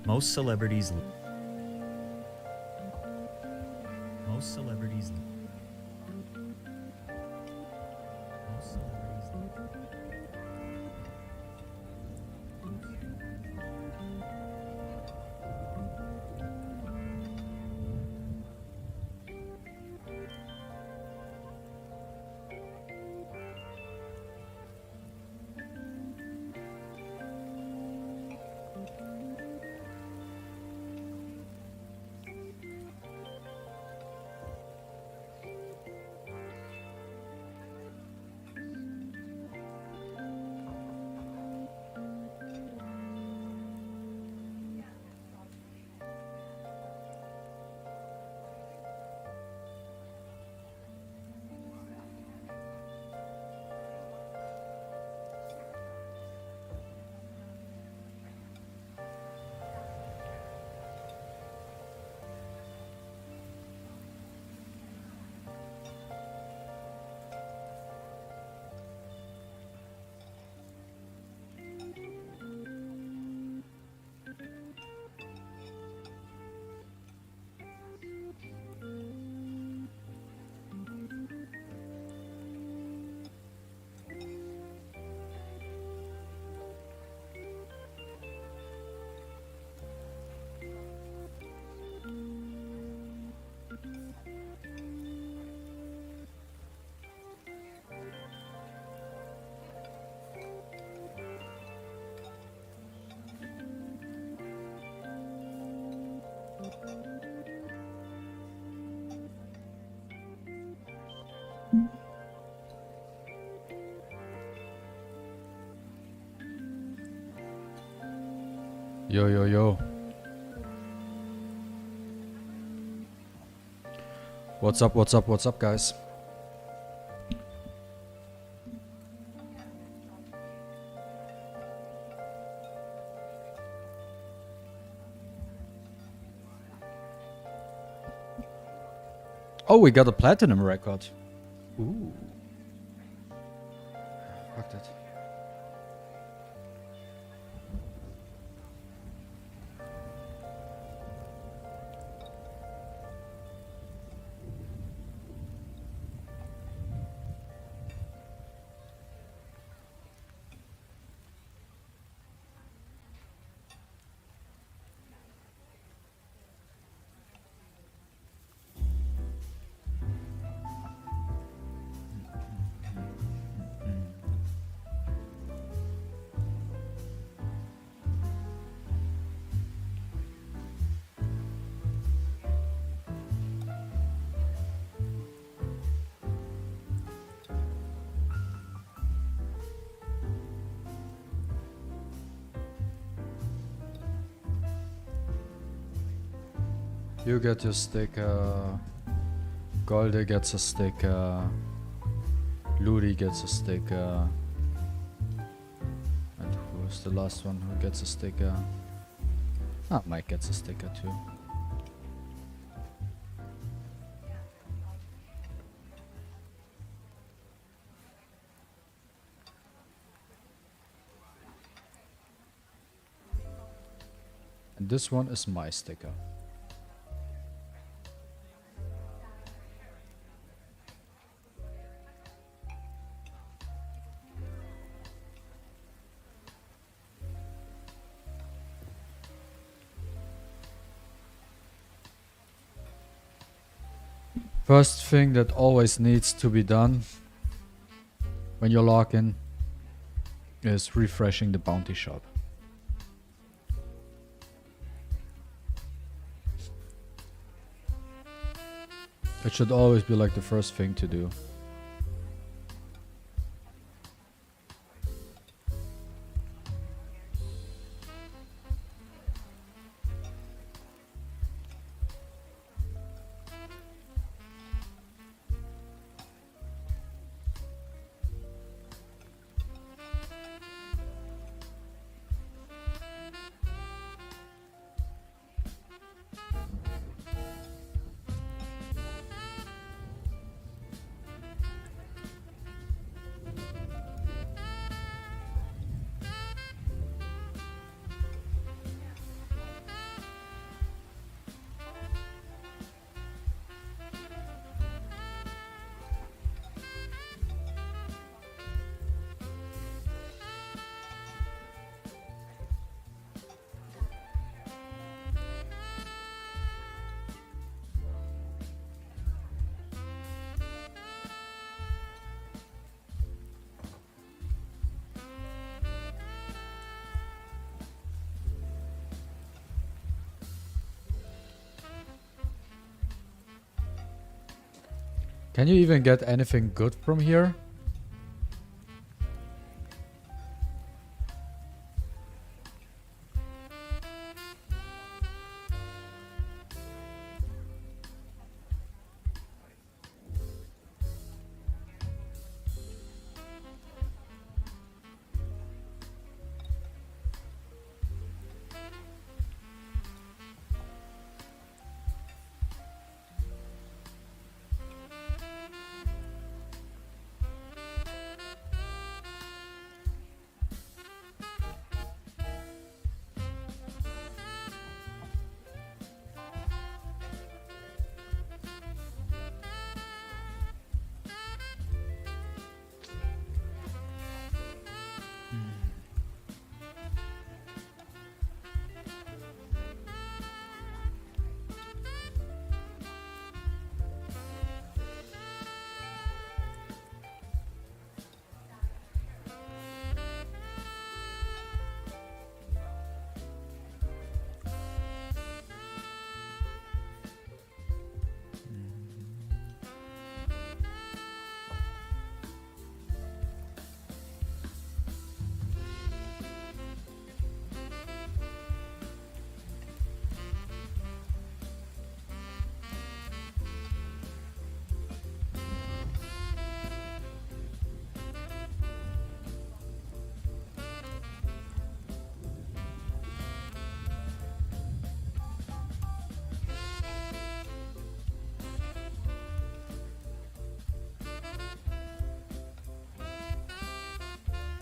Most celebrities. Most celebrities. Most celebrities. Yo, yo, yo. What's up, what's up, what's up, guys? Oh, we got a platinum record. Ooh. Fuck that. You get your sticker. Golde gets a sticker. Ludi gets a sticker. And who's the last one who gets a sticker? Ah, Mike gets a sticker too. And this one is my sticker. First thing that always needs to be done when you log in is refreshing the bounty shop. It should always be like the first thing to do. Can you even get anything good from here?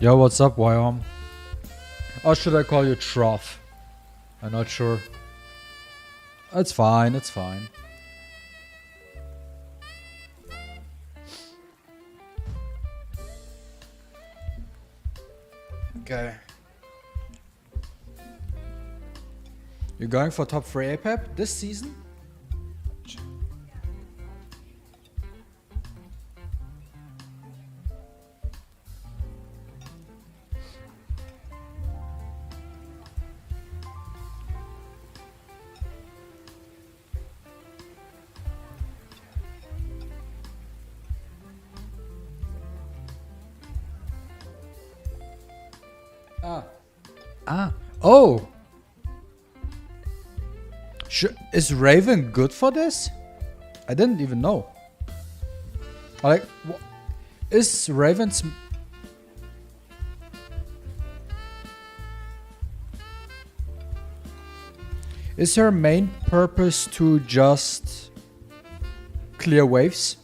Yo, what's up, Wyom? Or should I call you Trough? I'm not sure. It's fine, it's fine. Okay. You're going for top 3 APAP this season? Oh! Is Raven good for this? I didn't even know. Like, is Raven's... Is her main purpose to just clear waves?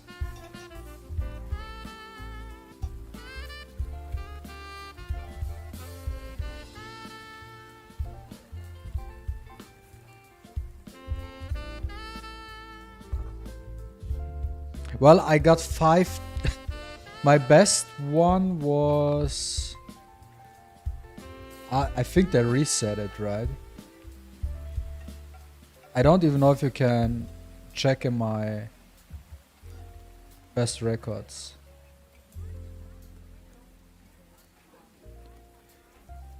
Well, I got 5. My best one was... I think they reset it, right? I don't even know if you can check in my best records.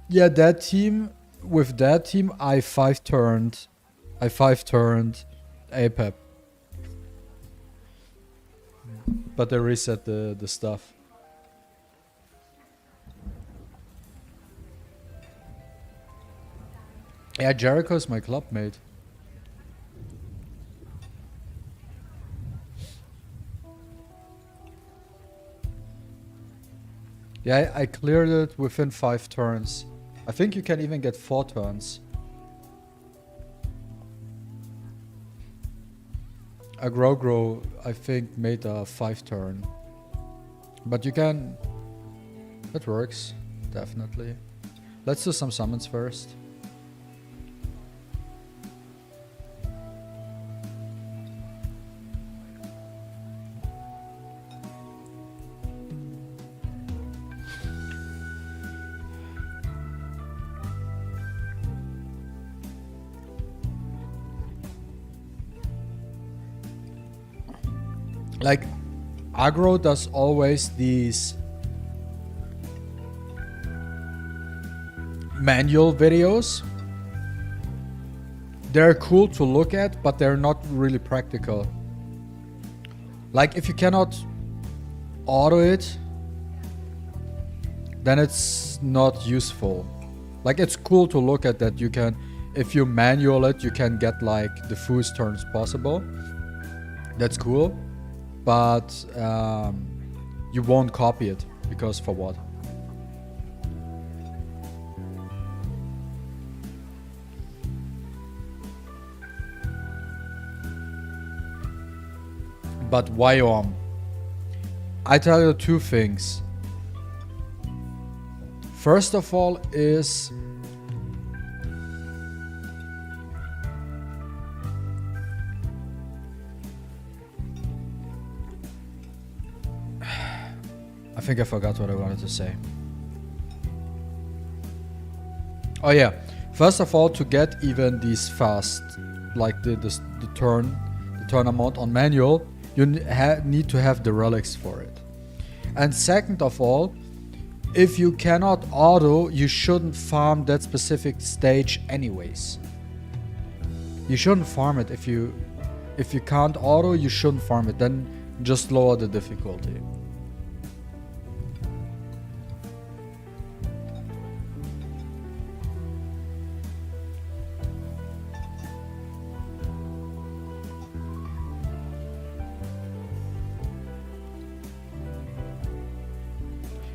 Yeah, that team, with that team, I 5-turned APAP. But they reset the stuff. Yeah, Jericho's my club mate. Yeah, I cleared it within 5 turns. I think you can even get 4 turns. Agrogro, I think, made a 5-turn. But you can... That works, definitely. Let's do some summons first. Like, aggro does always these manual videos. They're cool to look at, but they're not really practical. Like if you cannot auto it, then it's not useful. Like it's cool to look at that you can, if you manual it, you can get like the fewest turns possible. That's cool, but you won't copy it, because for what? But Wyom, I tell you two things. First of all is I think I forgot what I wanted to say. Oh yeah, first of all, to get even these fast, like the turn amount on manual, you need to have the relics for it. And second of all, if you cannot auto, you shouldn't farm that specific stage anyways. You shouldn't farm it. If you can't auto, you shouldn't farm it. Then just lower the difficulty.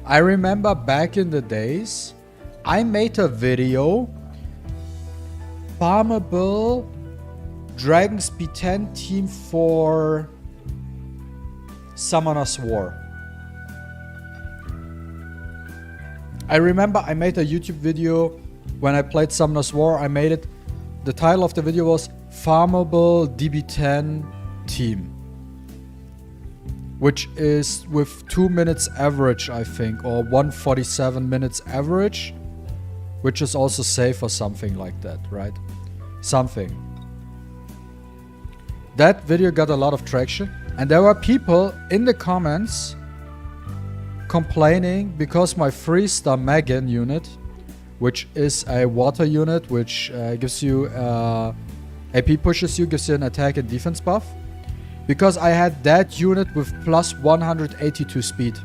I remember back in the days, I made a video, farmable Dragon's B10 team for Summoner's War. I remember I made a YouTube video when I played Summoner's War. I made it, the title of the video was Farmable DB10 Team, which is with 2 minutes average, I think, or 147 minutes average, which is also safe or something like that, right? Something. That video got a lot of traction, and there were people in the comments complaining because my 3-star Megan unit, which is a water unit which gives you AP pushes you, gives you an attack and defense buff, because I had that unit with plus 182 speed.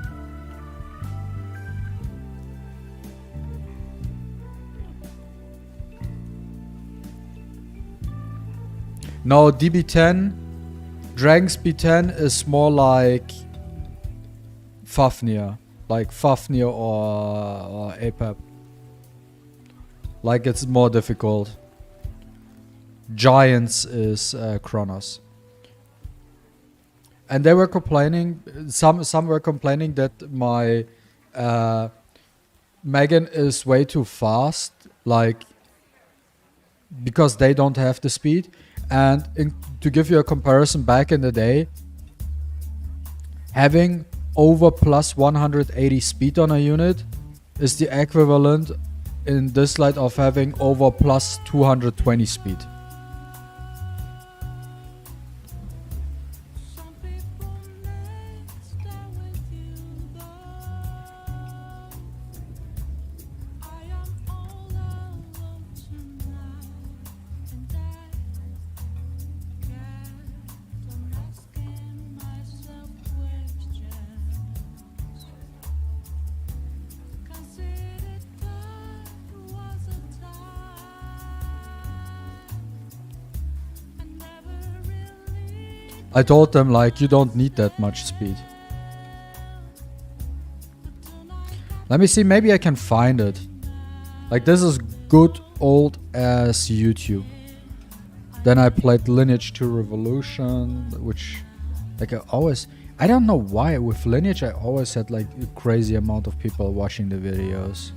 No, DB10, Dragon's B10 is more like Fafnir. Like Fafnir or APAP. Like it's more difficult. Giants is Kronos. And they were complaining, some were complaining that my Megan is way too fast, like, because they don't have the speed. And to give you a comparison, back in the day, having over plus 180 speed on a unit is the equivalent in Dislyte of having over plus 220 speed. I told them, like, you don't need that much speed. Let me see, maybe I can find it. Like, this is good old ass YouTube. Then I played Lineage 2 Revolution, which, like, I don't know why, with Lineage I always had, like, a crazy amount of people watching the videos.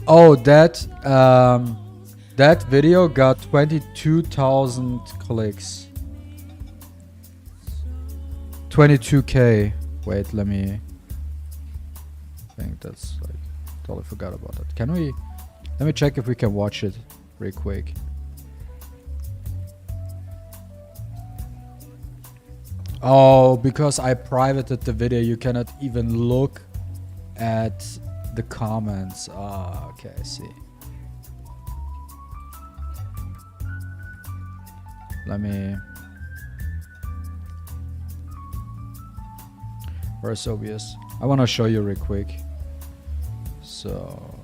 Oh, that video got 22,000 clicks. 22k. Wait, let me. I think that's like totally forgot about it. Can we? Let me check if we can watch it real quick. Oh, because I privated the video, you cannot even look at the comments. Ah, okay, I see. Let me... Where's OBS? I want to show you real quick. So...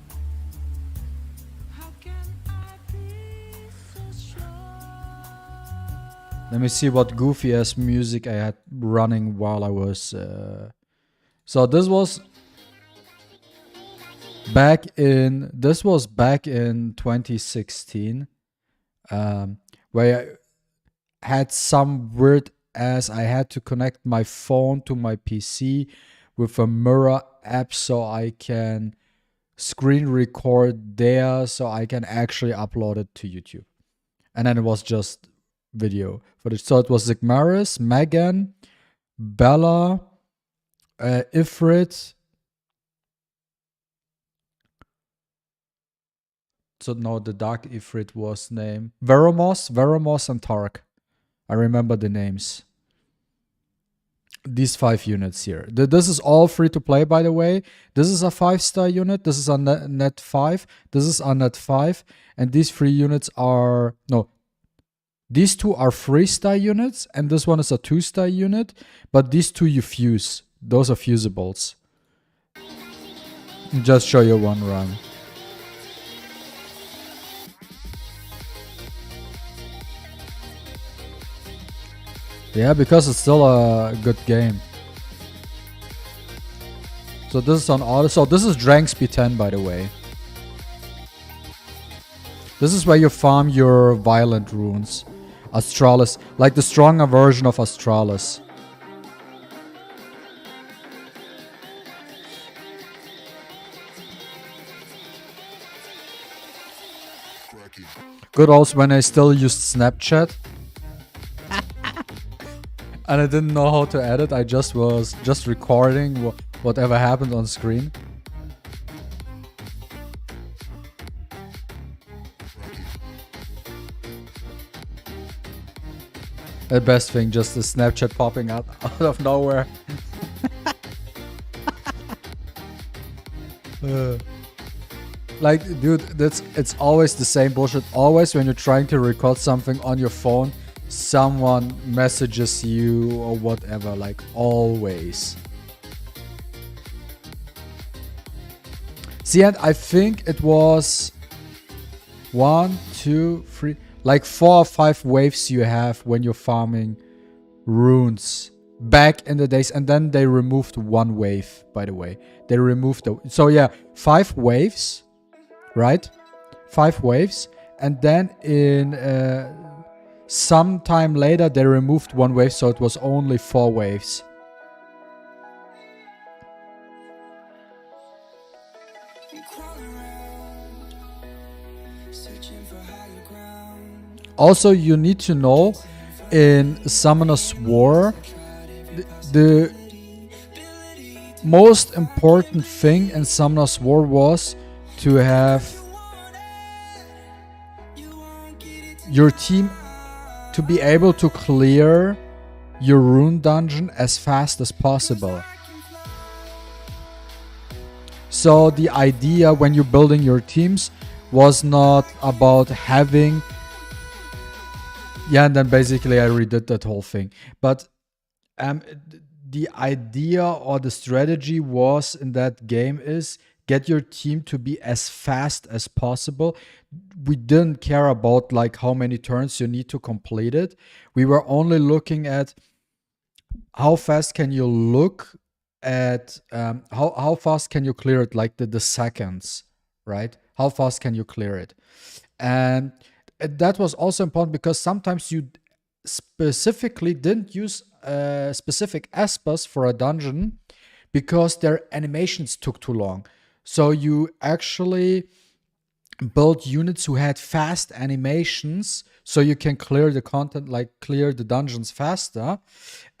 Let me see what goofy ass music I had running while I was... So this was back in 2016, where I had some weird ass. I had to connect my phone to my PC with a MaTeIRiA app so I can screen record there, so I can actually upload it to YouTube. And then it was just video footage. So it was Sigmaris, Megan, Bella, Ifrit. So no, the Dark Ifrit was named Veramos and Tark. I remember the names. These 5 units here. This is all free to play, by the way. This is a 5-star unit. This is a net 5. This is a net 5. And these 3 units are... No. These 2 are 3-star units. And this one is a 2-star unit. But these 2 you fuse. Those are fusibles. Just show you one run. Yeah, because it's still a good game. So this is on auto. So this is Drank Speed 10, by the way. This is where you farm your violent runes. Astralis, like the stronger version of Astralis. Good also when I still used Snapchat. And I didn't know how to edit. I just was recording whatever happened on screen. The best thing, just the Snapchat popping out of nowhere. Like, dude, it's always the same bullshit. Always when you're trying to record something on your phone, someone messages you or whatever, like always. See, and I think it was 1, 2, 3, like 4 or 5 waves you have when you're farming runes back in the days, and then they removed 1 wave, by the way. They removed so yeah, 5 waves, right? 5 waves, and then in sometime later they removed 1 wave, so it was only 4 waves. Also, you need to know, in Summoner's War, the most important thing in Summoner's War was to have your team to be able to clear your rune dungeon as fast as possible. So the idea when you're building your teams was not about having... Yeah, and then basically I redid that whole thing. But the idea or the strategy was in that game is get your team to be as fast as possible. We didn't care about like how many turns you need to complete it. We were only looking at how fast can you look at how fast can you clear it, like the seconds, right? How fast can you clear it? And that was also important because sometimes you specifically didn't use specific Espers for a dungeon because their animations took too long. So you actually built units who had fast animations so you can clear the content, like clear the dungeons faster.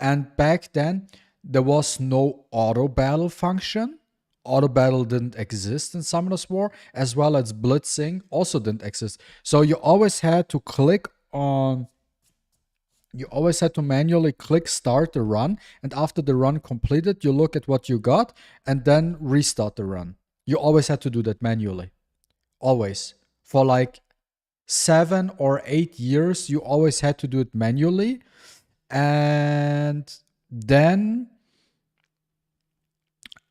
And back then there was no auto battle function. Auto battle didn't exist in Summoner's War, as well as blitzing also didn't exist. So you always had to click on You always had to manually click start the run, and after the run completed, you look at what you got and then restart the run. You always had to do that manually. Always. For like 7 or 8 years, you always had to do it manually. And then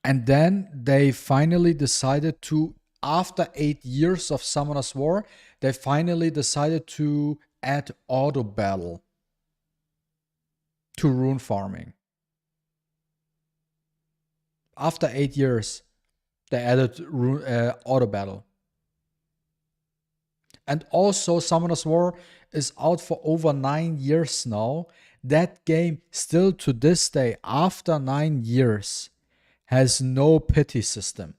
they finally decided to, after 8 years of Summoner's War, they finally decided to add auto battle to rune farming. After 8 years, they added auto battle. And also, Summoner's War is out for over 9 years now. That game, still to this day, after 9 years, has no pity system.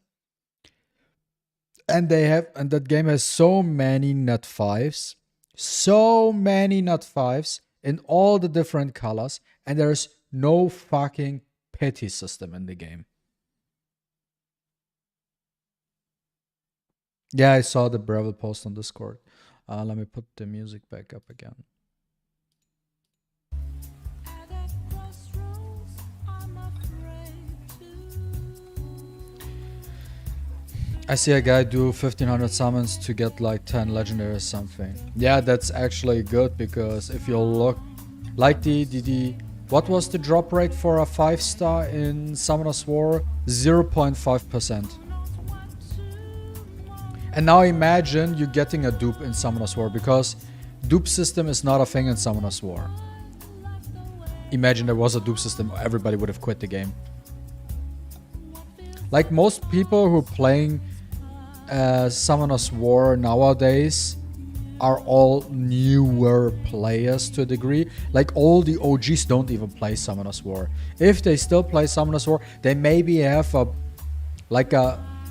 And that game has so many nut 5s. So many nut 5s in all the different colors. And there's no fucking pity system in the game. Yeah, I saw the Breville post on Discord. Let me put the music back up again. I see a guy do 1500 summons to get like 10 legendary or something. Yeah, that's actually good, because if you look like the what was the drop rate for a 5-star in Summoner's War? 0.5%. And now imagine you getting a dupe in Summoner's War, because dupe system is not a thing in Summoner's War. Imagine there was a dupe system, everybody would have quit the game. Like most people who are playing Summoner's War nowadays are all newer players to a degree. Like all the OGs don't even play Summoner's War. If they still play Summoner's War, they maybe have a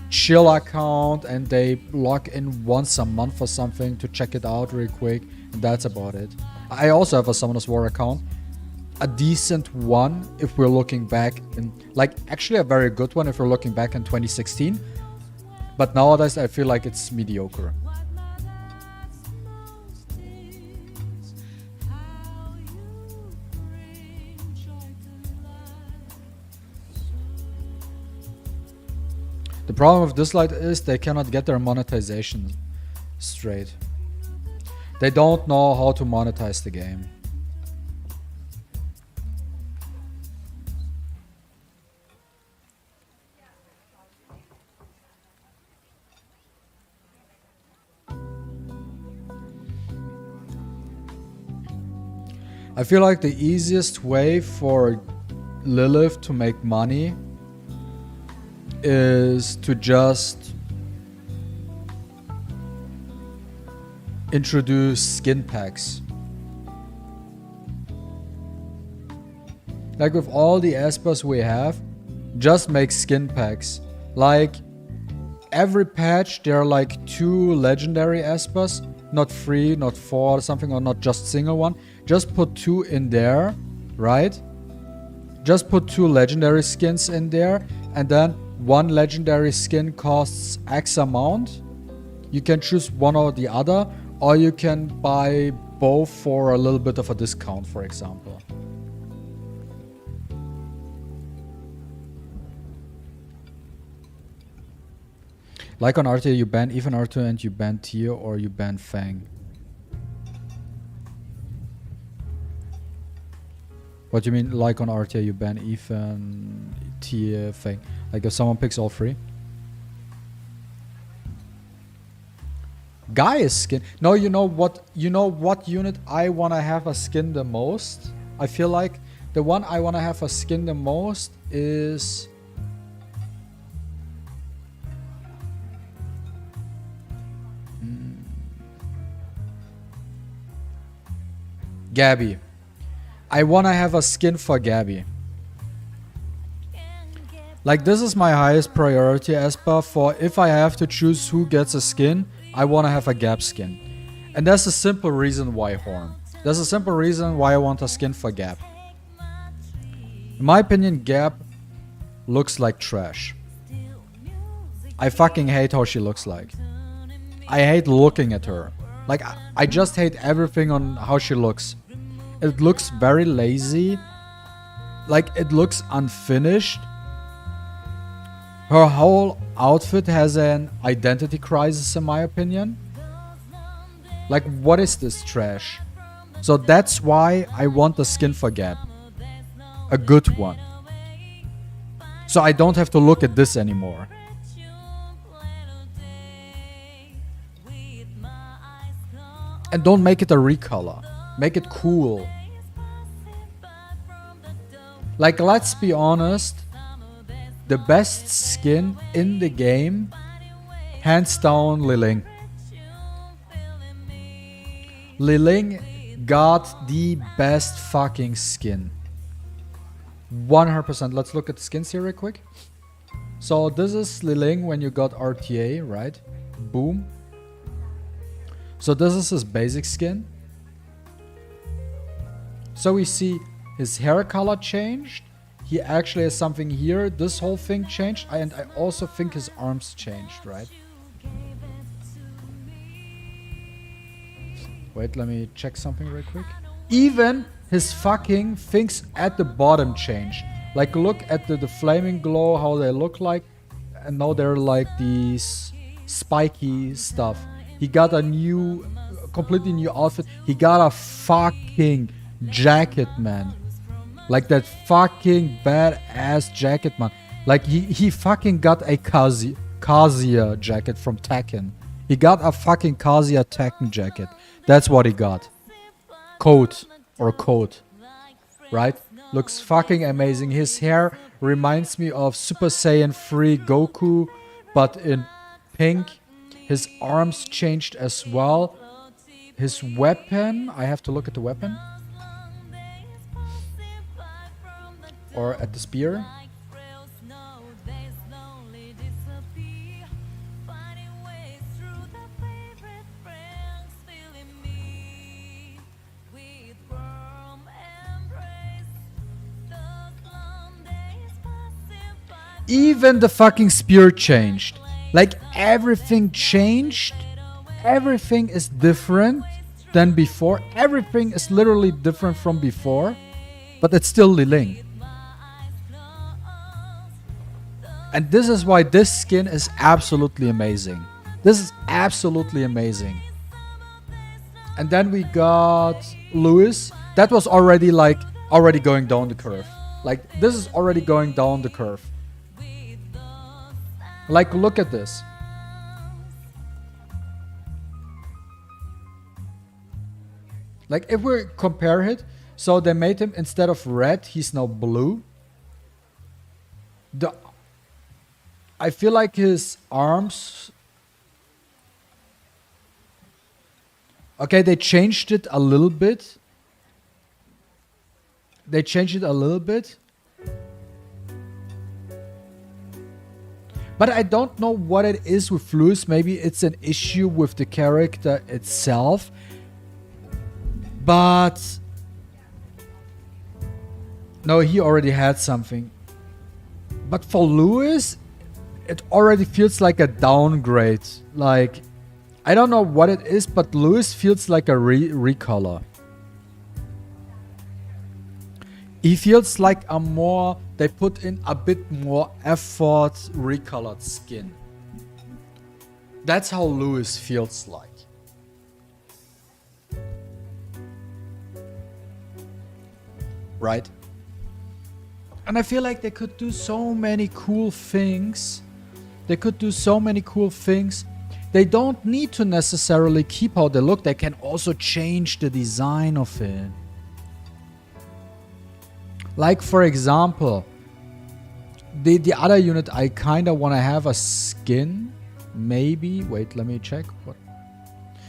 chill account and they log in once a month or something to check it out real quick, and that's about it. I also have a Summoner's War account, a decent one if we're looking back in, like actually a very good one if we're looking back in 2016, but nowadays I feel like it's mediocre. The problem with Dislyte is they cannot get their monetization straight. They don't know how to monetize the game. I feel like the easiest way for Lilith to make money is to just introduce skin packs. Like with all the Espers we have, just make skin packs. Like every patch there are like 2 legendary Espers, not 3, not 4 or something, or not just single one. Just put 2 in there, right? Just put 2 legendary skins in there, and then 1 legendary skin costs X amount. You can choose one or the other, or you can buy both for a little bit of a discount, for example. Like on RTA, you ban even R2 and you ban Tier, or you ban Fang. What do you mean, like on RTA, you ban Ethan, Tier, Fang? Like if someone picks all 3? Gaia's skin. No, you know what unit I wanna have a skin the most? I feel like the one I wanna have a skin the most is Gabby. I wanna have a skin for Gabby. Like this is my highest priority Esper for if I have to choose who gets a skin, I wanna have a Gab skin. And that's a simple reason why Horn. There's a simple reason why I want a skin for Gab. In my opinion, Gab looks like trash. I fucking hate how she looks like. I hate looking at her. Like I just hate everything on how she looks. It looks very lazy. Like, it looks unfinished. Her whole outfit has an identity crisis, in my opinion. Like, what is this trash? So that's why I want the skin for Gab. A good one. So I don't have to look at this anymore. And don't make it a recolor. Make it cool. Like, let's be honest. The best skin in the game, hands down, Liling. Liling got the best fucking skin. 100%. Let's look at the skins here real quick. So this is Liling when you got RTA, right? Boom. So this is his basic skin. So we see his hair color changed. He actually has something here. This whole thing changed. And I also think his arms changed, right? Wait, let me check something real quick. Even his fucking things at the bottom changed. Like, look at the flaming glow, how they look like. And now they're like these spiky stuff. He got a new, completely new outfit. He got a fucking jacket, man. Like that fucking badass jacket, man. Like he fucking got a Kazuya jacket from Tekken. He got a fucking Kazuya Tekken jacket. That's what he got. Coat. Right? Looks fucking amazing. His hair reminds me of Super Saiyan 3 Goku, but in pink. His arms changed as well. His weapon, I have to look at the weapon. Or at the spear. Even the fucking spear changed. Like, everything changed. Everything is different than before. Everything is literally different from before. But it's still Liling. And this is why this skin is absolutely amazing. This is absolutely amazing. And then we got Lewis. That was already like, already going down the curve. Like, this is already going down the curve. Like, look at this. Like, if we compare it, so they made him, instead of red, he's now blue. I feel like his arms... Okay, they changed it a little bit. But I don't know what it is with Lewis. Maybe it's an issue with the character itself. But... No, he already had something. But for Lewis, it already feels like a downgrade. Like, I don't know what it is, but Lewis feels like a recolor. He feels like a more... They put in a bit more effort recolored skin. That's how Lewis feels like. Right? And I feel like they could do so many cool things. They don't need to necessarily keep how they look. They can also change the design of it. Like, for example, the other unit, I kind of want to have a skin. Maybe. Wait, let me check. What?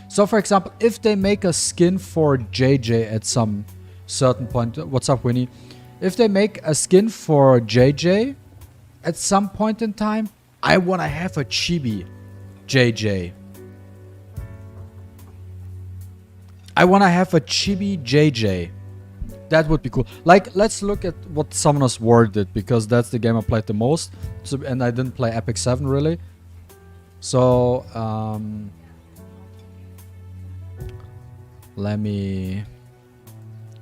So, for example, if they make a skin for JJ at some certain point. What's up, Winnie? If they make a skin for JJ at some point in time, I want to have a chibi JJ. That would be cool. Like, let's look at what Summoner's War did, because that's the game I played the most. So, and I didn't play Epic 7 really. So, let me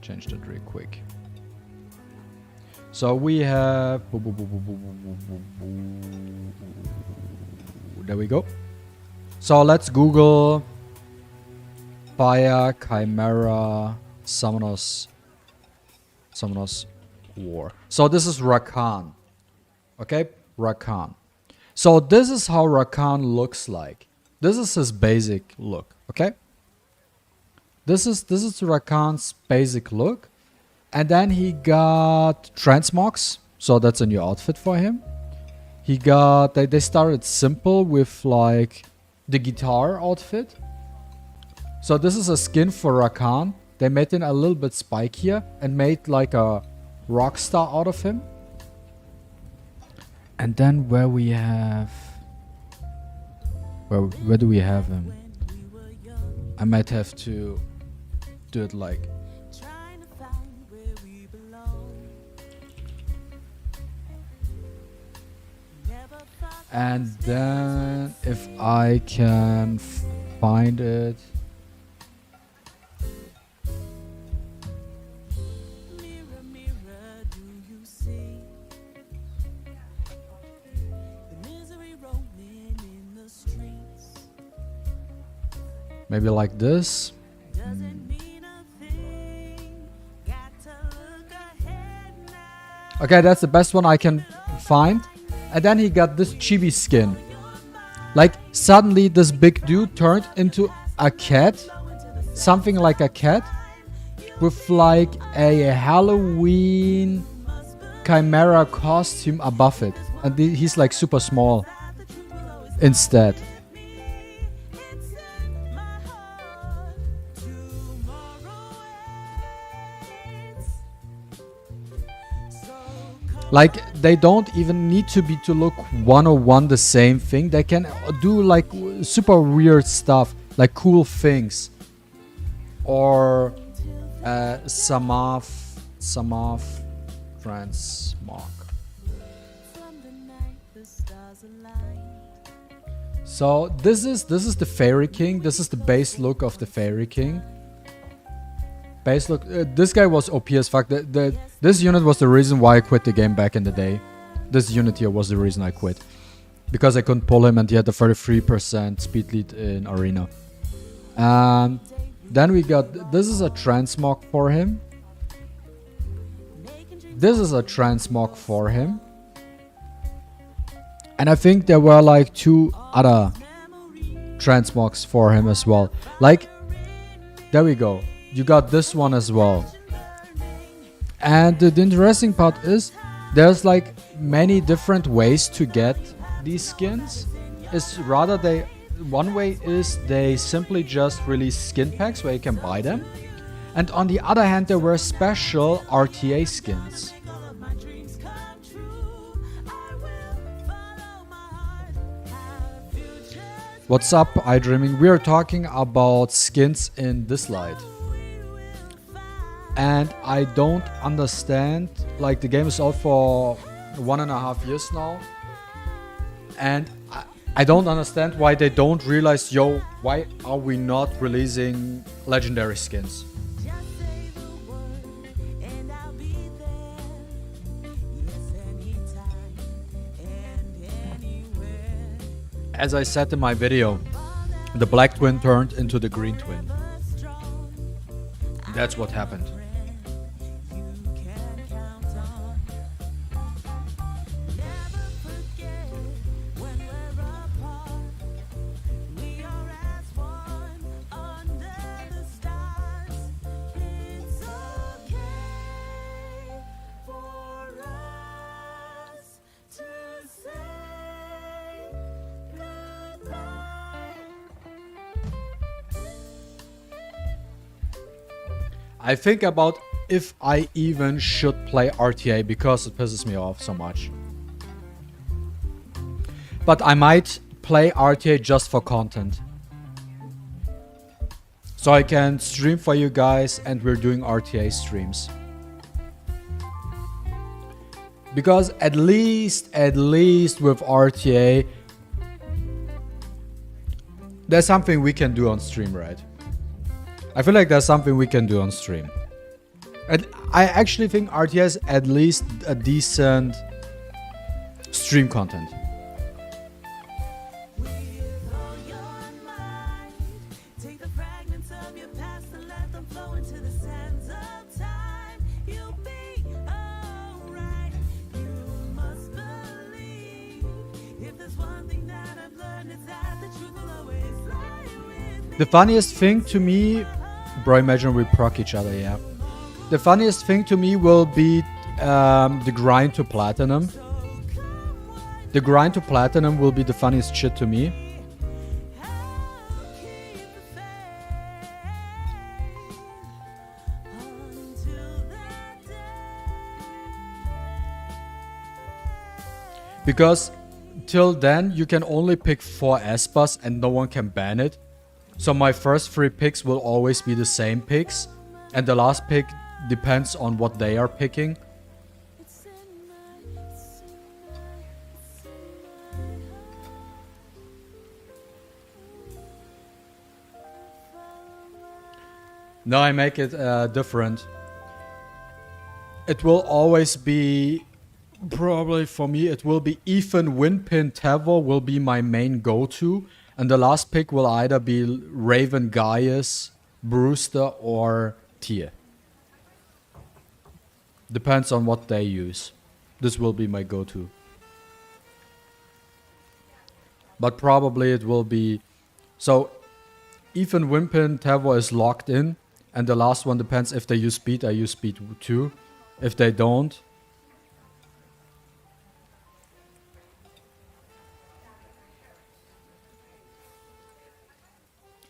change that real quick. So we have... There we go. So let's Google Fire Chimera Summoners War. So this is Rakan. Okay, Rakan. So this is how Rakan looks like. This is his basic look, okay? This is Rakan's basic look. And then he got transmogs. So that's a new outfit for him. He got... They started simple with like the guitar outfit. So this is a skin for Rakan. They made it a little bit spikier and made like a rock star out of him. And then where we have... Where do we have him? I might have to do it like... And then if I can find it... Maybe like this. Okay, that's the best one I can find. And then he got this chibi skin. Like suddenly this big dude turned into a cat. Something like a cat. With like a Halloween chimera costume above it. And he's like super small. Instead. Like, they don't even need to look 101 the same thing. They can do like super weird stuff, like cool things. Or Samav Transmog. So this is the Fairy King. This is the base look of the Fairy King. Base look. This guy was OP as fuck. This unit was the reason why I quit the game back in the day. This unit here was the reason I quit. Because I couldn't pull him and he had a 33% speed lead in arena. And then we got... This is a transmog for him. This is a transmog for him. And I think there were like 2 other transmogs for him as well. Like, there we go. You got this one as well. And the interesting part is there's like many different ways to get these skins. It's rather one way is they simply just release skin packs where you can buy them. And on the other hand, there were special RTA skins. What's up, iDreaming? We are talking about skins in Dislyte. And I don't understand, like the game is out for 1.5 years now. And I don't understand why they don't realize, yo, why are we not releasing legendary skins? As I said in my video, the black twin turned into the green twin. That's what happened. I think about if I even should play RTA because it pisses me off so much. But I might play RTA just for content. So I can stream for you guys and we're doing RTA streams. Because at least with RTA, there's something we can do on stream, right? I feel like there's something we can do on stream. And I actually think RTA is at least a decent stream content. The funniest thing to me, bro, imagine we proc each other, yeah. The funniest thing to me will be the grind to platinum. The grind to platinum will be the funniest shit to me. Because till then you can only pick 4 Espas and no one can ban it. So my first 3 picks will always be the same picks, and the last pick depends on what they are picking. No, I make it different. It will always be, probably for me, it will be Ethan, Windpin, Tavor will be my main go-to. And the last pick will either be Raven, Gaius, Brewster, or Tyr. Depends on what they use. This will be my go-to. But probably it will be... So, Ethan, Wimpin, Tavor is locked in. And the last one depends if they use speed, I use speed too. If they don't...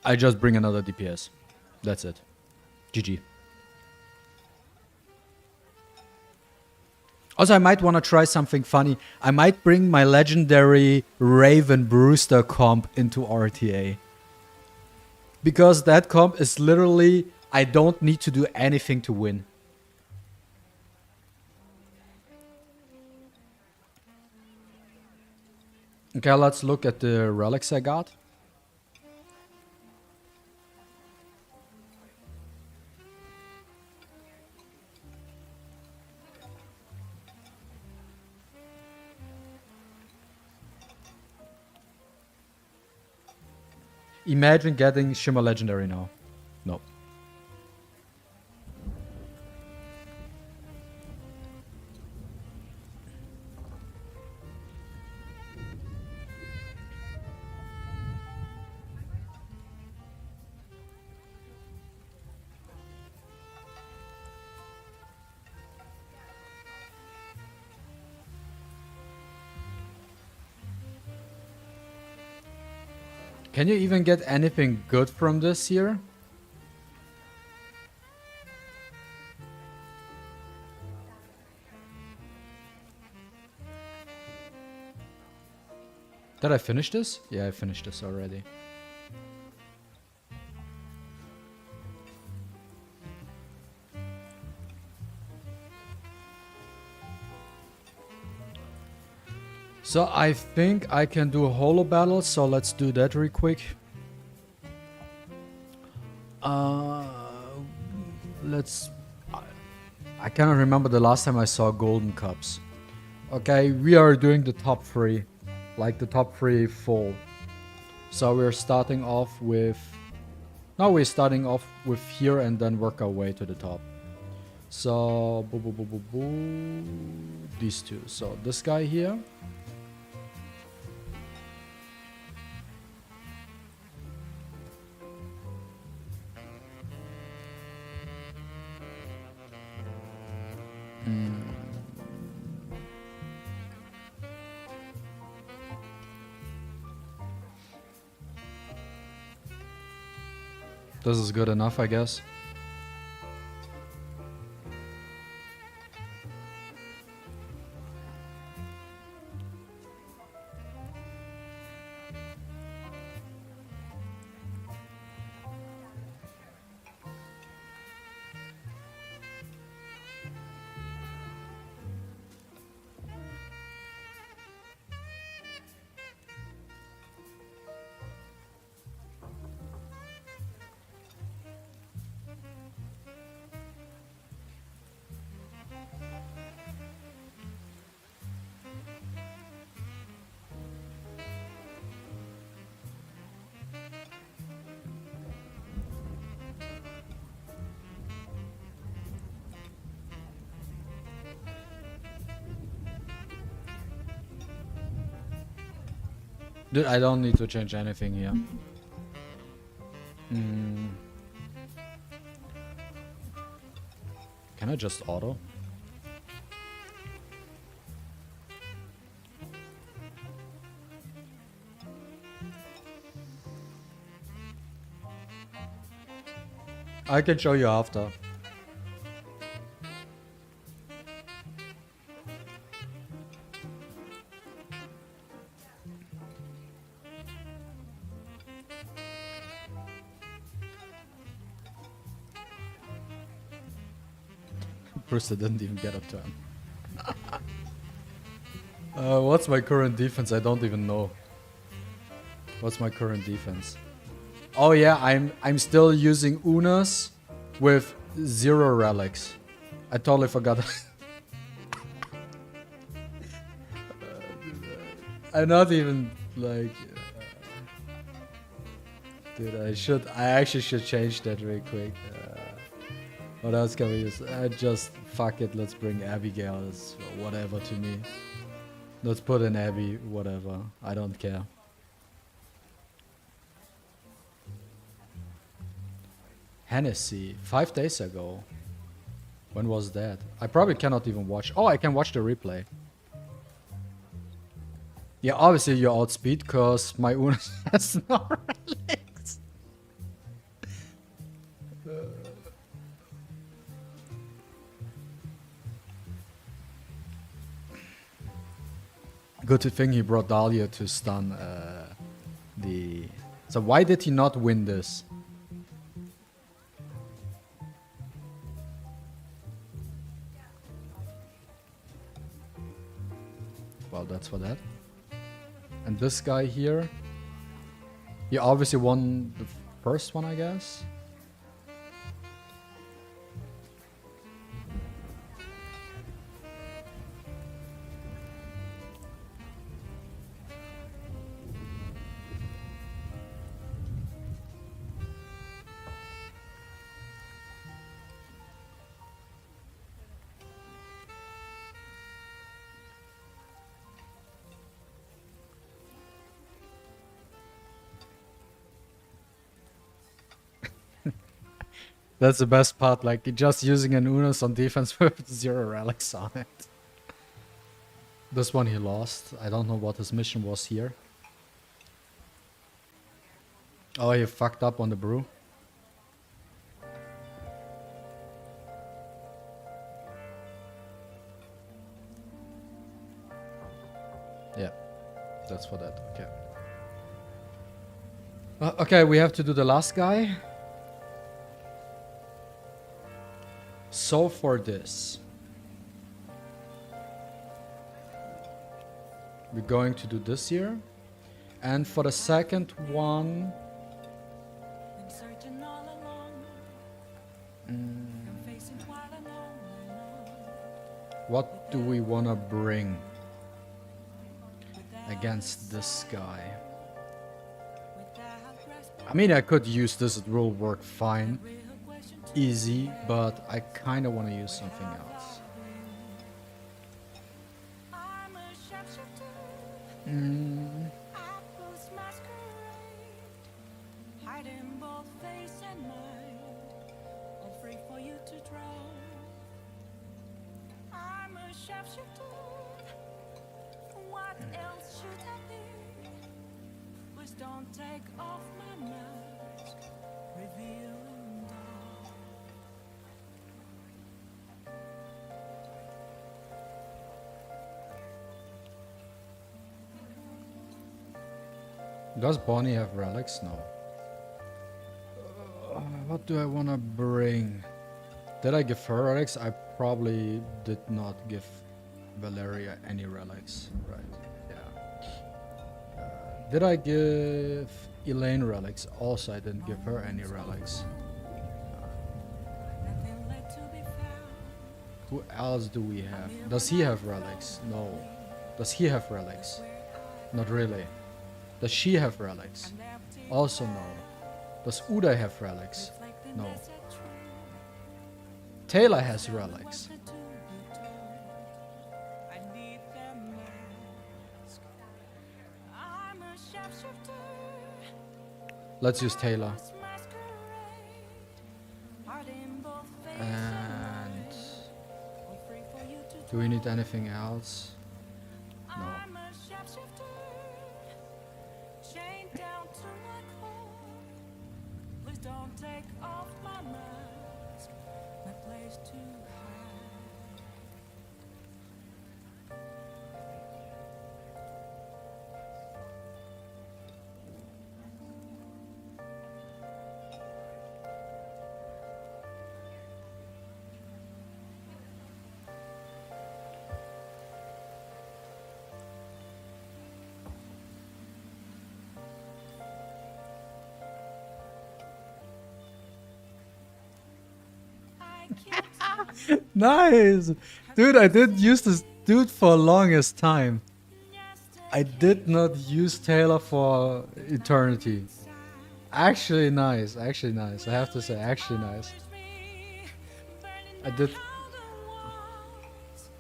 I just bring another DPS. That's it. GG. Also, I might want to try something funny. I might bring my legendary Raven Brewster comp into RTA. Because that comp is literally... I don't need to do anything to win. Okay, let's look at the relics I got. Imagine getting Shimmer Legendary now. No. Can you even get anything good from this here? Did I finish this? Yeah, I finished this already. So I think I can do a holo battle, so let's do that real quick. I cannot remember the last time I saw golden cups. Okay, we are doing the top 3. Like the top 3 full. So we're starting off with... No, we're starting off with here and then work our way to the top. So... These two. So this guy here. This is good enough, I guess. Dude, I don't need to change anything here. Can I just auto? I can show you after. Brewster didn't even get a turn. What's my current defense? I don't even know. What's my current defense? Oh yeah, I'm still using Unas with 0 relics. I totally forgot. I'm not even like. Dude, I actually should change that real quick. What else can we use? Just fuck it. Let's bring Abigail. It's whatever to me. Let's put in Abby. Whatever. I don't care. Hennessy. 5 days ago. When was that? I probably cannot even watch. Oh, I can watch the replay. Yeah, obviously you outspeed because my Unas has no relics. Good thing he brought Dahlia to stun the... So why did he not win this? Well, that's for that. And this guy here, he obviously won the first one, I guess. That's the best part, like just using an Unas on defense with 0 relics on it. This one he lost. I don't know what his mission was here. Oh, he fucked up on the brew. Yeah, that's for that, okay. Okay, we have to do the last guy. So for this, we're going to do this here, and for the second one, what do we want to bring against this guy? I mean, I could use this, it will work fine. Easy, but I kind of want to use something else. Don't take off my mask, revealing Does Bonnie have relics? No. What do I want to bring? Did I give her relics? I probably did not give Valeria any relics. Right, yeah. Did I give Elaine relics? Also, I didn't give her any relics. Who else do we have? Does he have relics? No. Does he have relics? Not really. Does she have relics? Also no. Does Uday have relics? No. Taylor has relics. Let's use Taylor. And do we need anything else? No. I'm a shapeshifter, chained down to my core. Please don't take off my mask, my place to hide. I killed Nice! Dude, I didn't use this dude for longest time. I did not use Taylor for eternity. Actually nice, actually nice. I have to say, actually nice. me, burning I did. down the walls.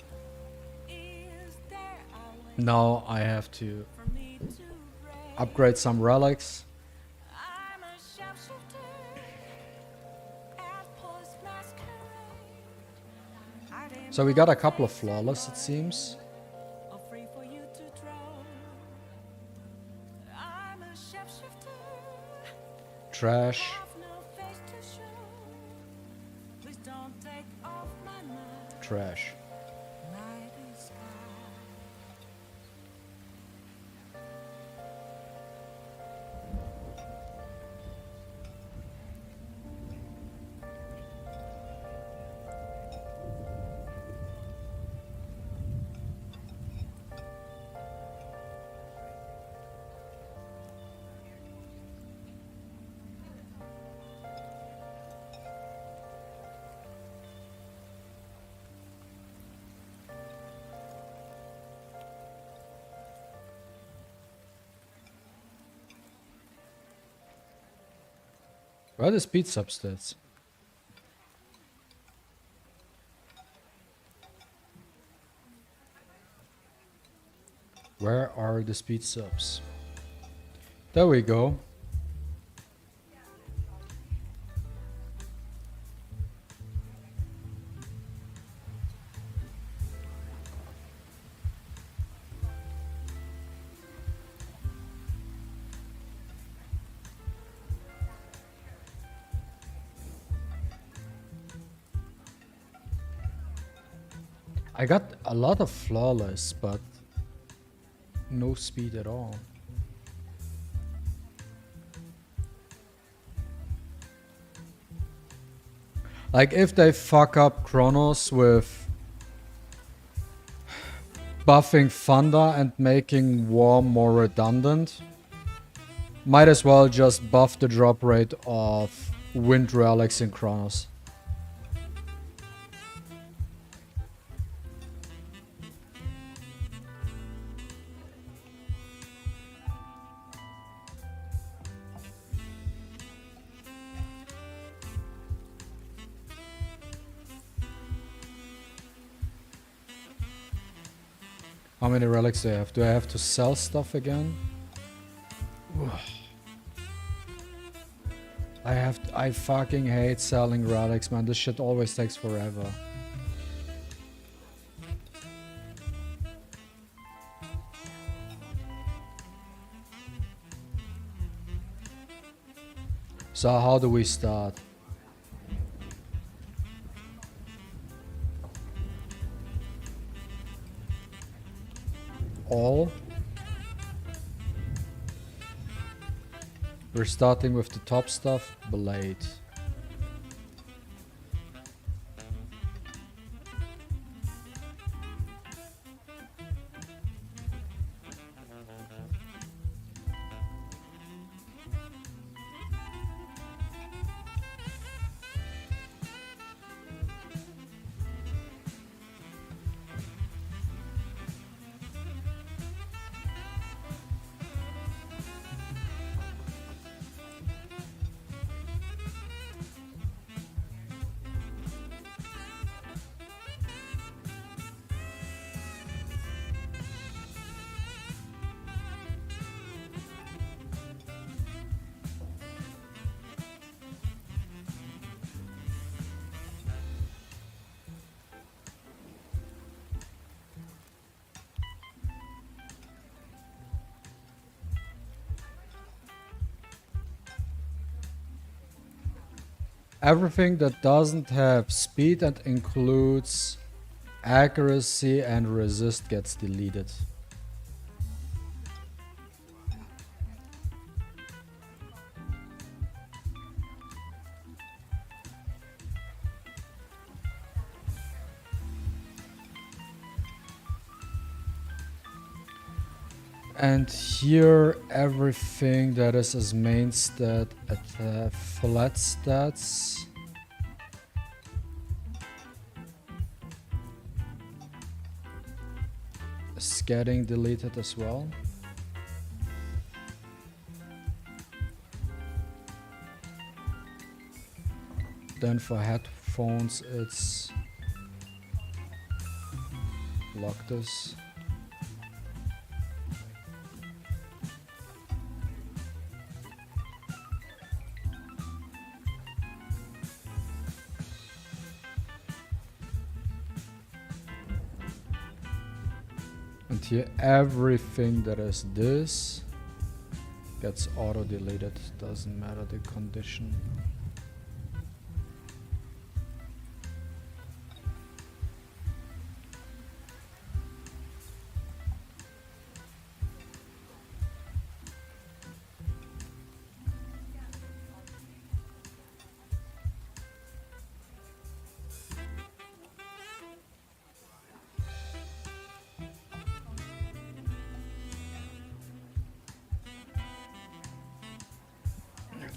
Is there a way Now I have to for me to break? upgrade some relics. I'm a shapeshifter, as post masquerade. Hiding So we got a couple of flawless, it seems. or free for you to drown. I'm a shapeshifter, Trash. have no face to show. Please don't take off my mask, Trash. my disguise. Where are the speed substats? Where are the speed subs? There we go. I got a lot of flawless, but no speed at all. Like if they fuck up Chronos with buffing Thunder and making War more redundant, might as well just buff the drop rate of Wind Relics in Chronos. How many relics do I have? Do I have to sell stuff again? I fucking hate selling relics, man. This shit always takes forever. So how do we start? All. We're starting with the top stuff, Blade. Everything that doesn't have speed and includes accuracy and resist gets deleted. And here everything that is as main stat at flat stats is getting deleted as well. Then for headphones it's lock this. And here everything that is this gets auto deleted, doesn't matter the condition.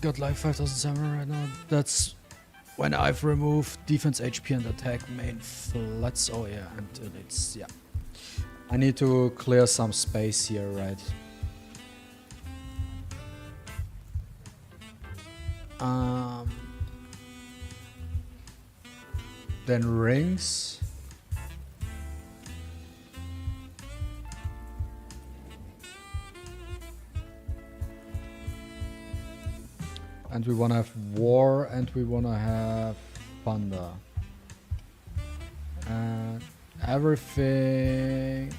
Got like 5007 right now. That's when I've removed defense HP and attack main flats. Oh yeah, until it's yeah. I need to clear some space here, right? Then rings. And we wanna have war and we wanna have thunder. And everything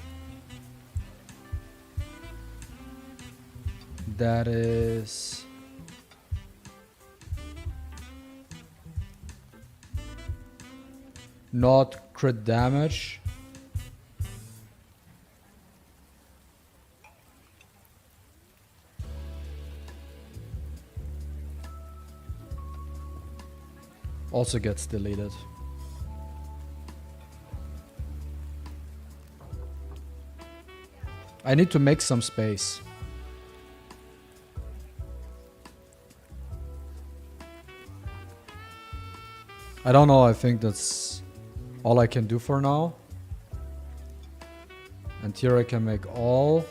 that is not crit damage also gets deleted. I need to make some space. I don't know, I think that's all I can do for now. And here I can make all,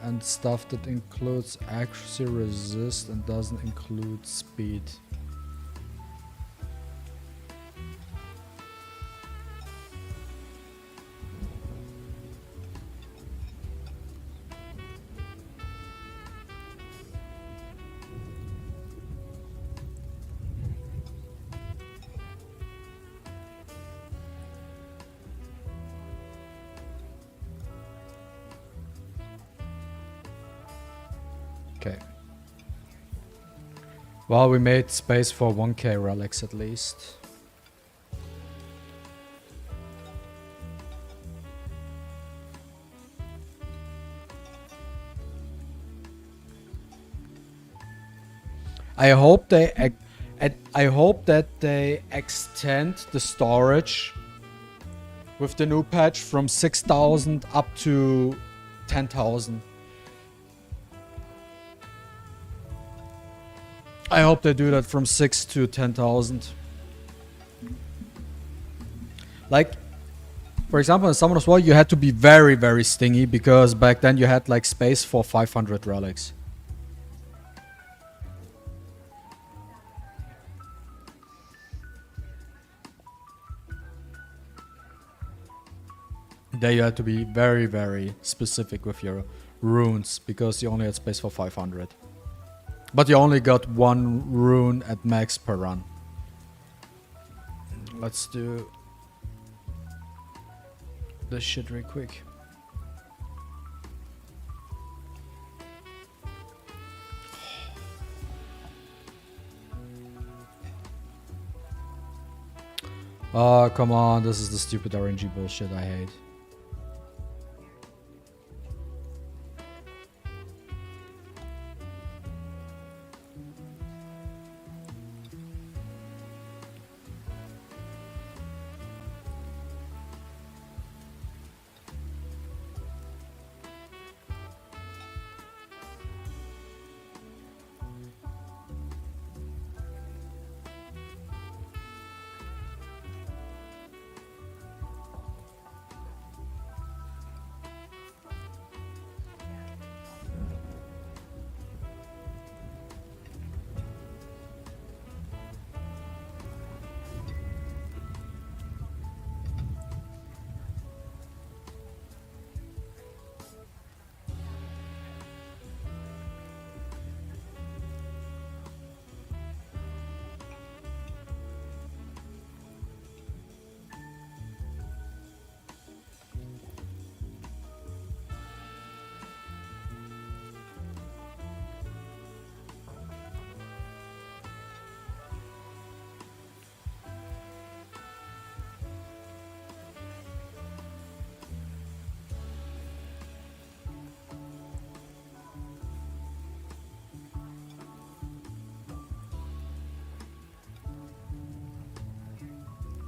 and stuff that includes accuracy, resist, and doesn't include speed. Okay. Well, we made space for 1k relics at least. I hope they I hope that they extend the storage with the new patch from 6,000 up to 10,000. I hope they do that from 6 to 10,000. Like, for example, in Summoner's War, you had to be very, very stingy because back then you had like space for 500 relics. There you had to be very, very specific with your runes because you only had space for 500. But you only got one rune at max per run. Let's do this shit real quick. Oh, come on. This is the stupid RNG bullshit I hate.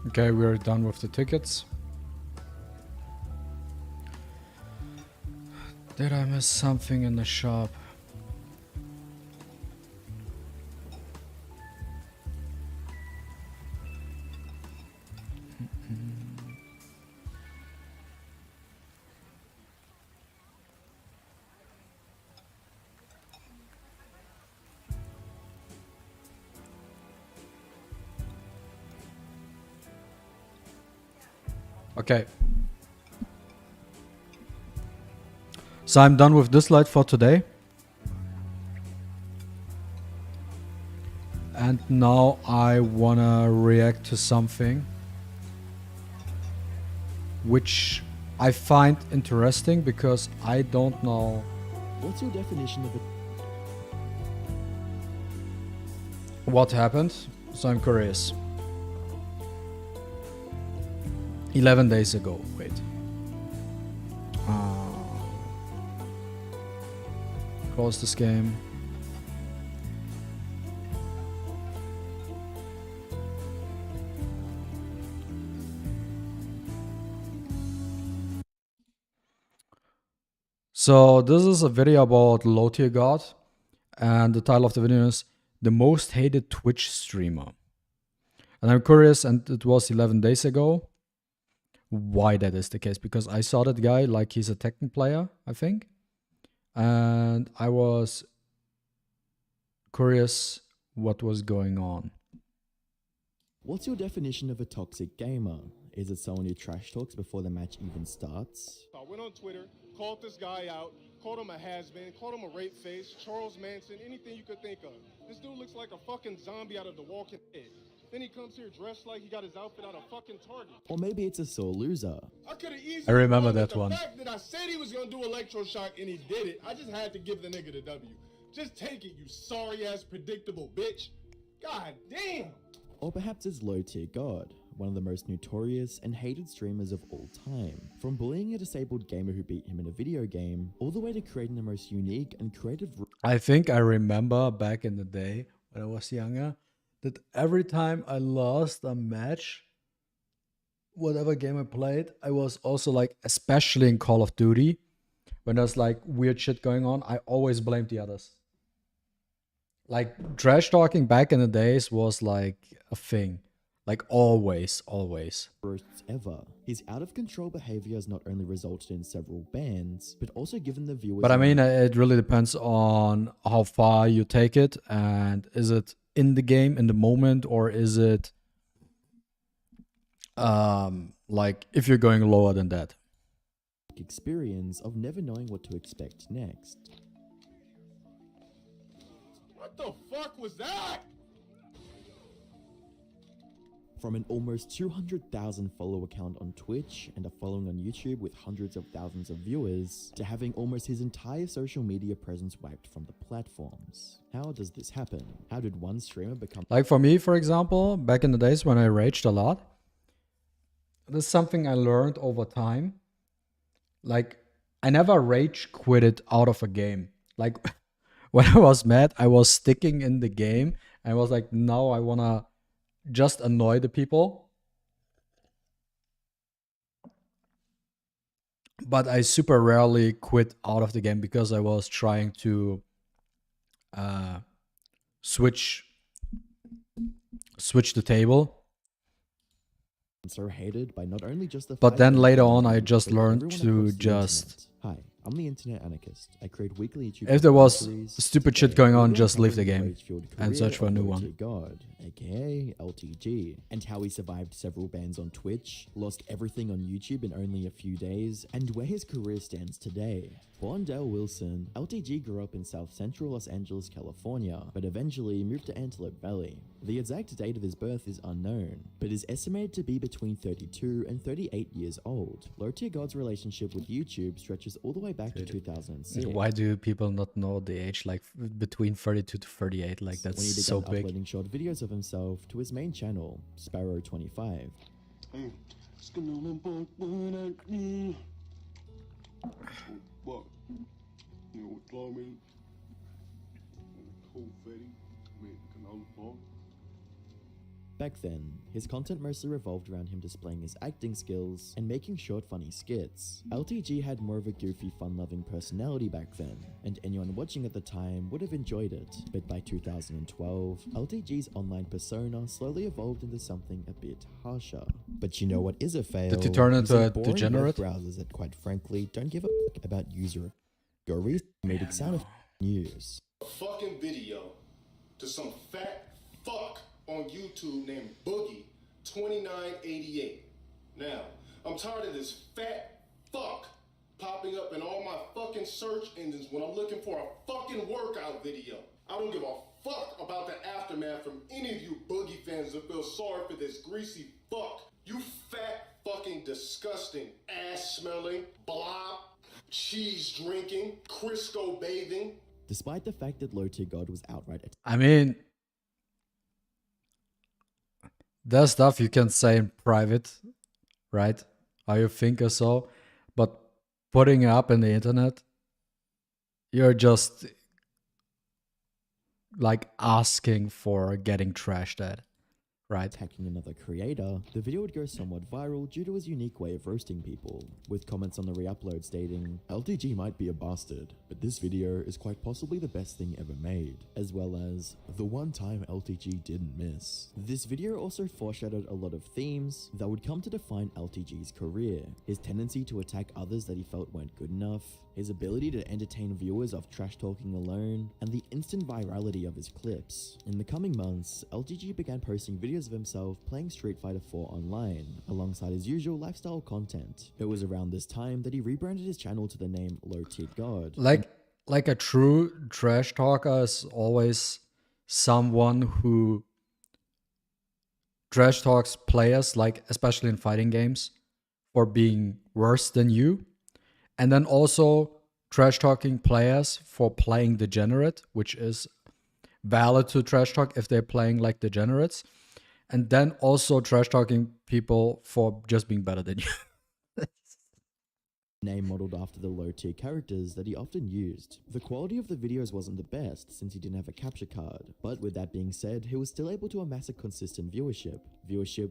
Okay, we're done with the tickets. Did I miss something in the shop? Okay. So I'm done with Dislyte for today. And now I wanna react to something which I find interesting because I don't know What's your definition of a what happened, so I'm curious. 11 days ago, wait. Close this game. So this is a video about low tier god, and the title of the video is the most hated Twitch streamer. And I'm curious, and it was 11 days ago, why that is the case, because I saw that guy like he's a Tekken player, I think, and I was curious what was going on. What's your definition of a toxic gamer? Is it someone who trash talks before the match even starts? I went on Twitter, called this guy out, called him a has-been, called him a rape face, Charles Manson, anything you could think of. This dude looks like a fucking zombie out of The Walking Dead. Then he comes here dressed like he got his outfit out of fucking Target. Or maybe it's a sore loser. I could have easily I remember won, but that one. The fact that I said he was gonna do electroshock and he did it, I just had to give the nigga the W. Just take it, you sorry-ass predictable bitch. God damn. Or perhaps it's low tier god, one of the most notorious and hated streamers of all time. From bullying a disabled gamer who beat him in a video game, all the way to creating the most unique and creative. I think I remember back in the day when I was younger that every time I lost a match, whatever game I played, I was also like, especially in Call of Duty, when there's like weird shit going on, I always blamed the others. Like trash talking back in the days was like a thing. Like always. Roasts ever. His out of control behavior has not only resulted in several bans, but also given the viewers. But I mean, it really depends on how far you take it, and is it in the game, in the moment, or is it like if you're going lower than that? Experience of never knowing what to expect next. What the fuck was that? From an almost 200,000 follow account on Twitch and a following on YouTube with hundreds of thousands of viewers, to having almost his entire social media presence wiped from the platforms. How does this happen? How did one streamer become Like for me, for example, back in the days when I raged a lot, this is something I learned over time. Like, I never rage quitted out of a game. Like, when I was mad, I was sticking in the game. I was like, no, I wanna just annoy the people. But I super rarely quit out of the game because I was trying to switch the table. So hated by not only just the But then fighting later on, community, I just but learned everyone to across the just, internet. Hi, I'm the Internet Anarchist. I create weekly YouTube if there was documentaries. stupid shit Today, going on, we're just leave the uncovering game rage-fueled and career search for a of new LT one. God, aka LTG, and how he survived several bans on Twitch, lost everything on YouTube in only a few days, and where his career stands today. Born Dale Wilson, LTG grew up in South Central Los Angeles, California, but eventually moved to Antelope Valley. The exact date of his birth is unknown, but is estimated to be between 32 and 38 years old. Low-tier God's relationship with YouTube stretches all the way back to 2006. Why do people not know the age? Like between 32 to 38, like when he that's began so big. uploading short videos of himself to his main channel, Sparrow25. Hey, it's gonna limp when I need. What? You know, Tommy, confetti, make another ball. Back then, his content mostly revolved around him displaying his acting skills and making short funny skits. LTG had more of a goofy, fun-loving personality back then, and anyone watching at the time would have enjoyed it. But by 2012, LTG's online persona slowly evolved into something a bit harsher. But you know what is a fail? Did he turn into Using a boring web degenerate? browsers that quite frankly don't give a fuck about user. Your recent comedic sound of news. A fucking video to some fat fuck on YouTube named Boogie2988. Now, I'm tired of this fat fuck popping up in all my fucking search engines when I'm looking for a fucking workout video. I don't give a fuck about the aftermath from any of you Boogie fans that feel sorry for this greasy fuck. You fat fucking disgusting ass smelling, blob, cheese drinking, Crisco bathing. Despite the fact that Low-Tier God was outright I mean, there's stuff you can say in private, right? How you think or so. But putting it up in the internet, you're just like asking for getting trashed at, right? attacking another creator, the video would go somewhat viral due to his unique way of roasting people, with comments on the re-upload stating, LTG might be a bastard, but this video is quite possibly the best thing ever made, as well as, the one time LTG didn't miss. This video also foreshadowed a lot of themes that would come to define LTG's career, his tendency to attack others that he felt weren't good enough, his ability to entertain viewers of trash talking alone, and the instant virality of his clips. In the coming months, LTG began posting videos of himself playing Street Fighter 4 online, alongside his usual lifestyle content. It was around this time that he rebranded his channel to the name Low-Tier God. Like a true trash talker is always someone who trash talks players, like especially in fighting games, for being worse than you. And then also trash talking players for playing degenerate, which is valid to trash talk if they're playing like degenerates. And then also trash talking people for just being better than you. Name modeled after the low-tier characters that he often used. The quality of the videos wasn't the best since he didn't have a capture card, but with that being said, he was still able to amass a consistent viewership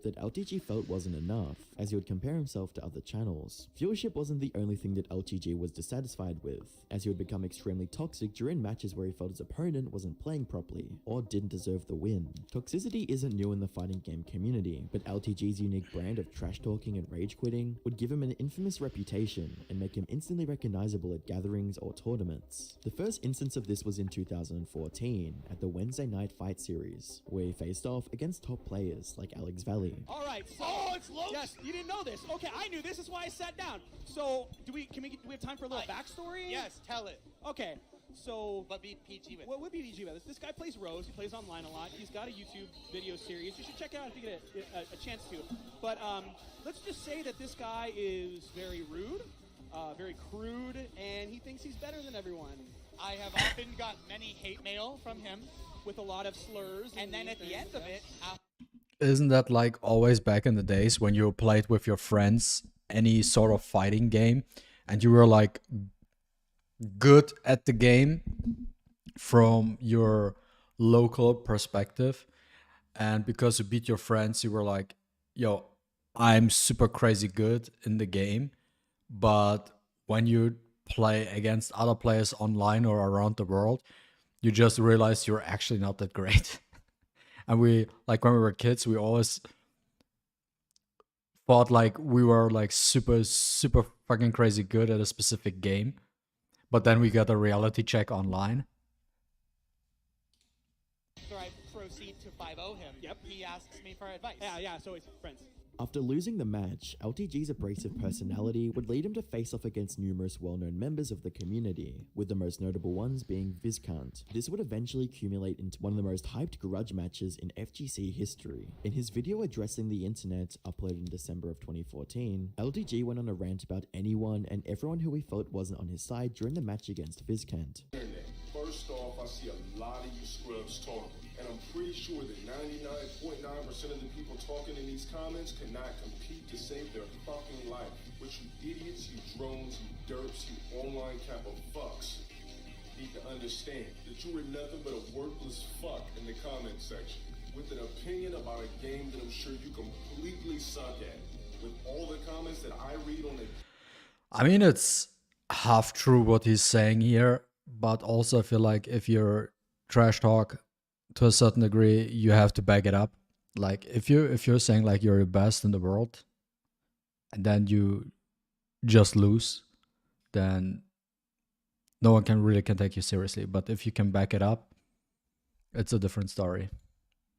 that LTG felt wasn't enough, as he would compare himself to other channels. Viewership wasn't the only thing that LTG was dissatisfied with, as he would become extremely toxic during matches where he felt his opponent wasn't playing properly, or didn't deserve the win. Toxicity isn't new in the fighting game community, but LTG's unique brand of trash talking and rage quitting would give him an infamous reputation and make him instantly recognizable at gatherings or tournaments. The first instance of this was in 2014 at the Wednesday Night Fight Series, where he faced off against top players like Alex Valley. All right, so it's low. Yes, you didn't know this. Okay, I knew this. Is why I sat down. So, do we have time for a little backstory? Yes, tell it. Okay, so But be PG with it. what would be PG about this? This guy plays Rose. He plays online a lot. He's got a YouTube video series. You should check it out if you get a chance to. But let's just say that this guy is very rude, very crude, and he thinks he's better than everyone. I have often got many hate mail from him, With a lot of slurs. and then at the end of it, isn't that like always back in the days when you played with your friends any sort of fighting game and you were like good at the game from your local perspective, and because you beat your friends you were like, yo, I'm super crazy good in the game, but when you play against other players online or around the world, you just realize you're actually not that great. And we, like when we were kids, we always thought like we were like super fucking crazy good at a specific game, but then we got a reality check online. After I proceed to 5-0 him, Yep. he asks me for advice. Yeah, so it's friends. After losing the match, LTG's abrasive personality would lead him to face off against numerous well-known members of the community, with the most notable ones being Viscount. This would eventually accumulate into one of the most hyped grudge matches in FGC history. In his video addressing the internet, uploaded in December of 2014, LTG went on a rant about anyone and everyone who he felt wasn't on his side during the match against Viscount. First off, I see a lot of you scrubs talking, and I'm pretty sure that 99.9% of the people talking in these comments cannot compete to save their fucking life. But you idiots, you drones, you derps, you online cap of fucks need to understand that you are nothing but a worthless fuck in the comment section with an opinion about a game that I'm sure you completely suck at. With all the comments that I read on the... I mean, it's half true what he's saying here, but also I feel like if you're trash talk to a certain degree, you have to back it up. Like if you're saying like you're the best in the world and then you just lose, then no one can take you seriously. But if you can back it up, it's a different story.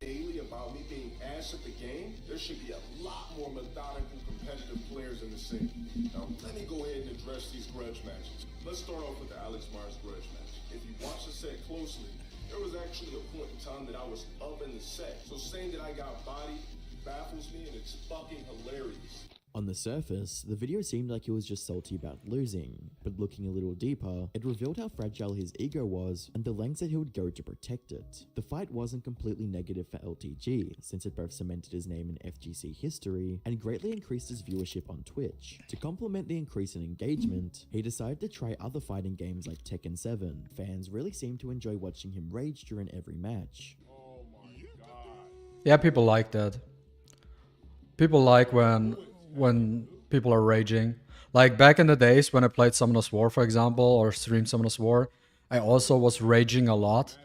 Daily about me being ass at the game, there should be a lot more methodical competitive players in the scene. Now, let me go ahead and address these grudge matches. Let's start off with the Alex Myers grudge match. If you watch the set closely, there was actually a point in time that I was up in the set. So saying that I got bodied baffles me, and it's fucking hilarious. On the surface, the video seemed like he was just salty about losing, but looking a little deeper, it revealed how fragile his ego was and the lengths that he would go to protect it. The fight wasn't completely negative for LTG, since it both cemented his name in FGC history and greatly increased his viewership on Twitch. To complement the increase in engagement, he decided to try other fighting games like Tekken 7. Fans really seemed to enjoy watching him rage during every match. Oh my god. Yeah, people like that. People like when people are raging. Like back in the days when I played Summoner's War, for example, or streamed Summoner's War, I also was raging a lot.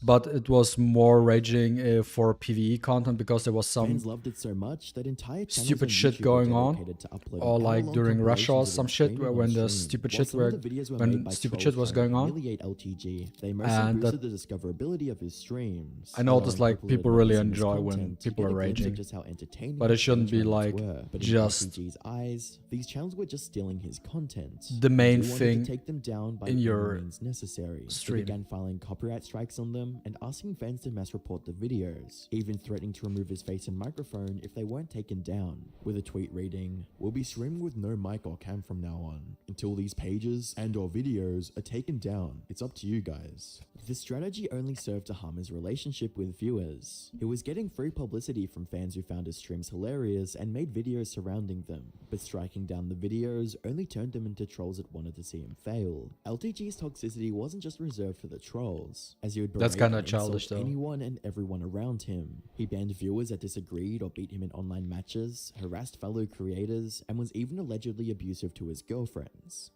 But it was more raging for PvE content because there was some Fans loved it so much that entire channels stupid on shit YouTube going were on, dedicated to uploading or like hour-long during Russia or compilations of some his shit streaming where on when the stream. stupid While shit some of were the videos were when made by stupid trolls shit was trying to going on. humiliate LTG, they mostly And boosted the discoverability of his streams. I noticed allowing like to people really advance in his enjoy when content to people get are a glimpse of raging. just how entertaining But it his shouldn't be rage moments like were. But just in LTG's eyes, these channels were just stealing his content. the main He wanted thing to take them down by in any your means necessary. stream. He began filing copyright strikes on them and asking fans to mass report the videos, even threatening to remove his face and microphone if they weren't taken down, with a tweet reading, "We'll be streaming with no mic or cam from now on, until these pages and or videos are taken down. It's up to you guys." The strategy only served to harm his relationship with viewers. He was getting free publicity from fans who found his streams hilarious and made videos surrounding them, but striking down the videos only turned them into trolls that wanted to see him fail. LTG's toxicity wasn't just reserved for the trolls, as he would That's berate kinda and childish, insult though. anyone and everyone around him. He banned viewers that disagreed or beat him in online matches, harassed fellow creators, and was even allegedly abusive to his girlfriends.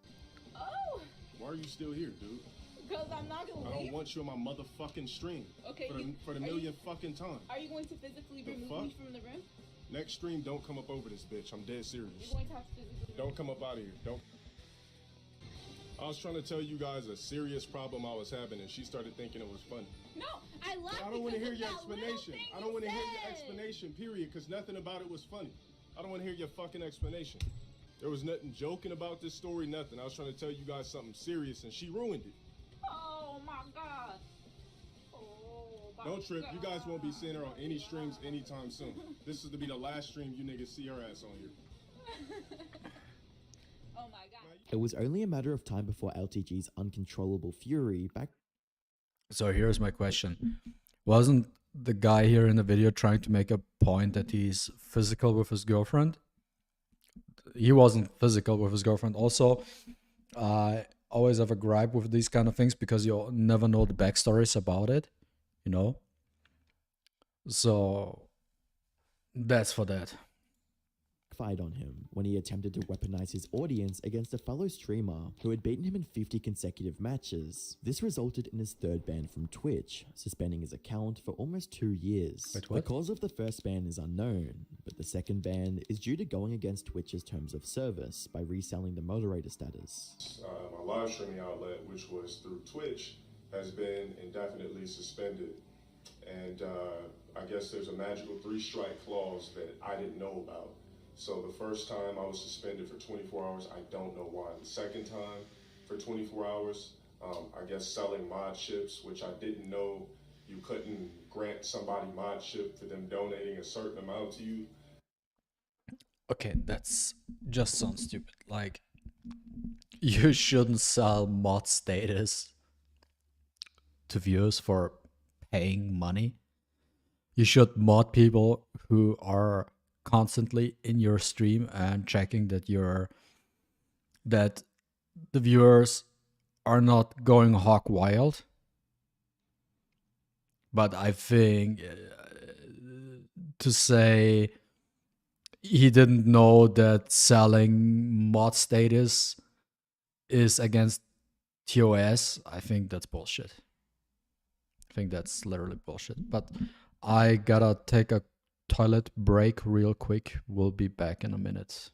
Oh, Why are you still here, dude? because I'm not I gonna don't leave. want you on my motherfucking stream. Okay, For the are millionth fucking time. Are you going to physically The remove fuck? me from the room? Next stream, don't come up over this bitch. I'm dead serious. You're going to have to physically. Don't come up out of here. Don't. I was trying to tell you guys a serious problem I was having, and she started thinking it was funny. No, I laughed. I don't want to hear because your of that little explanation. thing I don't want to hear your said. explanation, period, because nothing about it was funny. I don't want to hear your fucking explanation. There was nothing joking about this story, nothing. I was trying to tell you guys something serious, and she ruined it. Oh my god. Oh my Don't trip. You guys won't be God. seeing her on any streams anytime soon. This is to be the last stream you niggas see her ass on here. Oh my god. It was only a matter of time before LTG's uncontrollable fury back. So here's my question. Wasn't the guy here in the video trying to make a point that he's physical with his girlfriend. He wasn't physical with his girlfriend. Also, I always have a gripe with these kind of things because you never know the backstories about it, you know? So that's for that. Fired on him when he attempted to weaponize his audience against a fellow streamer who had beaten him in 50 consecutive matches. This resulted in his third ban from Twitch, suspending his account for almost 2 years. Wait, what? The cause of the first ban is unknown, but the second ban is due to going against Twitch's terms of service by reselling the moderator status. My live streaming outlet, which was through Twitch, has been indefinitely suspended. And I guess there's a magical 3-strike clause that I didn't know about. So the first time I was suspended for 24 hours, I don't know why. The second time for 24 hours, I guess selling mod ships, which I didn't know you couldn't grant somebody mod ship for them donating a certain amount to you. Okay, that's just sounds stupid. Like, you shouldn't sell mod status to viewers for paying money. You should mod people who are constantly in your stream and checking that that the viewers are not going hog wild. But I think to say he didn't know that selling mod status is against TOS, I think that's bullshit. I think that's literally bullshit. But I gotta take a toilet break real quick. We'll be back in a minute.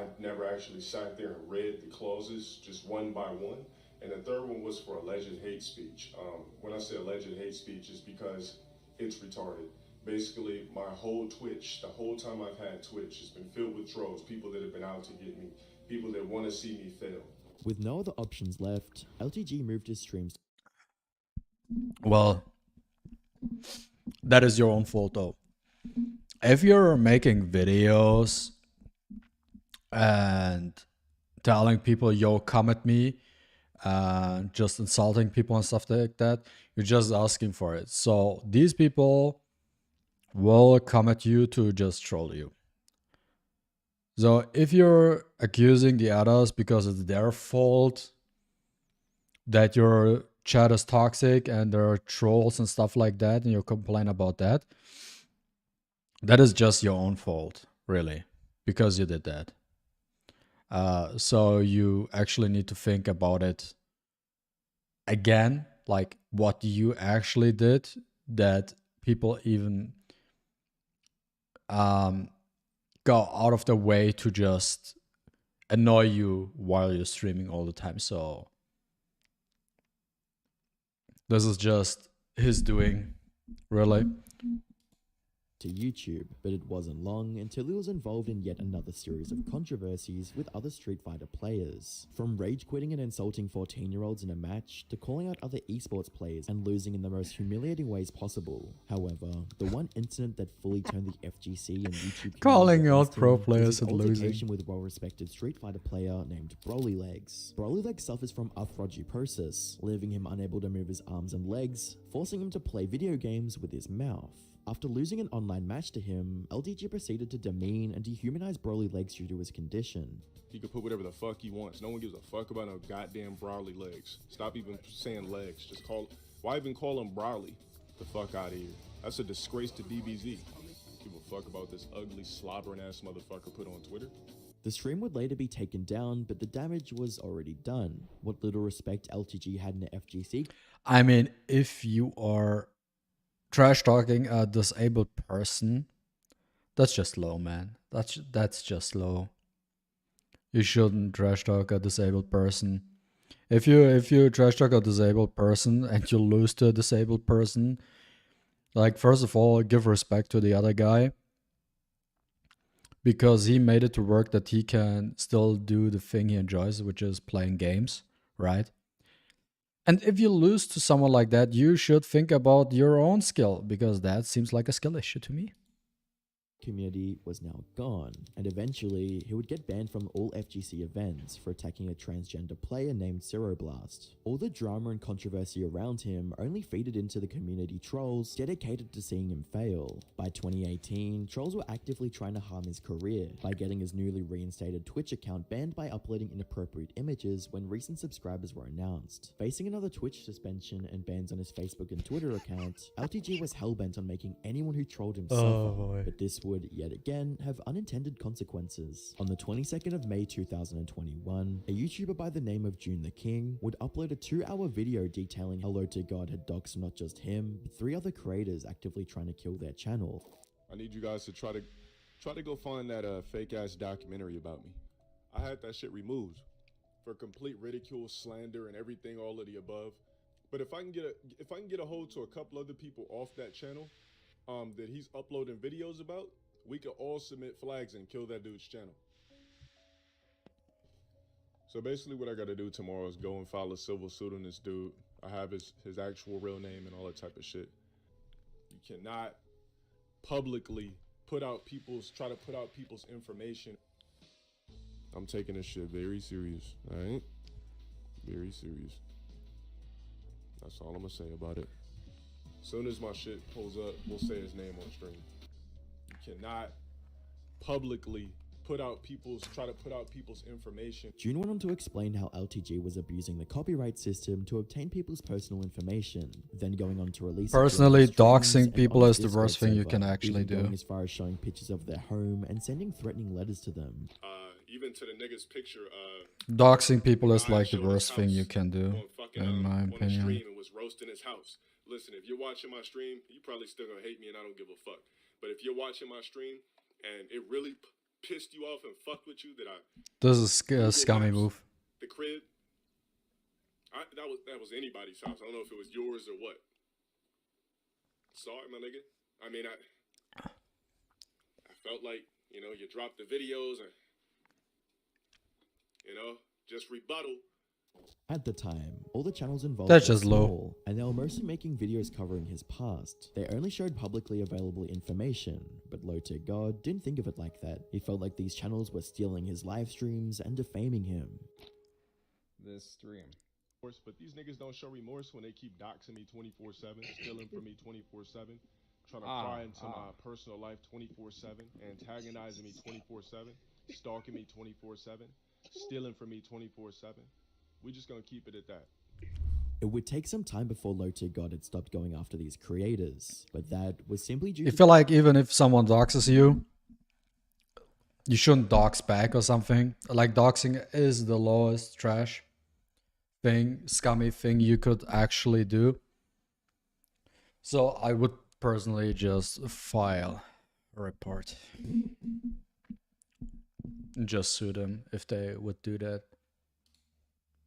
I never actually sat there and read the clauses just one by one. And the third one was for alleged hate speech. When I say alleged hate speech, it's because it's retarded. Basically, my whole Twitch, the whole time I've had Twitch, has been filled with trolls, people that have been out to get me, people that want to see me fail. With no other options left, LTG moved his streams. Well, that is your own fault though. If you're making videos and telling people, yo, come at me, just insulting people and stuff like that, you're just asking for it. So these people will come at you to just troll you. So if you're accusing the others because it's their fault that your chat is toxic and there are trolls and stuff like that, and you complain about that, that is just your own fault, really, because you did that. So you actually need to think about it again, like what you actually did that people even go out of the way to just annoy you while you're streaming all the time. So this is just his doing, really. To YouTube, but it wasn't long until he was involved in yet another series of controversies with other Street Fighter players. From rage quitting and insulting 14-year-olds in a match, to calling out other esports players and losing in the most humiliating ways possible. However, the one incident that fully turned the FGC and YouTube Calling community out against pro him was players his and losing. altercation with well-respected Street Fighter player named Broly Legs. Broly Legs suffers from arthrogryposis, leaving him unable to move his arms and legs, forcing him to play video games with his mouth. After losing an online match to him, LDG proceeded to demean and dehumanize Broly Legs due to his condition. He could put whatever the fuck he wants. No one gives a fuck about no goddamn Broly Legs. Stop even saying legs. Just call, why even call him Broly? The fuck out of here. That's a disgrace to DBZ. Give a fuck about this ugly, slobbering ass motherfucker put on Twitter. The stream would later be taken down, but the damage was already done. What little respect LTG had in the FGC. I mean, if you are trash talking a disabled person, that's just low, man. That's just low. You shouldn't trash talk a disabled person. If you trash talk a disabled person and you lose to a disabled person, like, first of all, give respect to the other guy, because he made it to work that he can still do the thing he enjoys, which is playing games, right? And if you lose to someone like that, you should think about your own skill, because that seems like a skill issue to me. Community was now gone, and eventually he would get banned from all FGC events for attacking a transgender player named Ceroblast. All the drama and controversy around him only feeded into the community trolls dedicated to seeing him fail. By 2018, trolls were actively trying to harm his career by getting his newly reinstated Twitch account banned by uploading inappropriate images when recent subscribers were announced. Facing another Twitch suspension and bans on his Facebook and Twitter accounts, LTG was hellbent on making anyone who trolled him suffer, but this would yet again have unintended consequences. On the 22nd of May 2021, a YouTuber by the name of June the King would upload a 2-hour video detailing how Hello to God had doxed not just him, but 3 other creators actively trying to kill their channel. I need you guys to try to go find that fake ass documentary about me. I had that shit removed for complete ridicule, slander, and everything, all of the above. But if I can get a hold to a couple other people off that channel that he's uploading videos about, we could all submit flags and kill that dude's channel. So basically what I gotta do tomorrow is go and file a civil suit on this dude. I have his actual real name and all that type of shit. You cannot publicly try to put out people's information. I'm taking this shit very serious, alright? Very serious. That's all I'm gonna say about it. As soon as my shit pulls up, we'll say his name on stream. You cannot publicly try to put out people's information. June went on to explain how LTG was abusing the copyright system to obtain people's personal information, then going on to release. Personally, doxing streams and people on is his the worst Discord thing you server, can actually even going do. as far as showing pictures of their home and sending threatening letters to them. Even to the nigga's picture, Doxing people is I like the showed his worst thing you house can do, on fucking, in my on the opinion. stream and was roasting his house. Listen, if you're watching my stream, you probably still gonna hate me and I don't give a fuck. But if you're watching my stream and it really pissed you off and fucked with you that I This is a scummy move. the crib. That was anybody's house. I don't know if it was yours or what. Sorry, my nigga. I mean, I felt like, you know, you dropped the videos and, you know, just rebuttal. At the time, all the channels involved That's were just low. small, and they were mostly making videos covering his past. They only showed publicly available information, but Low-Tier God didn't think of it like that. He felt like these channels were stealing his live streams and defaming him. This stream. But these niggas don't show remorse when they keep doxing me 24/7, stealing from me 24/7, trying to pry into my personal life 24/7, antagonizing me 24/7, stalking me 24/7, stealing from me 24/7. We just gonna keep it at that. It would take some time before Low-Tier God had stopped going after these creators, but that was simply due You to feel like even if someone doxes you, you shouldn't dox back or something. Like doxing is the lowest trash thing, scummy thing you could actually do. So I would personally just file a report. Just sue them if they would do that.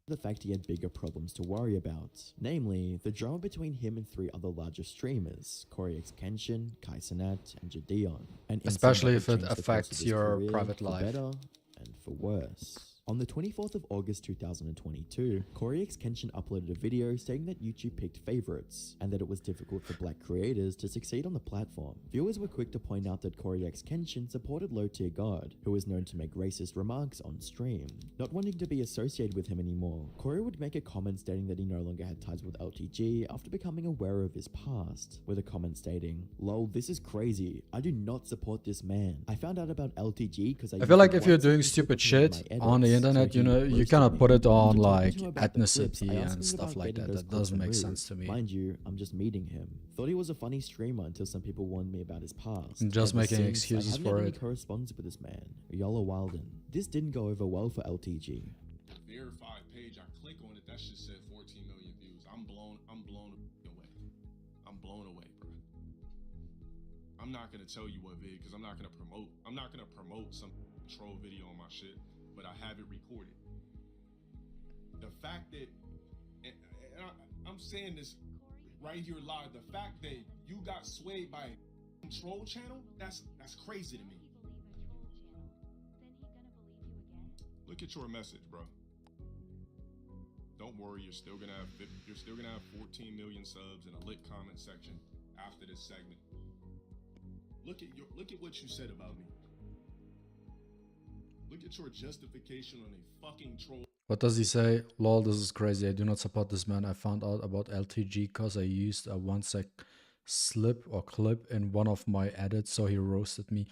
the fact he had bigger problems to worry about, namely the drama between him and 3 other larger streamers, CoryX Kenshin, Kai Cenat, and Jadeon. An incident Especially that if it changed the course of affects his your career private for life. better and for worse. On the 24th of August 2022, CoryX Kenshin uploaded a video stating that YouTube picked favorites, and that it was difficult for black creators to succeed on the platform. Viewers were quick to point out that CoryX Kenshin supported Low-Tier God, who was known to make racist remarks on stream. Not wanting to be associated with him anymore, Cory would make a comment stating that he no longer had ties with LTG after becoming aware of his past, with a comment stating, "Lol, this is crazy. I do not support this man. I found out about LTG because I feel like if you're doing stupid shit on the internet, you know, you cannot put it on like ethnicity and stuff like that. That doesn't make sense to me. Mind you, I'm just meeting him. Thought he was a funny streamer until some people warned me about his past. Just Ever making since, excuses I haven't for had any it. correspondence with this man, Yola Wilden. This didn't go over well for LTG. Verified page, I click on it, that shit said 14 million views. I'm blown away. I'm blown away, bro. I'm not gonna tell you what vid, because I'm not gonna promote some troll video on my shit, but I have it recorded. The fact that, and I'm saying this right here live, the fact that you got swayed by a troll channel, that's crazy to me. Look at your message, bro. Don't worry, you're still gonna have 14 million subs and a lit comment section after this segment. Look at what you said about me. Look at your justification on a fucking troll. What does he say? Lol, this is crazy. I do not support this man. I found out about LTG because I used a 1-sec slip or clip in one of my edits, so he roasted me.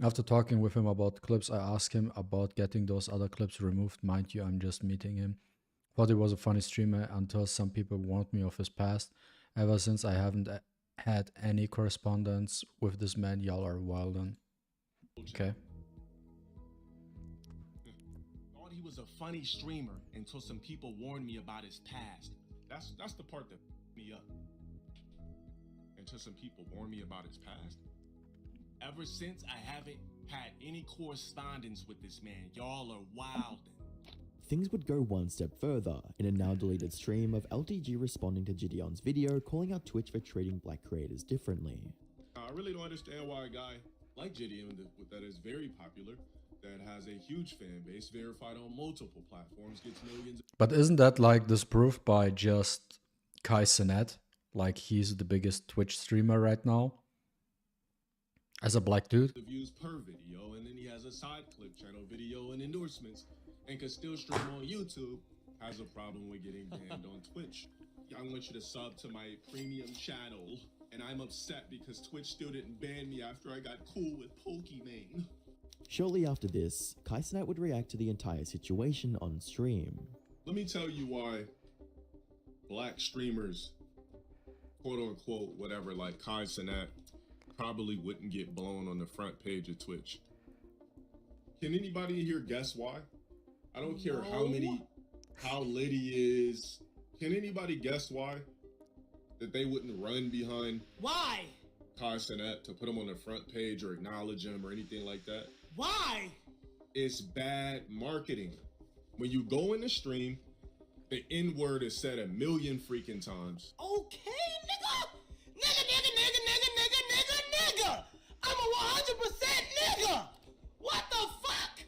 After talking with him about clips, I asked him about getting those other clips removed. Mind you, I'm just meeting him. Thought he was a funny streamer until some people warned me of his past. Ever since, I haven't had any correspondence with this man. Y'all are wildin'. Okay. Thought he was a funny streamer until some people warned me about his past. That's the part that f***ed me up. Until some people warned me about his past. Ever since, I haven't had any correspondence with this man. Y'all are wildin'. Things would go one step further in a now deleted stream of LTG responding to Gideon's video calling out Twitch for treating black creators differently. I really don't understand why a guy like Gideon that is very popular, that has a huge fan base, verified on multiple platforms, gets millions. But isn't that like disproved by just Kai Cenat? Like he's the biggest Twitch streamer right now? As a black dude? The views per video, and then he has a side clip channel video and endorsements, and can still stream on YouTube, has a problem with getting banned on Twitch. I want you to sub to my premium channel, and I'm upset because Twitch still didn't ban me after I got cool with Pokimane. Shortly after this, Kai Cenat would react to the entire situation on stream. Let me tell you why black streamers, quote unquote, whatever, like Kai Cenat, probably wouldn't get blown on the front page of Twitch. Can anybody here guess why? I don't care how lit he is. Can anybody guess why? That they wouldn't run behind Why? Kai Cenat to put him on the front page or acknowledge him or anything like that? Why? It's bad marketing. When you go in the stream, the N word is said 1,000,000 freaking times. Okay, nigga. Nigga. I'm a 100% nigga. What the fuck?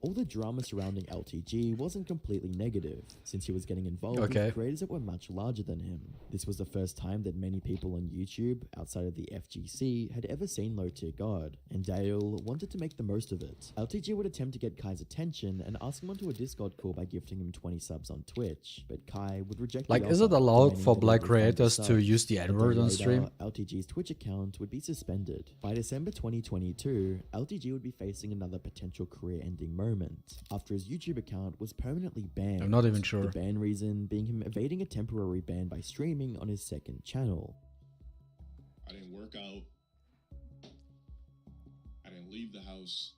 All the drama surrounding LTG wasn't completely negative, since he was getting involved Okay. with creators that were much larger than him. This was the first time that many people on YouTube, outside of the FGC, had ever seen Low Tier God, and Dale wanted to make the most of it. LTG would attempt to get Kai's attention and ask him onto a Discord call by gifting him 20 subs on Twitch, but Kai would reject Like, the is it offer, allowed demanding for that he black refund the creators to subs. use the A day N-word on later, stream? LTG's Twitch account would be suspended. By December 2022, LTG would be facing another potential career-ending moment, after his YouTube account was permanently banned. I'm not even sure. The ban reason being him evading a temporary ban by streaming on his second channel. I didn't work out. I didn't leave the house.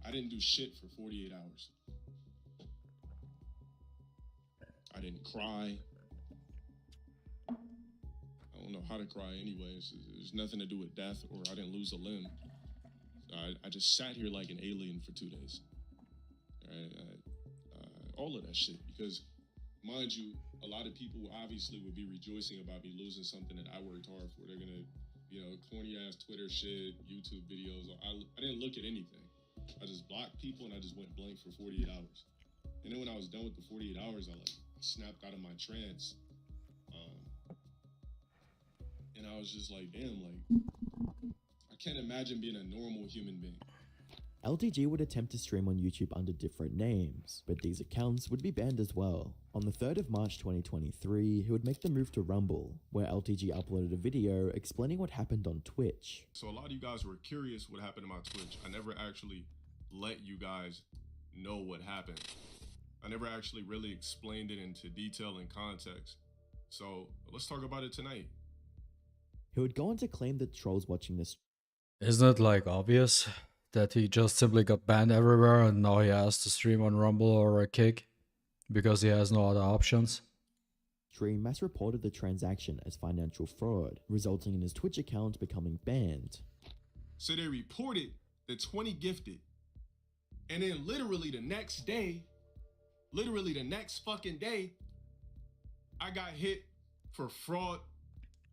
I didn't do shit for 48 hours. I didn't cry. I don't know how to cry anyways. There's nothing to do with death or I didn't lose a limb. I just sat here like an alien for 2 days. All of that shit, because mind you, a lot of people obviously would be rejoicing about me losing something that I worked hard for. They're gonna, corny ass Twitter shit, YouTube videos. I didn't look at anything. I just blocked people and I just went blank for 48 hours. And then when I was done with the 48 hours, I snapped out of my trance. And I was just like, damn, I can't imagine being a normal human being. LTG would attempt to stream on YouTube under different names, but these accounts would be banned as well. On the 3rd of March 2023, he would make the move to Rumble, where LTG uploaded a video explaining what happened on Twitch. So a lot of you guys were curious what happened to my Twitch. I never actually let you guys know what happened. I never actually really explained it into detail and context. So let's talk about it tonight. He would go on to claim that trolls watching this Isn't it like obvious that he just simply got banned everywhere and now he has to stream on Rumble or a Kick because he has no other options? stream mass reported the transaction as financial fraud, resulting in his Twitch account becoming banned. So they reported the 20 gifted. And then literally the next fucking day, I got hit for fraud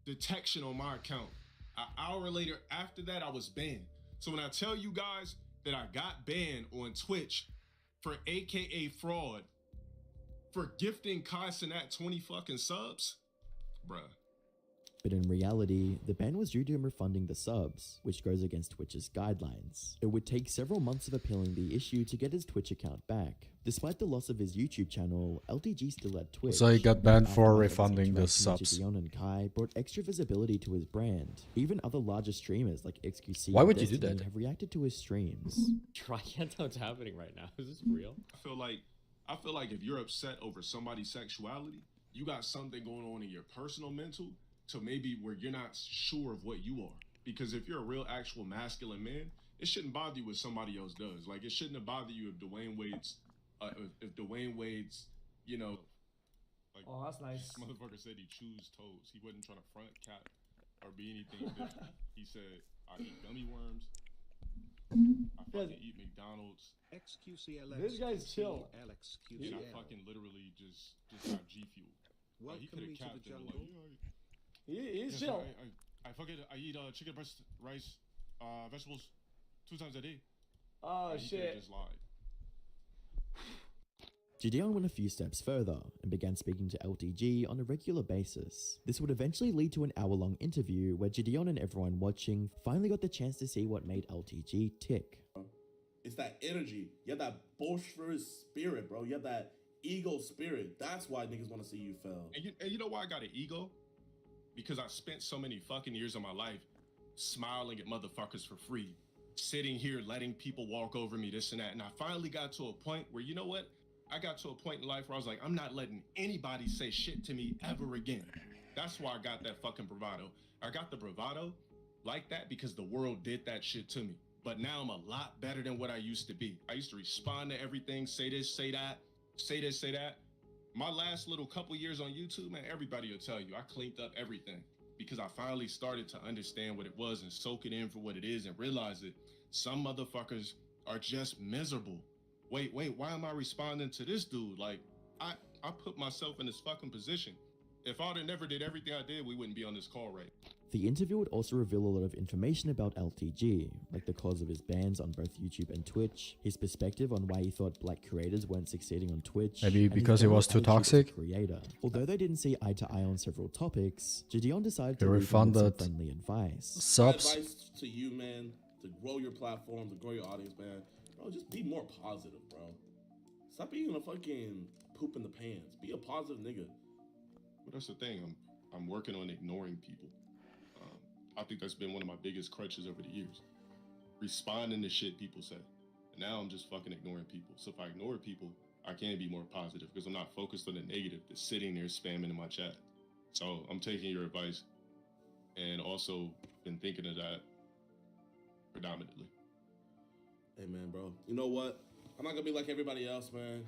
detection on my account. An hour later after that, I was banned. So when I tell you guys that I got banned on Twitch for AKA fraud, for gifting Kai Cenat 20 fucking subs, bruh. But in reality, the ban was due to him refunding the subs, which goes against Twitch's guidelines. It would take several months of appealing the issue to get his Twitch account back. Despite the loss of his YouTube channel, LTG still had Twitch. So he got banned for Aftermath of his refunding the interaction with subs. Gideon and Kai brought extra visibility to his brand. Even other larger streamers like XQC Why and would you do Destiny that? have reacted to his streams. I can't tell what's happening right now. Is this real? I feel like if you're upset over somebody's sexuality, you got something going on in your personal mental to maybe where you're not sure of what you are. Because if you're a real actual masculine man, it shouldn't bother you what somebody else does. Like, it shouldn't have bothered you if Dwayne Wade's, you know, like, Oh, that's nice. this motherfucker said he chews toes. He wasn't trying to front cap or be anything different. He said, I eat gummy worms. I fucking eat McDonald's. This guy's chill. And I fucking literally just got G Fuel. Like, he could have capped it like, He's yes, chill. I fucking eat chicken breast, rice, vegetables 2 times a day. Oh Like, he coulda shit. just lied. Gideon went a few steps further and began speaking to LTG on a regular basis. This would eventually lead to an hour-long interview where Gideon and everyone watching finally got the chance to see what made LTG tick. It's that energy. You have that boisterous spirit, bro. You have that ego spirit. That's why niggas want to see you fail. And you know why I got an ego? Because I spent so many fucking years of my life smiling at motherfuckers for free, sitting here letting people walk over me, this and that. And I finally got to a point where, you know what? I got to a point in life where I was like, I'm not letting anybody say shit to me ever again. That's why I got that fucking bravado. I got the bravado like that because the world did that shit to me. But now I'm a lot better than what I used to be. I used to respond to everything, say this, say that, say this, say that. My last little couple years on YouTube, man, everybody will tell you, I cleaned up everything. because I finally started to understand what it was and soak it in for what it is and realize that some motherfuckers are just miserable. Wait, why am I responding to this dude? Like, I put myself in this fucking position. If I'd have never did everything I did, we wouldn't be on this call right now. The interview would also reveal a lot of information about LTG, like the cause of his bans on both YouTube and Twitch, his perspective on why he thought black creators weren't succeeding on Twitch, Maybe and his because he general was too attitude as a toxic? creator. Although they didn't see eye to eye on several topics, Gideon decided He to leave him with some refunded friendly advice. My subs. advice to you, man, to grow your platform, to grow your audience, man, bro, just be more positive, bro. Stop being a fucking poop in the pants. Be a positive nigga. But that's the thing. I'm working on ignoring people. I think that's been one of my biggest crutches over the years. Responding to shit people say. And now I'm just fucking ignoring people. So if I ignore people, I can be more positive because I'm not focused on the negative that's sitting there spamming in my chat. So I'm taking your advice and also been thinking of that predominantly. Hey, man, bro. You know what? I'm not gonna be like everybody else, man.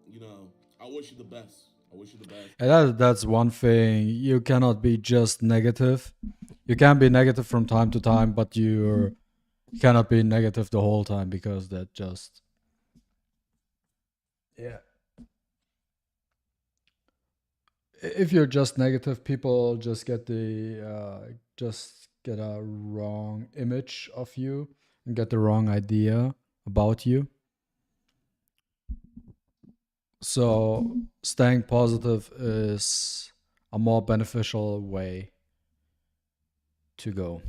You know, I wish you the best. I wish you the best. And that's one thing. You cannot be just negative. You can be negative from time to time, but you cannot be negative the whole time because that just... Yeah. If you're just negative, people just get a wrong image of you and get the wrong idea about you. So staying positive is a more beneficial way to go.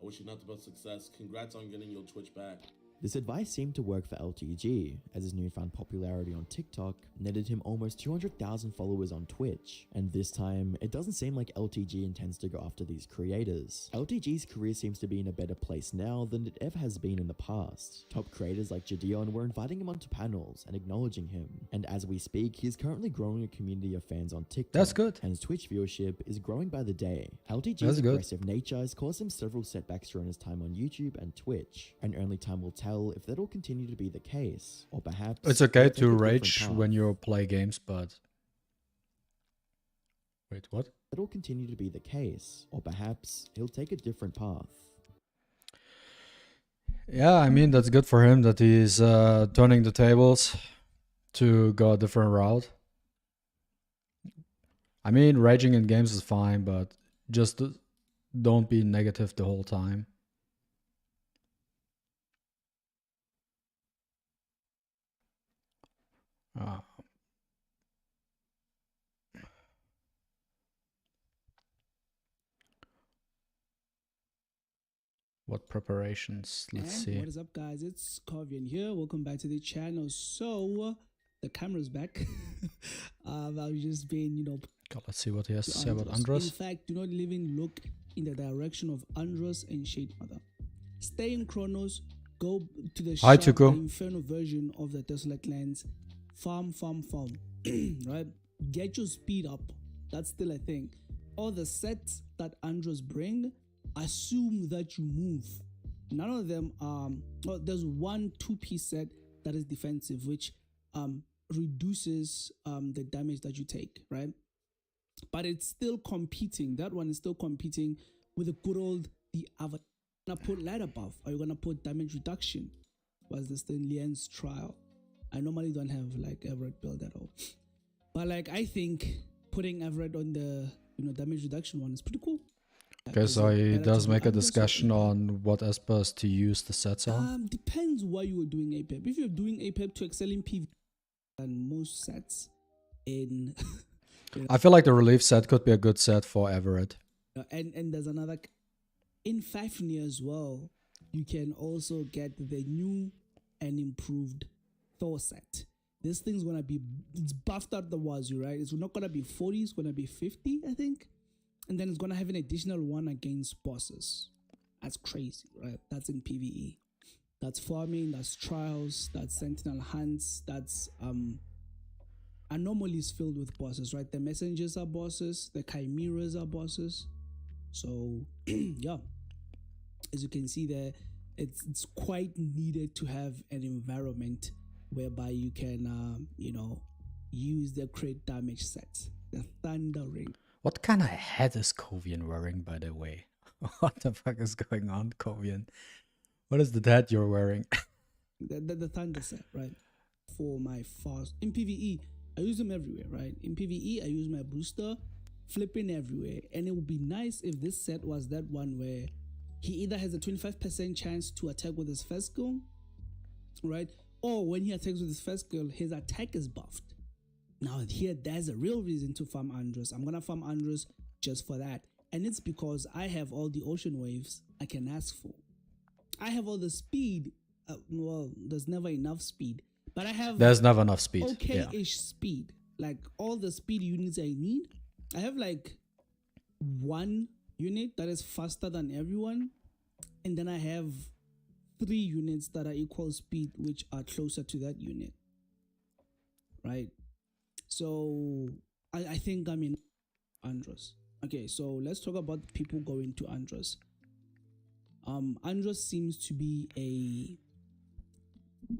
I wish you nothing but success. Congrats on getting your Twitch back. This advice seemed to work for LTG, as his newfound popularity on TikTok netted him almost 200,000 followers on Twitch, and this time, it doesn't seem like LTG intends to go after these creators. LTG's career seems to be in a better place now than it ever has been in the past. Top creators like Gideon were inviting him onto panels and acknowledging him, and as we speak, he is currently growing a community of fans on TikTok. That's good. And his Twitch viewership is growing by the day. That's LTG's good. aggressive nature has caused him several setbacks during his time on YouTube and Twitch, and only time will tell if that'll continue to be the case, or perhaps It's okay he'll take to a different rage path. when you play games, but... Wait, what? That'll continue to be the case, or perhaps he'll take a different path. Yeah, I mean, that's good for him that he's turning the tables to go a different route. I mean, raging in games is fine, but just don't be negative the whole time. What preparations? Let's see. What is up, guys? It's Kovian here. Welcome back to the channel. So the camera's back. I've just been, God, let's see what he has to say about In Andros. fact, do not even look in the direction of Andros and Shademother. Stay in Chronos. Go to the Hi, shop, Tuko. the Inferno version of the Dislyte lands. Farm. Right? Get your speed up. That's still a thing. All the sets that Andros bring, assume that you move. None of them well, there's one 2-piece set that is defensive, which reduces the damage that you take, right? But it's still competing. That one is still competing with the good old the other. Gonna put ladder buff? Are you gonna put damage reduction? Was this in Lian's trial? I normally don't have like Everett build at all, but like I think putting Everett on the damage reduction one is pretty cool. Okay, so he better does to make a Andros or discussion on what espers to use the sets on. Depends why you were doing APEP. If you're doing APEP to excel in PvP than most sets in I feel like the relief set could be a good set for Everett. and there's another in Fafnir as well. You can also get the new and improved Thor set. This thing's gonna be buffed out the wazoo, right? It's not gonna be 40, it's gonna be 50, I think. And then it's gonna have an additional one against bosses. That's crazy, right? That's in PvE. That's farming, that's trials, that's sentinel hunts, that's anomalies filled with bosses, right? The messengers are bosses, the chimeras are bosses. So yeah, as you can see there, it's quite needed to have an environment whereby you can use the crit damage sets, the thunder ring. What kind of hat is Kovian wearing, by the way? What the fuck is going on, Kovian? What is the hat you're wearing? The thunder set, right? For my fast in PvE, I use them everywhere, right? In PvE, I use my booster, flipping everywhere, and it would be nice if this set was that one where he either has a 25% chance to attack with his first skill, right? Or when he attacks with his first skill, his attack is buffed. Now here, there's a real reason to farm Andros. I'm gonna farm Andros just for that, and it's because I have all the ocean waves I can ask for. I have all the speed. Well, there's never enough speed, but I have. There's never enough speed. Okay-ish speed, like all the speed units I need. I have like one unit that is faster than everyone, and then I have 3 units that are equal speed, which are closer to that unit, right? So I think I'm in Andros. Okay, so let's talk about people going to Andros. Andros seems to be a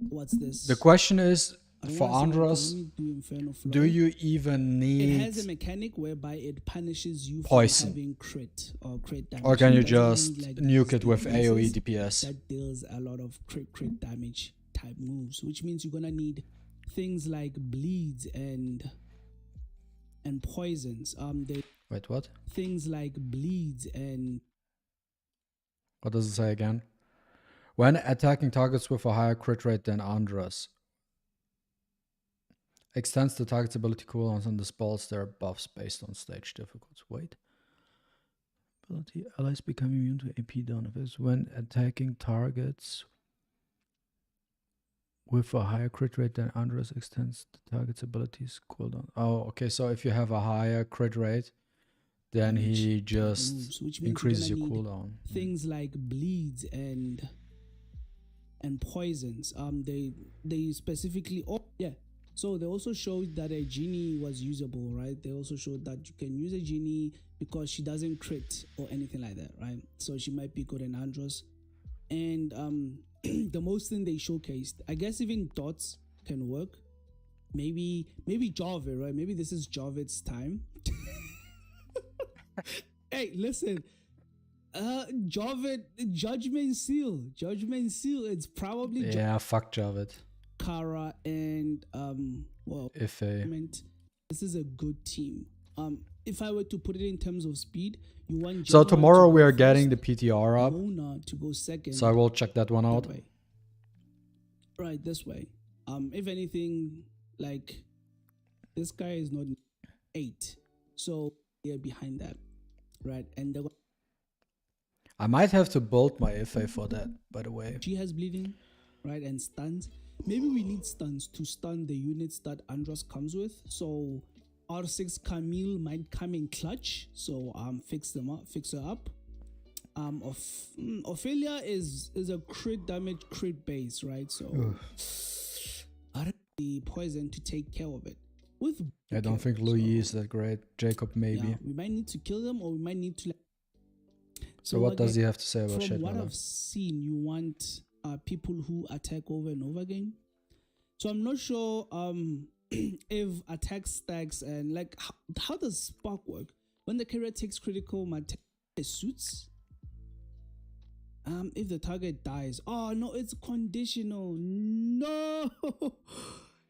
what's this? The question is, I don't for wanna say Andros, let me do Inferno Flow. do you even It has a need mechanic whereby it punishes you poison? for having crit or crit damage. Or can you It doesn't just need, like, nuke it these with AoE defenses DPS? that deals a lot of crit damage type moves, which means you're gonna need things like bleeds and poisons. They Wait, what? things like bleeds and What does it say again? When attacking targets with a higher crit rate than Andros, extends the target's ability cooldowns and dispels their buffs based on stage difficulty. Wait. Ability allies become immune to AP down effects when attacking targets with a higher crit rate than Andros, extends the target's abilities cooldown. Oh, okay. So if you have a higher crit rate, then he just moves, which means increases you're your gonna need cooldown. things like bleeds and poisons. They specifically so they also showed that a genie was usable, right? They also showed that you can use a genie because she doesn't crit or anything like that, right? So she might be good in Andros. And the most thing they showcased, I guess even dots can work. Maybe Jarvid, right? Maybe this is Jarvid's time. Hey, listen. Jarvid, Judgment Seal. It's probably Yeah, fuck Javid. Kara and Ife. This is a good team. If I were to put it in terms of speed, you want So Gemma tomorrow to we go are getting the first, PTR up. Mona to go second. So I will check that one out. That way. Right, this way. If anything, like this guy is not 8, so they're behind that, right? And I might have to build my Ife for that, by the way. she has bleeding, right, and stuns. Maybe we need stuns to stun the units that Andros comes with. So R6 Camille might come in clutch. So fix her up. Ophelia is a crit damage, crit base, right? So I don't need the poison to take care of it. I don't think Louis is that great. Jacob maybe. Yeah, we might need to kill them, or we might need to. So what does he have to say about From what Shademother? I've seen, you want people who attack over and over again. So I'm not sure if attack stacks and like how does spark work when the carrier takes critical suits. If the target dies, oh no, it's conditional. No,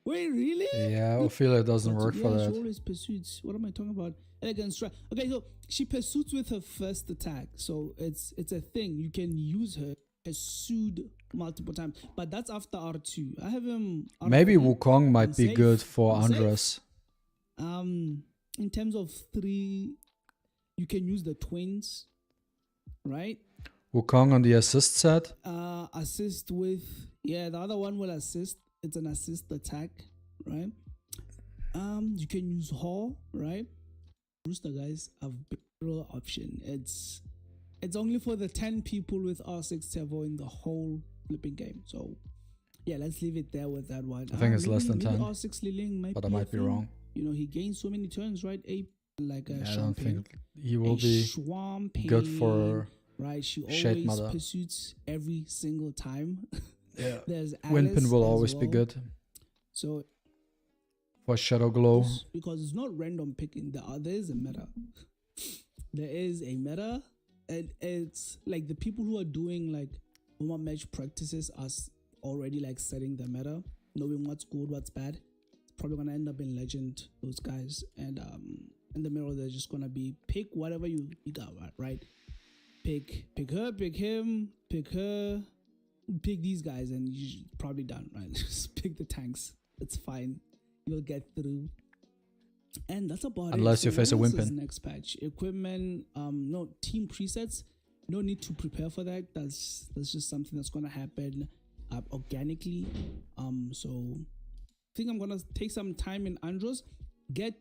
wait, really? Yeah, Ophelia doesn't work for She that. always pursues. What am I talking about? Elegant strike. Okay, so she pursues with her first attack, so it's a thing. You can use her pursued multiple times, but that's after R2. I have him. R3. Maybe Wukong might be safe. good for I'm safe. Andros. In terms of 3, you can use the twins, right? Wukong on the assist set. Assist with the other one will assist. It's an assist attack, right? You can use Hall, right? Rooster guys have real option. It's only for the 10 people with R6 servo in the whole flipping game. So yeah, let's leave it there with that one. I think it's less than 10. R6 Liling might but I be a might be thing. wrong. You know, he gains so many turns, right? Like a I don't champagne. think he will be good for right. She always Shademother. pursues every single time. Yeah. There's Winpin Alice will as always be well. good. So For Shadow Glow. Because it's not random picking. There is a meta. There is a meta, and it's like the people who are doing like normal match practices are already like setting the meta, knowing what's good, what's bad. It's probably gonna end up in Legend, those guys, and in the middle they're just gonna be pick whatever you got, right? Pick her, pick him, pick her, pick these guys, and you're probably done, right? Just pick the tanks. It's fine. You'll get through. And that's about it. Unless you face a what else is Wimpin. next patch? Equipment, no team presets. No need to prepare for that. That's just something that's gonna happen organically. So I think I'm gonna take some time in Andros, get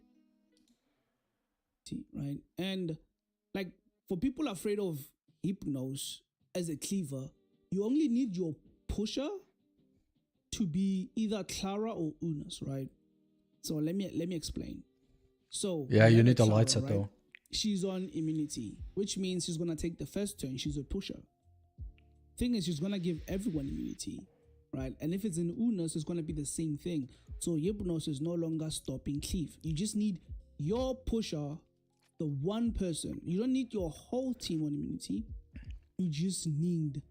right, and like for people afraid of Hypnos as a cleaver, you only need your pusher to be either Clara or Unas, right? So let me explain. So Yeah, you need a Clara, light set right? though. She's on immunity, which means she's gonna take the first turn. She's a pusher. Thing is, she's gonna give everyone immunity, right? And if it's in Unas, it's gonna be the same thing. So Hypnos is no longer stopping cleave. You just need your pusher, the one person. You don't need your whole team on immunity. You just need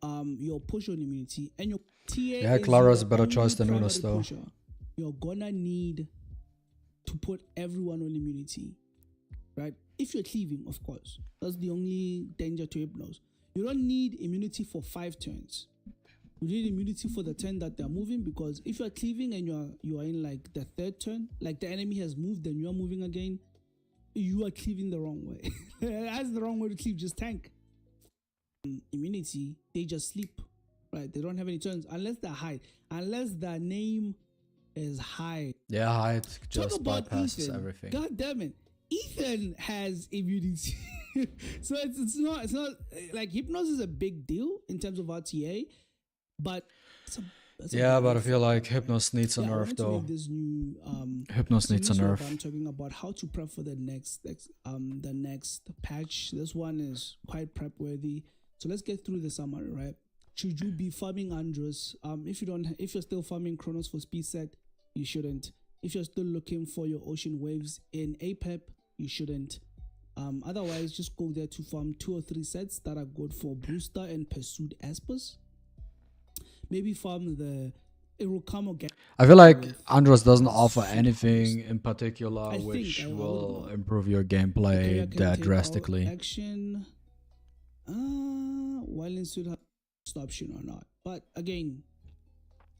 your pusher on immunity, and your TA. Yeah, is Clara's your a better only choice than Unas primary though. pusher. You're gonna need to put everyone on immunity, right? If you're cleaving, of course. That's the only danger to Hypnos. You don't need immunity for 5 turns. You need immunity for the turn that they're moving, because if you're cleaving and you are in like the 3rd turn, like the enemy has moved and you're moving again, you are cleaving the wrong way. That's the wrong way to cleave, just tank. Immunity, they just sleep, right? They don't have any turns unless they're high. Unless their name is high. Yeah, height Talk just about bypasses Ethan. everything. God damn it. Ethan has immunity. So it's not like Hypnos is a big deal in terms of RTA, but it's a Yeah, big but I deal. feel like Hypnos needs a Yeah, I nerf wanted to though. make this new Hypnos needs a series where nerf. I'm talking about how to prep for the next patch. This one is quite prep worthy. So let's get through the summary, right? Should you be farming Andros? If you're still farming Chronos for speed set, you shouldn't. If you're still looking for your ocean waves in APEP, you shouldn't. Otherwise, just go there to farm 2 or 3 sets that are good for Brewster and Pursued Aspers. Maybe farm it will come again. I feel like Andros doesn't offer anything in particular which I would will know. improve your Area gameplay can that take drastically. all action. While in suit have option or not. But again,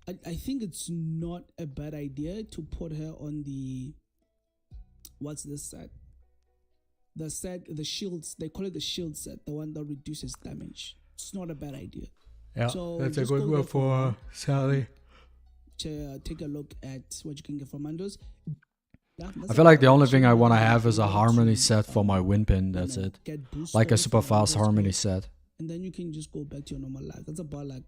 I think it's not a bad idea to put her on the what's this set? The shields, they call it the shield set, the one that reduces damage. It's not a bad idea. Yeah, So that's a just good go one there for Sally. to take a look at what you can get from Mandos. Yeah, I feel like the only thing I want to have is a harmony set for my win pin. That's it. Get boost Like a score super for fast Mandos harmony build. set. And then you can just go back to your normal life. That's about like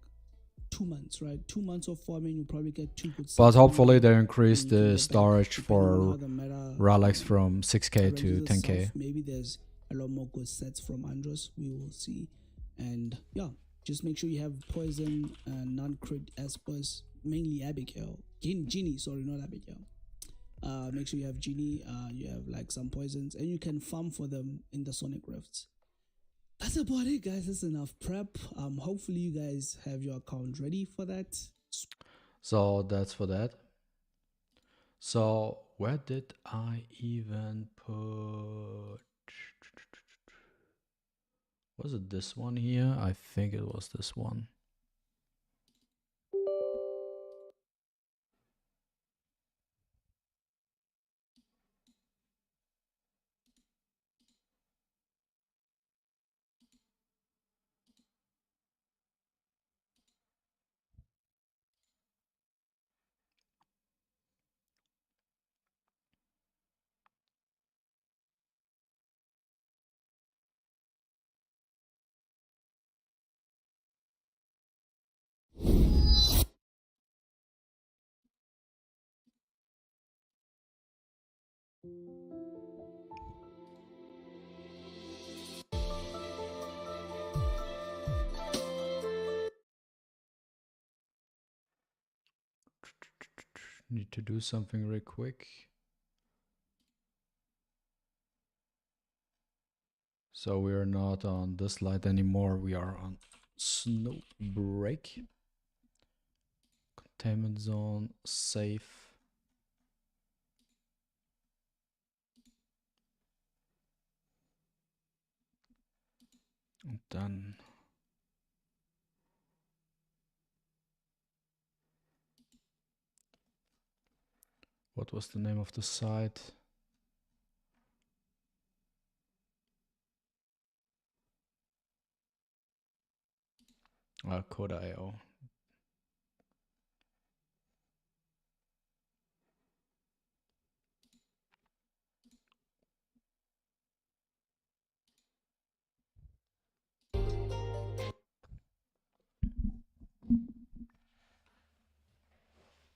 2 months, right? 2 months of farming, you probably get 2 good sets. But hopefully they increase And you can the go back, storage depending on for how the meta relics from 6k to arranges 10k. itself. Maybe there's a lot more good sets from Andros. We will see. And yeah, just make sure you have poison and non-crit Espers, mainly Abigail. Genie, sorry, not Abigail. Make sure you have Genie, you have like some poisons, and you can farm for them in the Sonic Rifts. That's about it, guys. That's enough prep. Hopefully you guys have your account ready for that. So that's for that. So where did I even put? Was it this one here? I think it was this one. Need to do something real quick. So we are not on Dislyte anymore. We are on Snowbreak. Containment zone, safe. And then what was the name of the site? Code.io.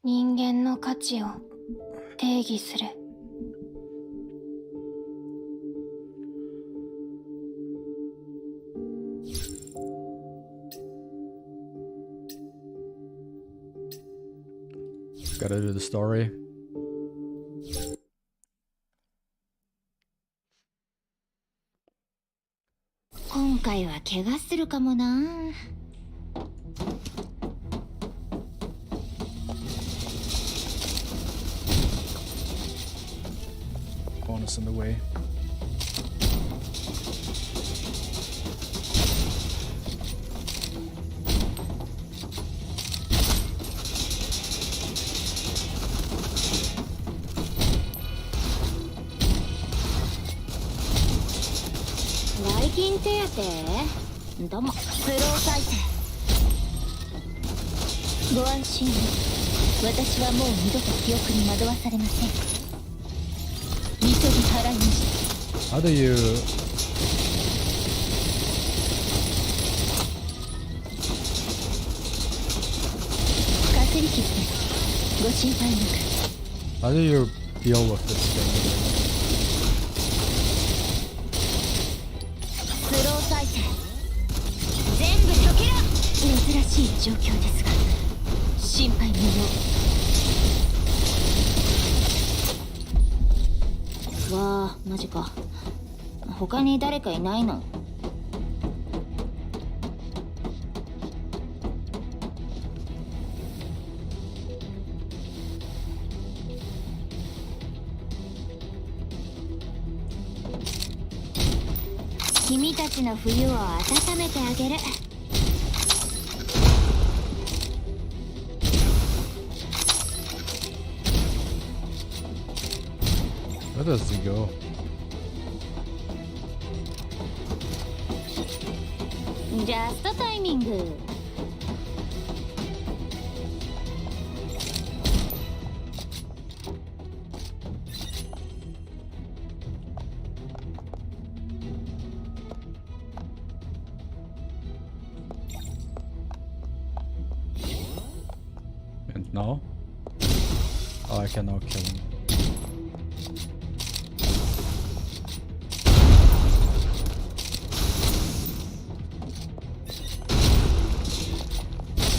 Ningen no kachi o teigi suru. Gotta do the story. Bonus in the way. Dislyte どうもスロー再生ご安心を私はもう二度と記憶に惑わされません見取り払いました How do youかすり傷ですご心配なく How do you deal with this thing? スロー再生全部解けろ珍しい状況ですが心配無用わあマジか他に誰かいないの君たちの冬を温めてあげる Where does he go? ジャストタイミング And now? Oh, I can now kill him.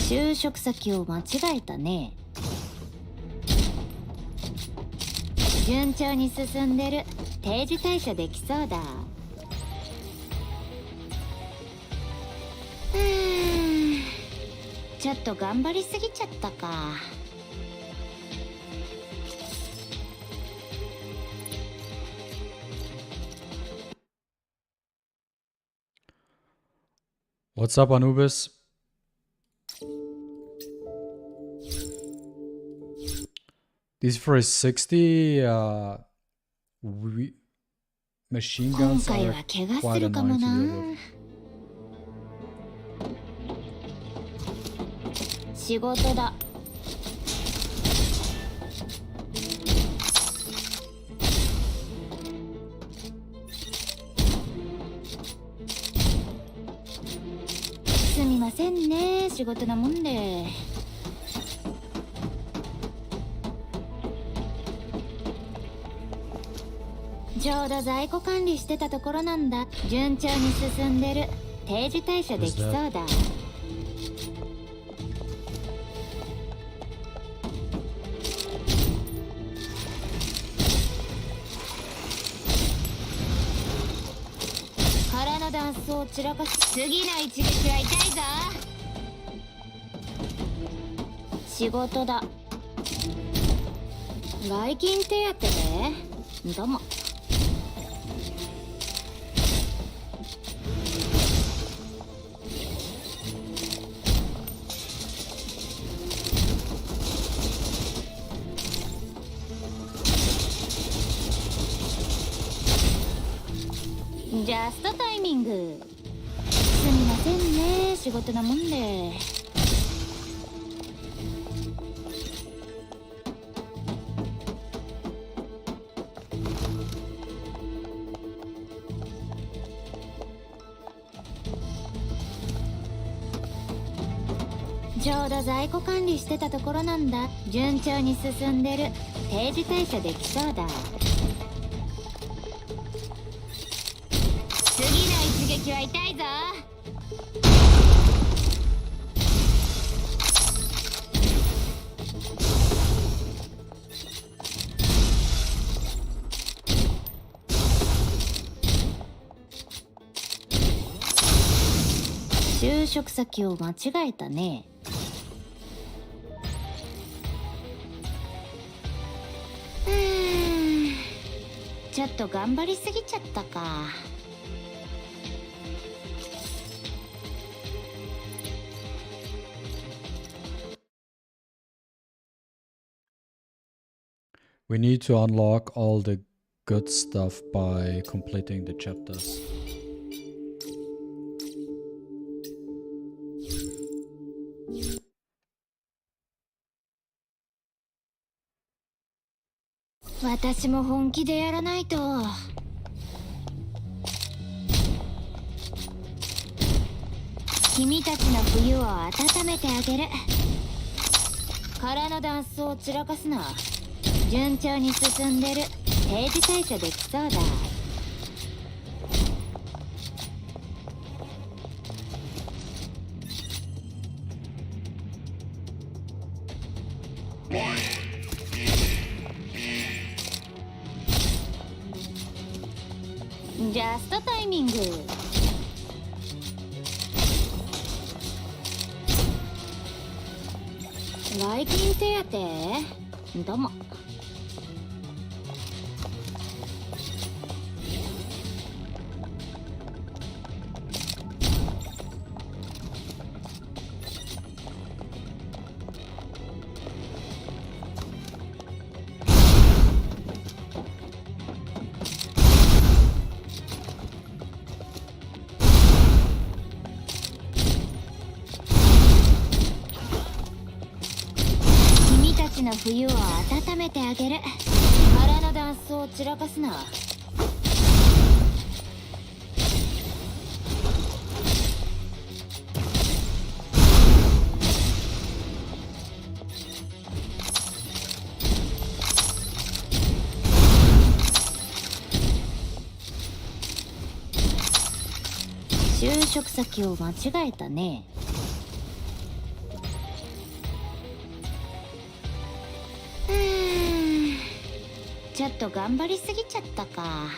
就職先を間違えたね順調に進んでる定時退社できそうだちょっと頑張りすぎちゃったか What's up, Anubis? These 360 machine guns are quite annoying to deal with. 仕事だすみませんね仕事なもんでちょうど在庫管理してたところなんだ順調に進んでる定時退社できそうだ空のダンスを散らかす。次の一撃は痛いぞ。仕事だ。外勤手当でどうも。ジャストタイミング。すみませんね、仕事なもんで。ちょうど在庫管理してたところなんだ。順調に進んでる。定時退社できそうだ。次の一撃は痛いぞ。就職先を間違えたね。ちょっと頑張りすぎちゃったか。We need to unlock all the good stuff by completing the chapters. I 私も本気でやらないと。君たちの冬を温めてあげる。空のダンスを散らかすな。順調に進んでる。定時退社できそうだ。ジャストタイミング。外勤手当どうも。の冬を温めてあげる。腹のダンスを散らかすな。就職先を間違えたね。ちょっと頑張りすぎちゃったか。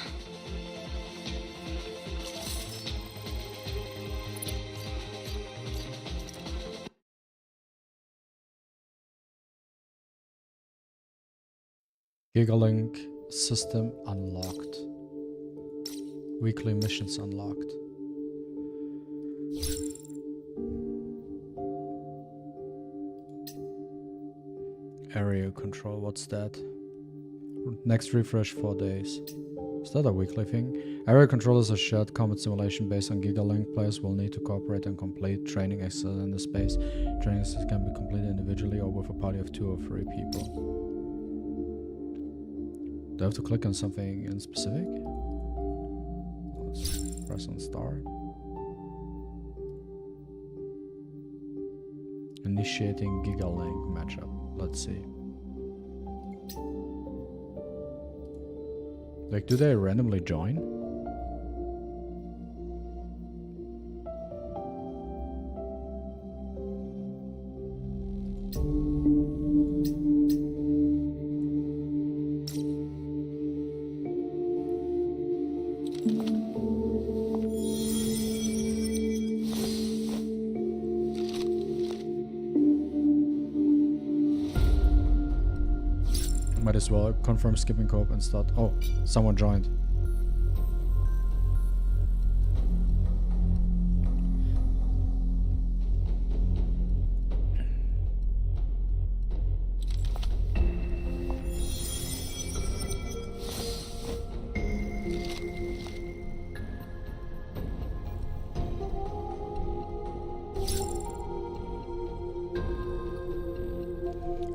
Gigalink system unlocked. Weekly missions unlocked. Area control, what's that? Next refresh 4 days. Is that a weekly thing? Area control is a shared combat simulation based on Gigalink. Players will need to cooperate and complete training exercises in the space. Training exercises can be completed individually or with a party of 2 or 3 people. Do I have to click on something in specific? Let's press on start. Initiating Gigalink matchup. Let's see. Like, do they randomly join? Might as well confirm skipping co-op and start. Oh, someone joined.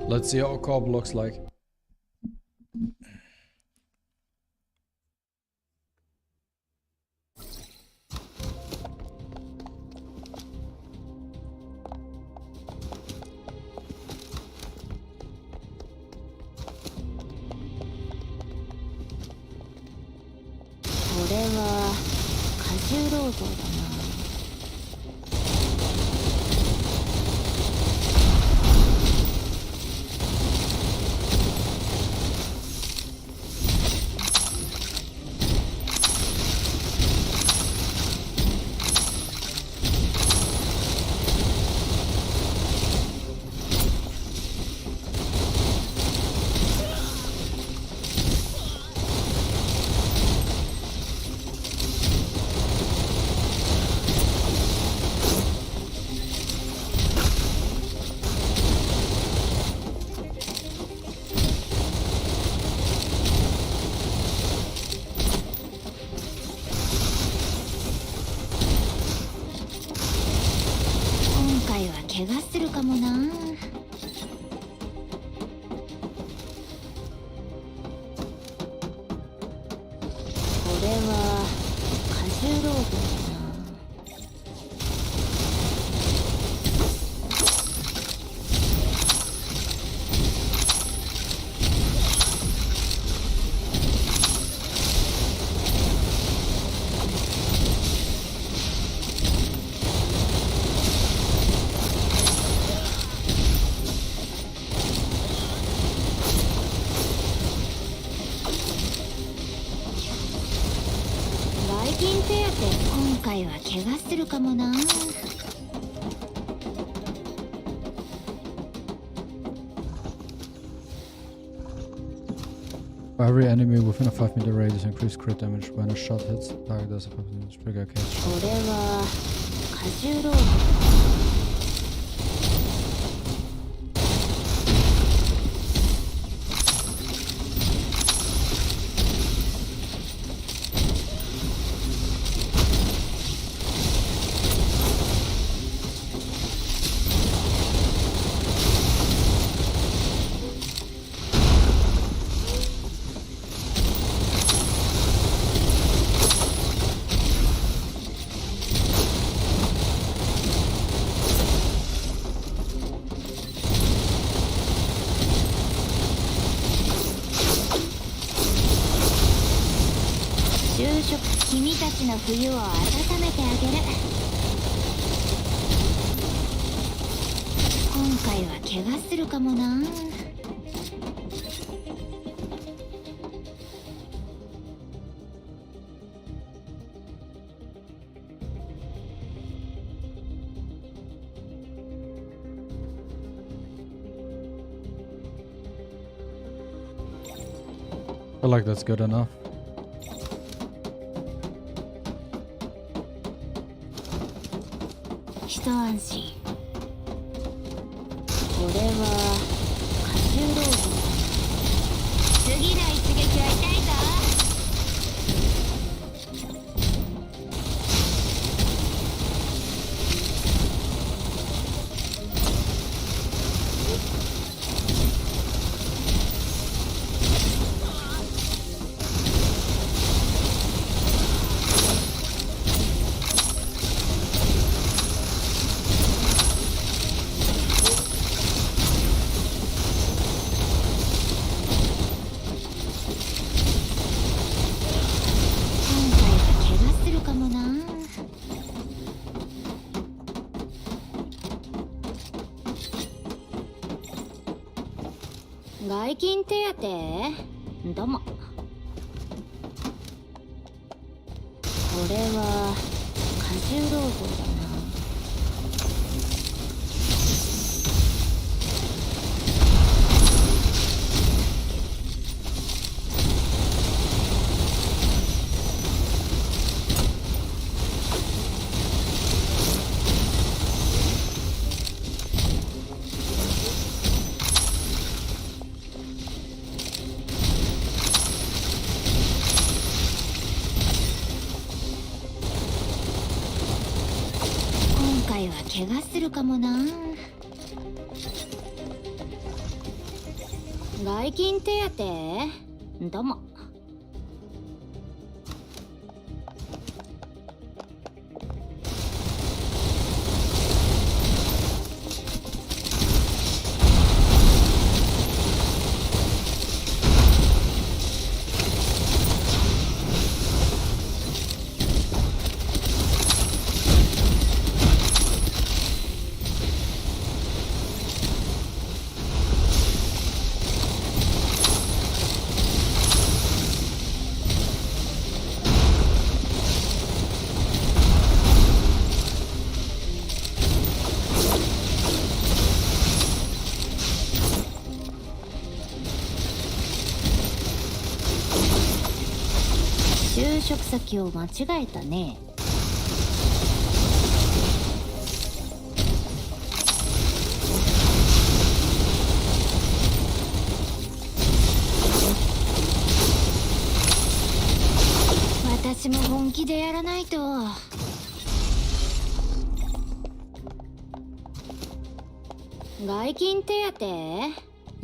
Let's see how co-op looks like. Every enemy within a 5-meter radius increase crit damage when a shot hits target does a 5-meter trigger cage. I feel like that's good enough. 回は怪我するかもな。外勤手当？どうも。就職先を間違えたね。私も本気でやらないと。外勤手当？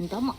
どうも。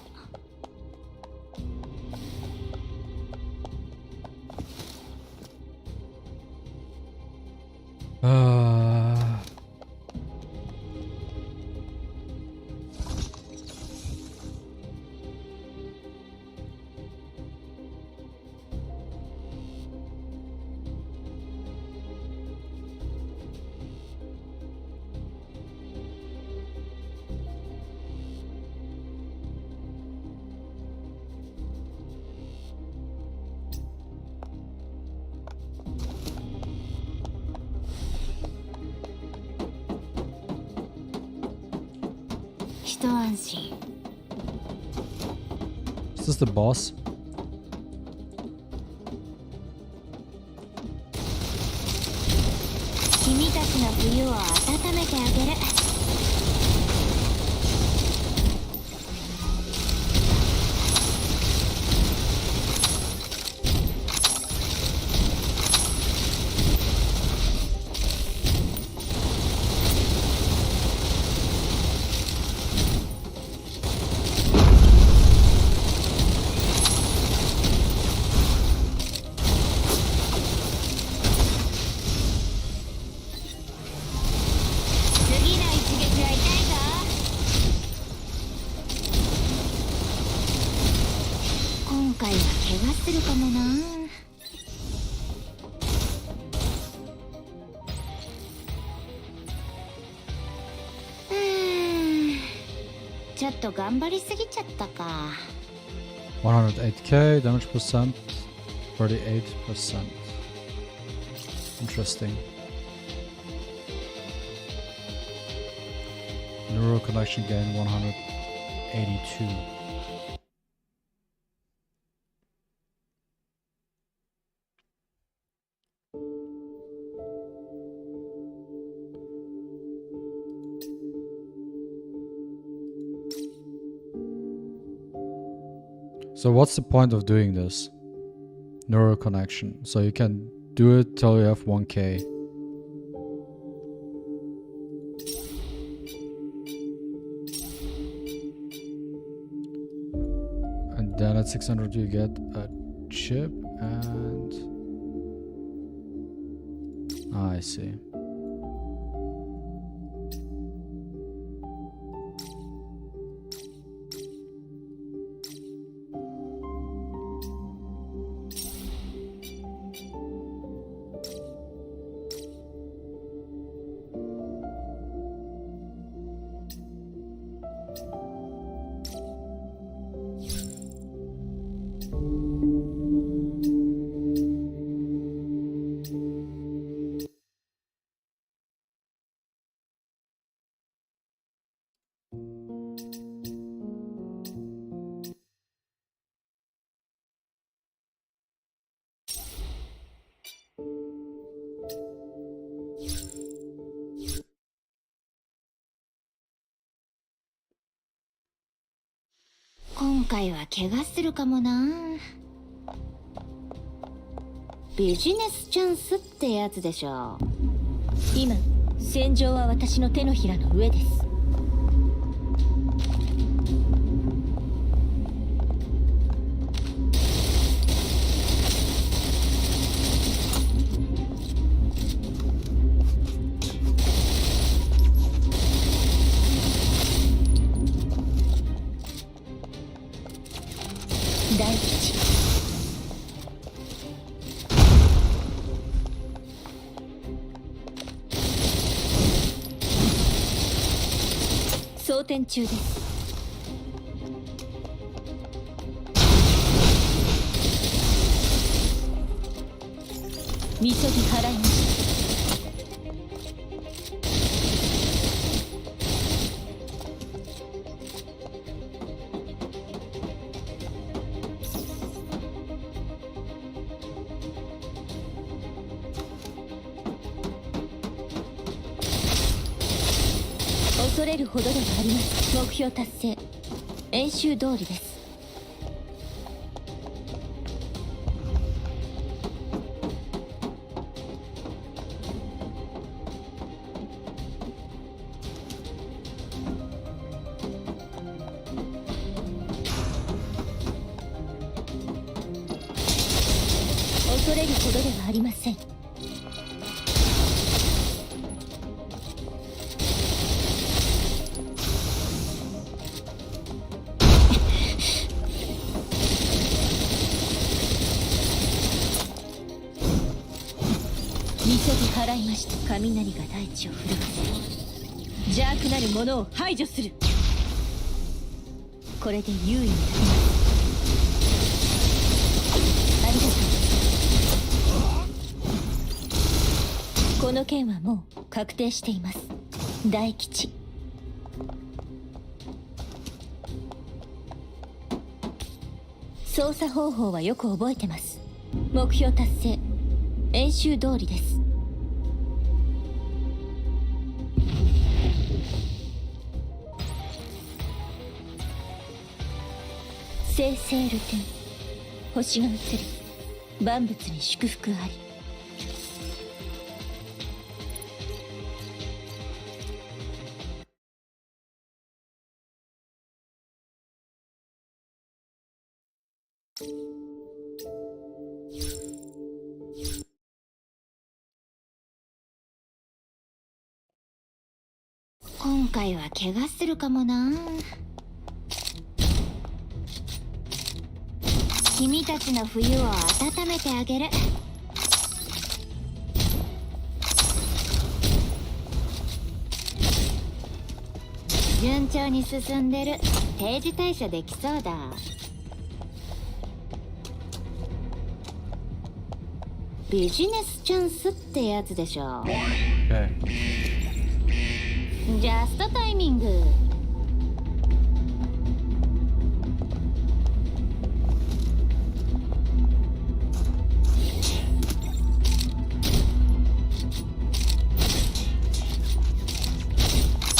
一安心。Is this the boss? 君たちの冬を温めてあげる。今回は怪我するかもな。ちょっと頑張りすぎちゃったか。108k damage percent, 38%. Interesting. Neural connection gain 182. So what's the point of doing this? Neural connection. So you can do it till you have 1k. And then at 600 you get a chip and... I see.今回は怪我するかもな。ビジネスチャンスってやつでしょ。今戦場は私の手のひらの上です。大吉。装填中です。急ぎ払いました。恐れるほどではあります。目標達成。演習通りです。恐れるほどではありません。払いました。雷が大地を震わせ、邪悪なる者を排除する。これで優位に立てます。ありがとう。この件はもう確定しています。大吉。操作方法はよく覚えてます。目標達成。演習通りです。聖聖ルテン。星が映る。万物に祝福あり。今回は怪我するかもな。君たちの冬を温めてあげる。順調に進んでる。定時退社できそうだ。ビジネスチャンスってやつでしょ。ジャストタイミング。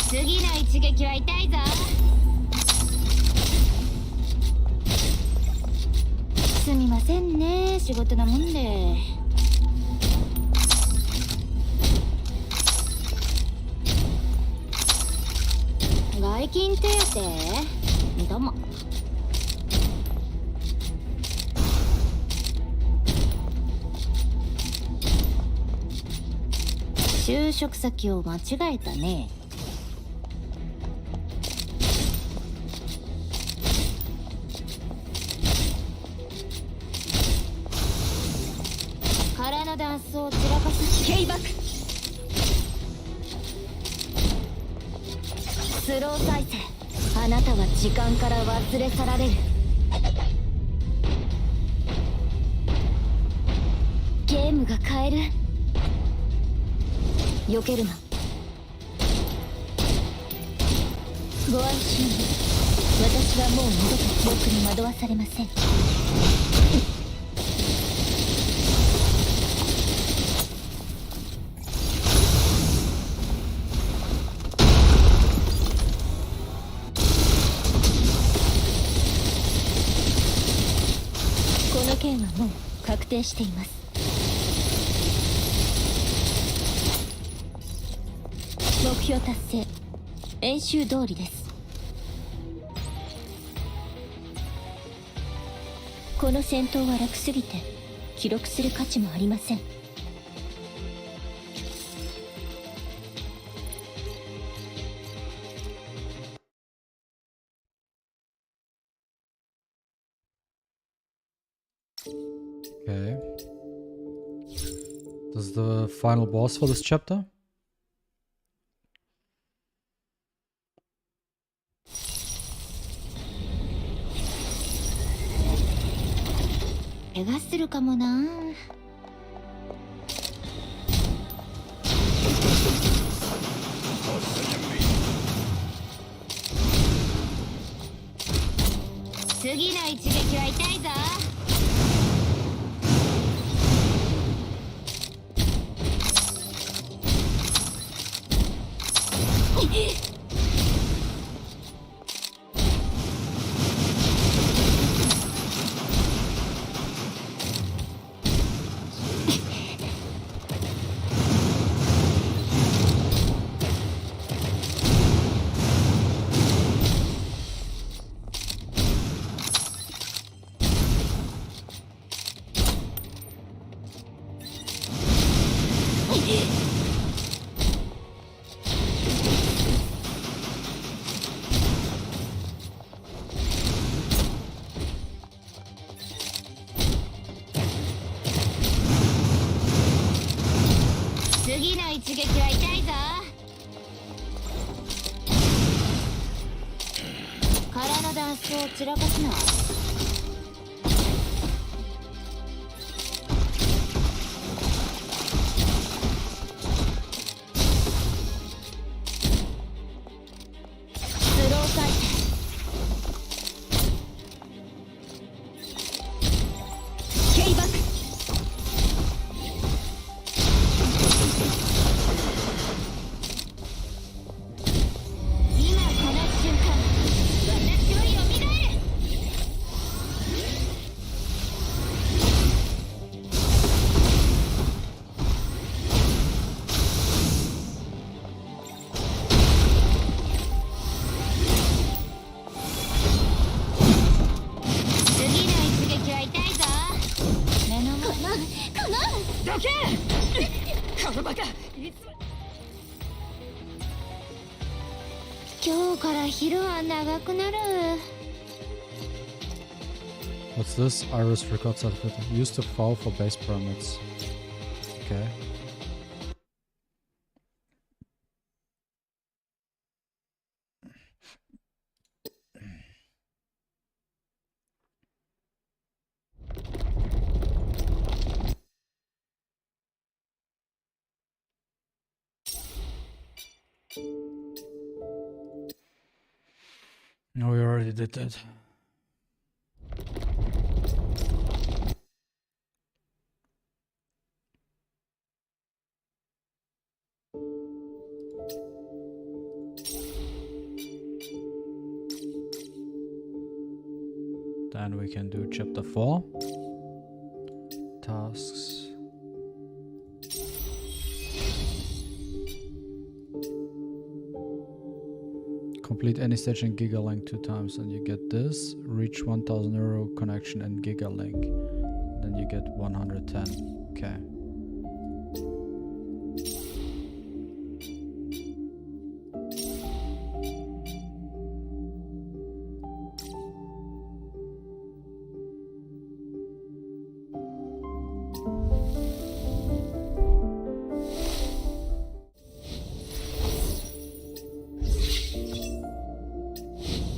次の一撃は痛いぞ。すみませんね、仕事なもんで。外勤手当？どうも。就職先を間違えたね。空のダンスを散らかすケイバック。スロー再生。あなたは時間から忘れ去られる。ゲームが変える。避けるな。ご安心に。私はもう二度と記憶に惑わされません。この件はもう確定しています。目標達成。演習通りです。この戦闘は楽すぎて記録する価値もありません。Okay. This is the final boss for this chapter.怪我するかもな。次の一撃は痛いぞ。次の一撃は痛いぞ。空のダンスを散らかすな。スロー回転。Kバック。今日から昼は長くなる。 What's this? Iris record certificate. Used to file for base permits. Okay. No, we already did that. Then we can do chapter 4. Tasks. Complete any stage in GigaLink 2 times and you get this. Reach 1000 euro connection in GigaLink. Then you get 110. Okay.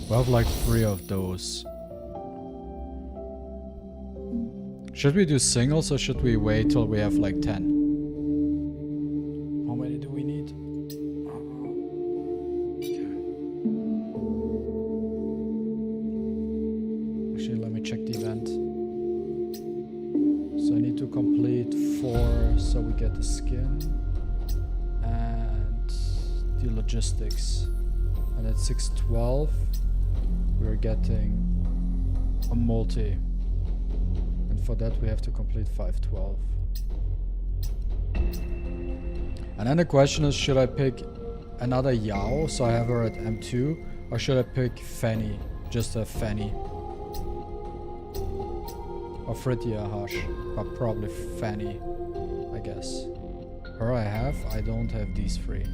We have like 3 of those. Should we do singles or should we wait till we have like 10? How many do we need? Okay. Actually, let me check the event. So I need to complete 4 so we get the skin and the logistics. And at 612 we're getting a multi. And for that we have to complete 512. And then the question is, should I pick another Yao, so I have her at M2, or should I pick Fanny? Just a Fanny. Or Fritia Hush, but probably Fanny, I guess. Her I have, I don't have these three.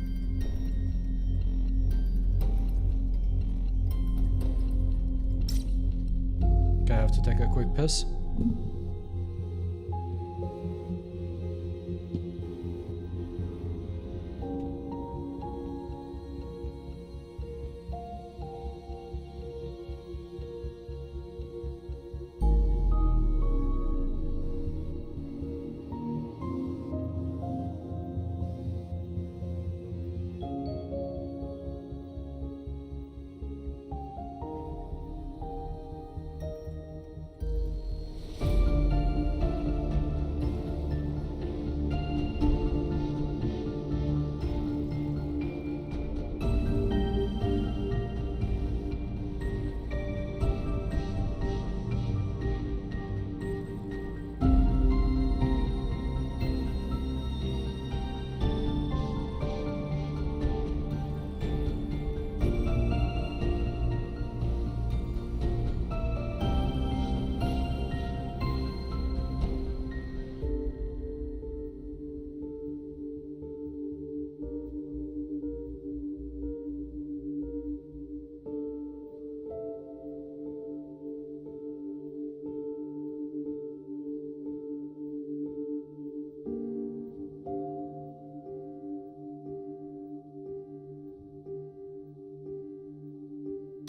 Okay, I have to take a quick piss.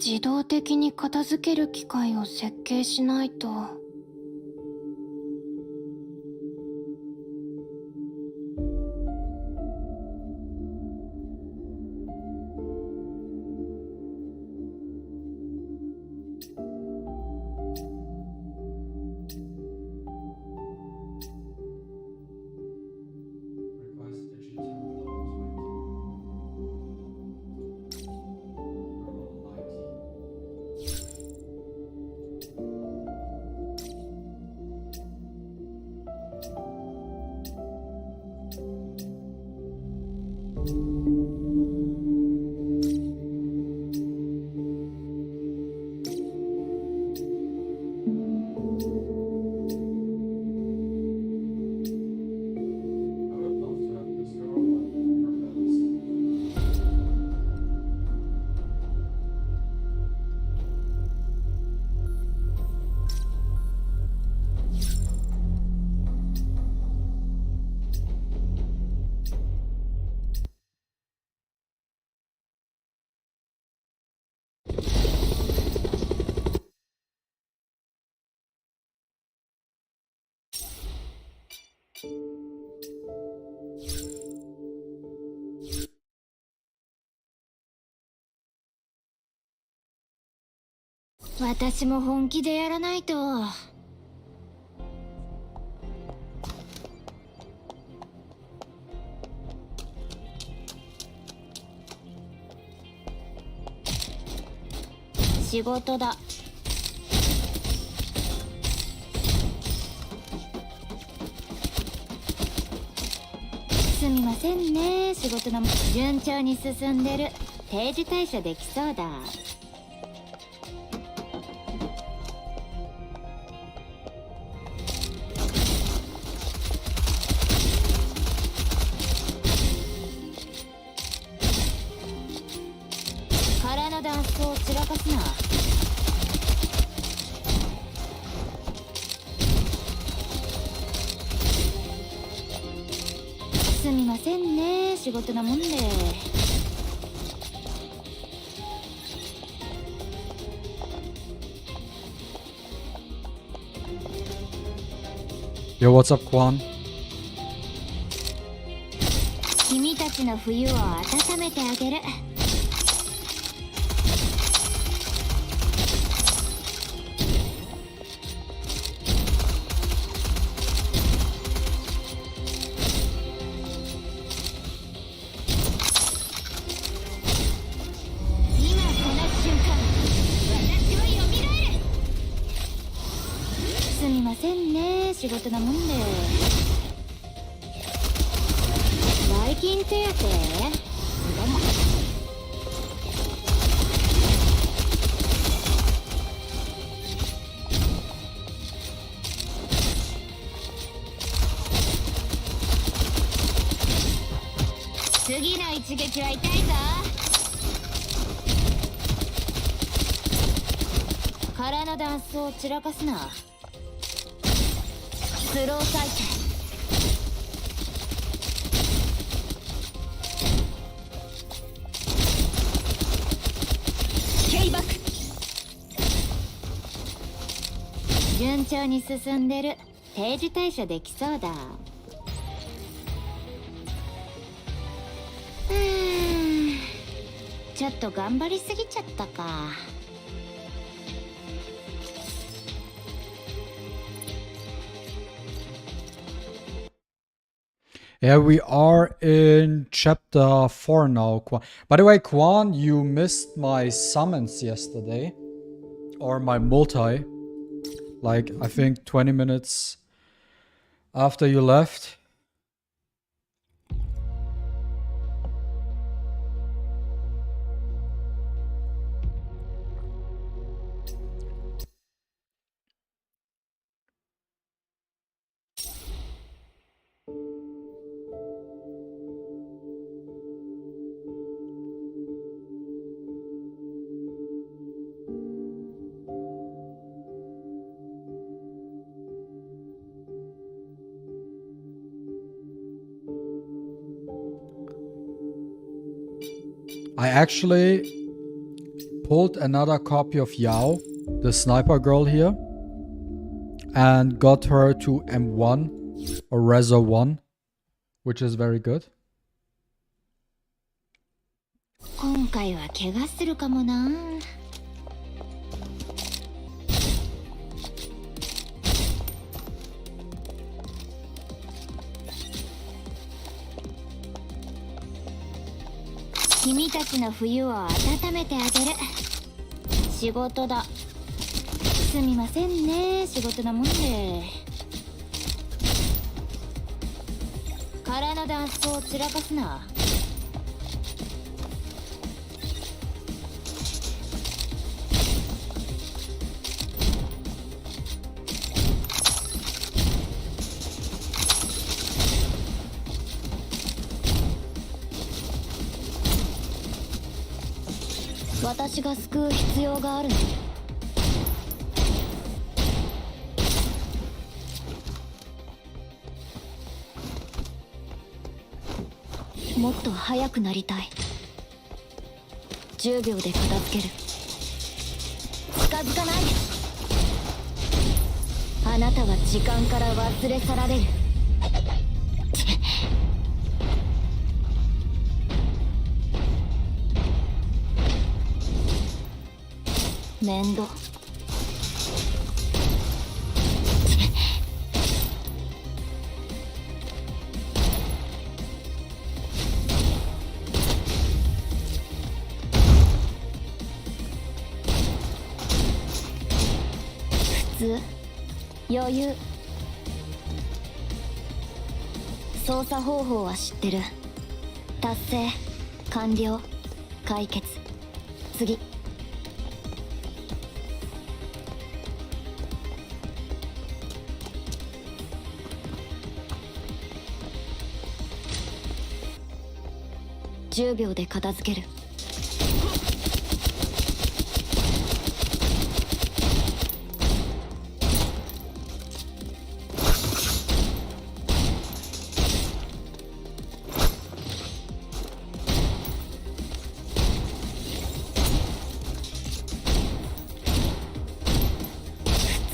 自動的に片付ける機械を設計しないと。私も本気でやらないと。仕事だ。すみませんね、仕事の順調に進んでる。定時退社できそうだ。空のダンスを散らかすな。すみませんね、仕事なもんで。Yo, what's up, Kwan? 君たちの冬を温めてあげる。すみませんね、仕事なもんで。代金手当？どうも。次の一撃は痛いぞ。空のダンスを散らかすな。スロー再生。ケイバック。順調に進んでる。定時退社できそうだ。ちょっと頑張りすぎちゃったか。Yeah, we are in chapter 4 now. By the way, Quan, you missed my summons yesterday. Or my multi. Like, I think 20 minutes after you left. I actually pulled another copy of Yao, the sniper girl here, and got her to M1 or Rezo 1, which is very good. 今回は怪我するかもな。君たちの冬を温めてあげる。仕事だ。すみませんね、仕事なもんで。空のダンスを散らかすな。私が救う必要があるの。もっと速くなりたい。10秒で片付ける。近づかないで。あなたは時間から忘れ去られる。面倒。普通、余裕。操作方法は知ってる。達成、完了、解決。次。10秒で片付ける。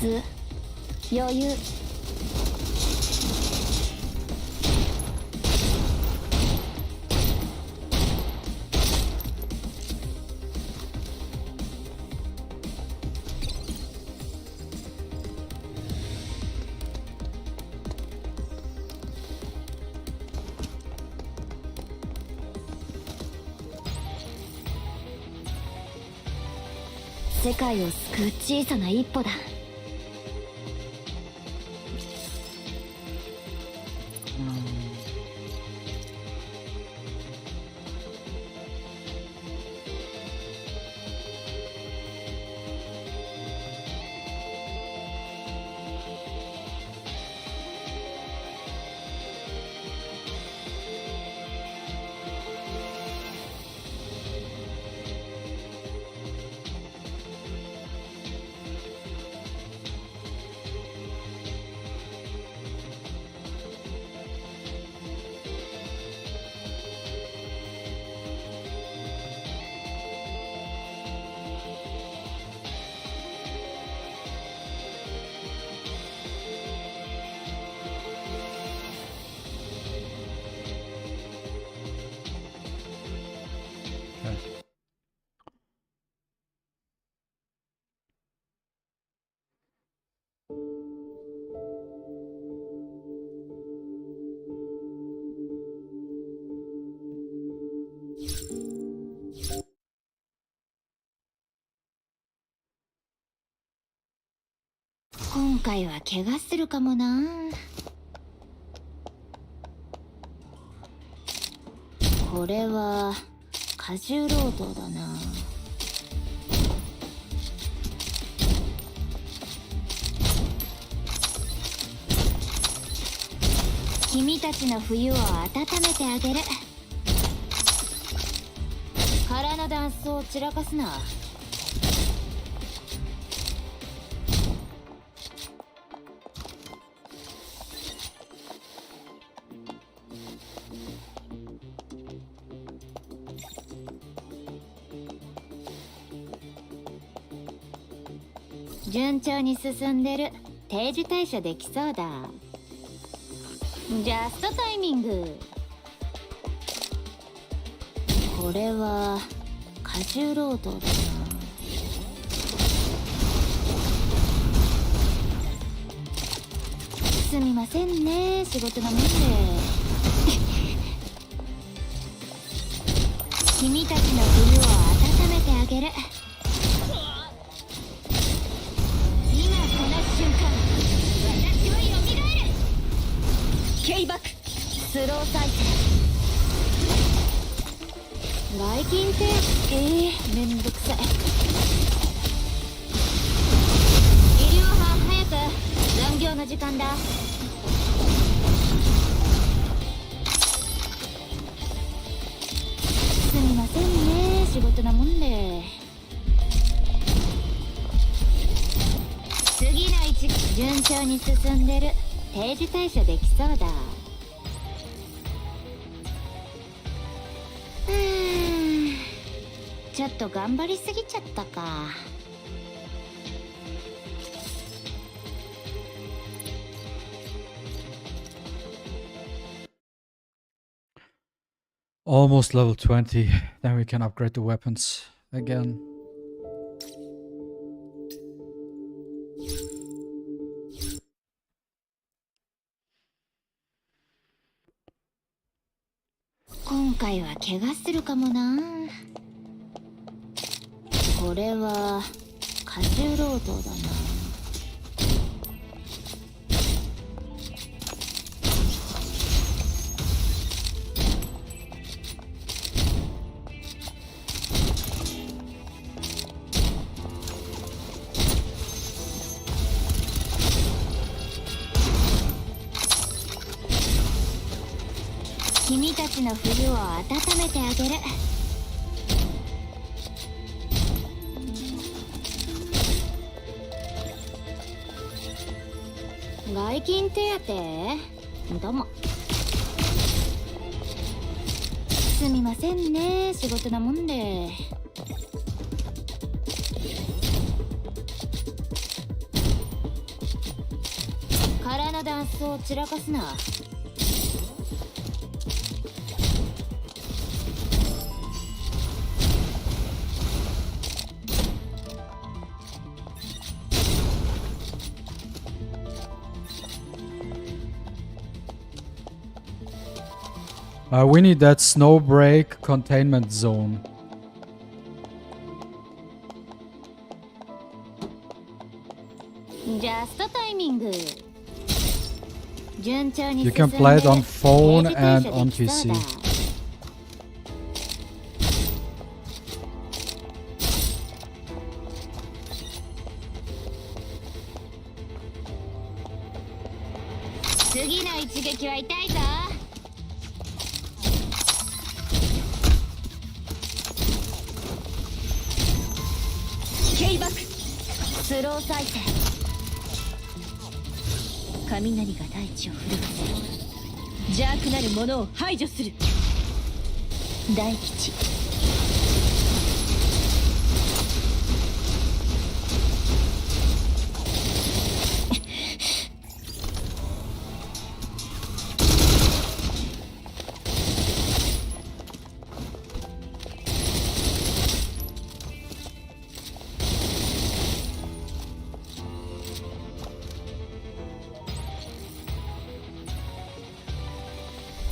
普通、余裕。世界を救う小さな一歩だ。Okay.「今回は怪我するかもな」「これは過重労働だな」「君たちの冬を温めてあげる」「空のダンスを散らかすな」順調に進んでる。定時退社できそうだ。ジャストタイミング。これは過重労働だな。すみませんね、仕事なもんで。君たちの冬を温めてあげる。ケイバックスロー再生。外勤ってめんどくさい。医療班早く、残業の時間だ。すみませんね、仕事なもんで。次の一順調に進んでる。定時退社できそうだ。ちょっと頑張りすぎちゃったか。Almost level 20. Then we can upgrade the weapons again.今回は怪我するかもな。これは過重労働だな。君たちの冬を温めてあげる。外勤手当？どうも。すみませんね、仕事なもんで。空のダンスを散らかすな。We need that Snowbreak containment zone. Just timing. You can play it on phone and on PC. Slow再生。雷が大地を震わせ、邪悪なる者を排除する。大吉。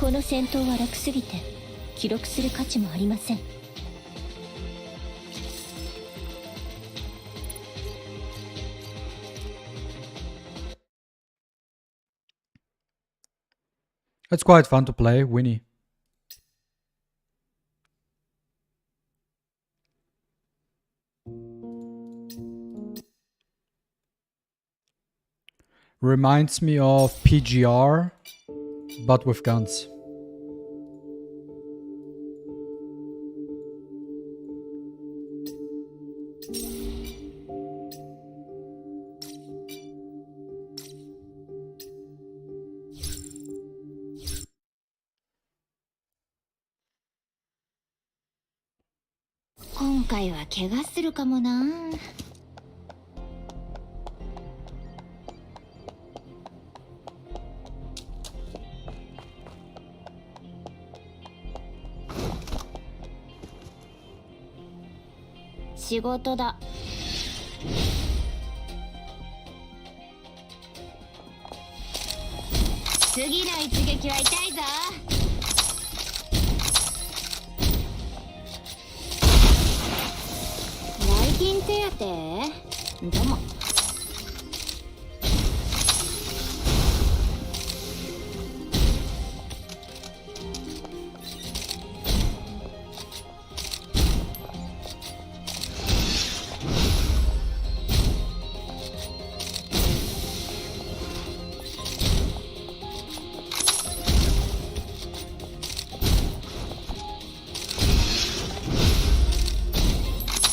この戦闘は楽すぎて記録する価値もありません。It's quite fun to play, Winnie. Reminds me of PGR, but with guns.今回は怪我するかもな。仕事だ。次の一撃は痛いぞ。来金手当？どうも。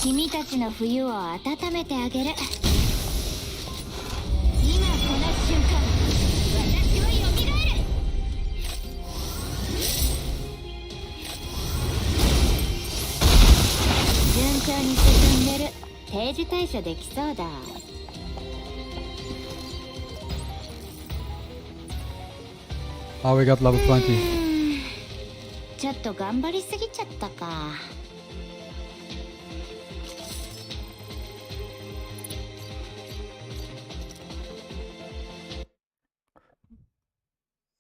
君たちの冬を温めてあげる。今この瞬間、私はよみがえる。順調に進んでる。定時退社できそうだ。Oh, we got level 20. ちょっと頑張りすぎちゃったか。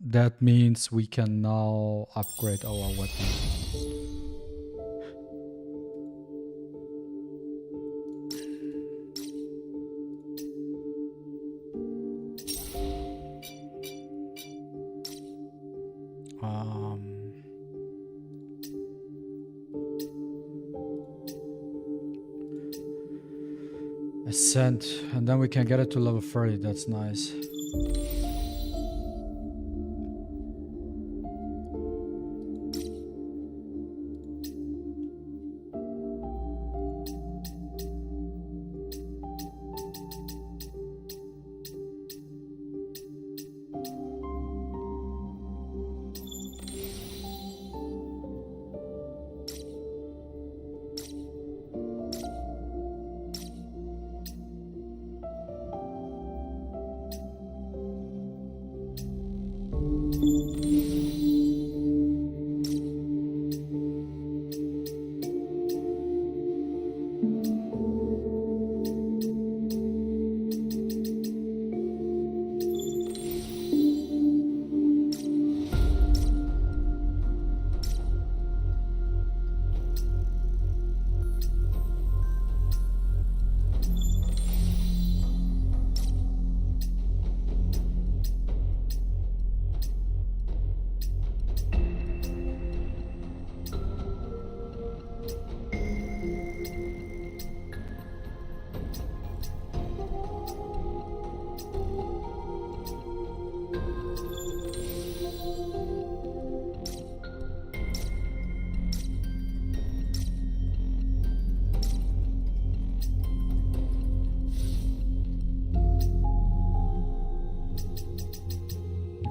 That means we can now upgrade our weapon. Ascent, and then we can get it to level 30. That's nice.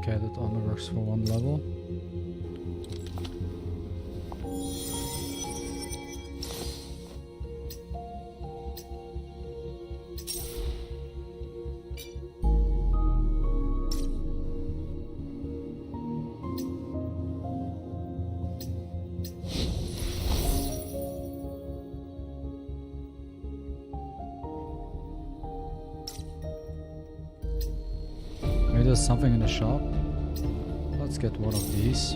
Okay, that only works for one level. Maybe there's something in the shop. Let's get one of these.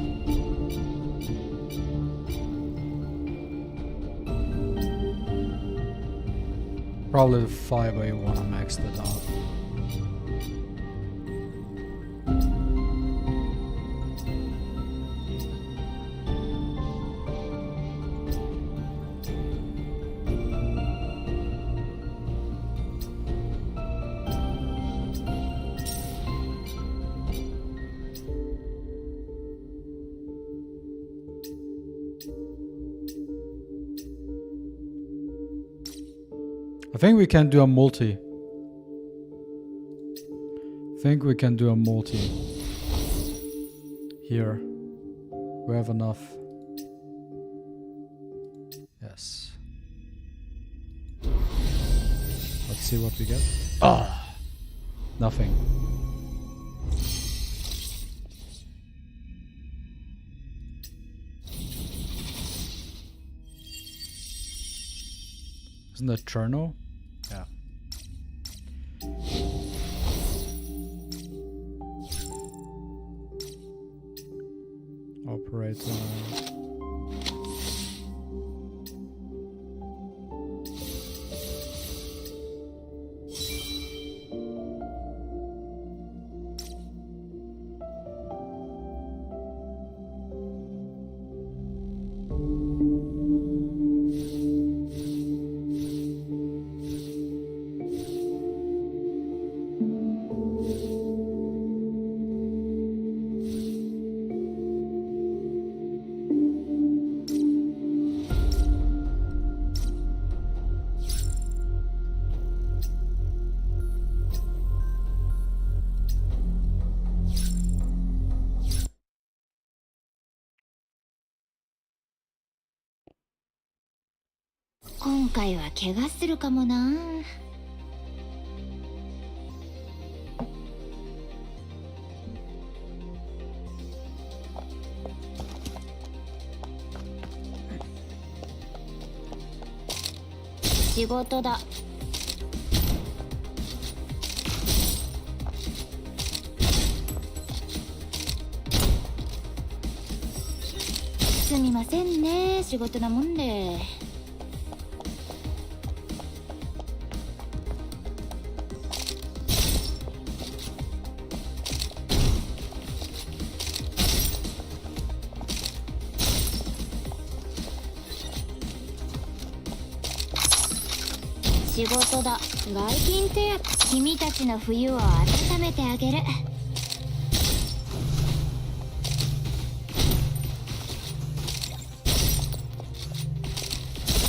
Probably the 5A wanna max that out. I think we can do a multi. Here. We have enough. Yes. Let's see what we get. Ah! Nothing. Isn't that Cherno? Yeah. Operator.今回は怪我するかもな。仕事だ。すみませんね、仕事なもんで。仕事だ。外勤手当。君たちの冬を温めてあげる。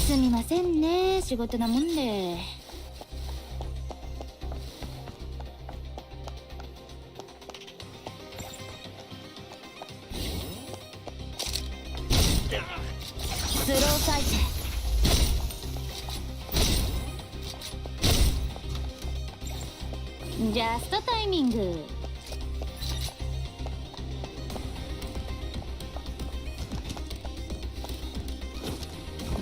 すみませんね、仕事なもんで。スロー再生。ジャストタイミング。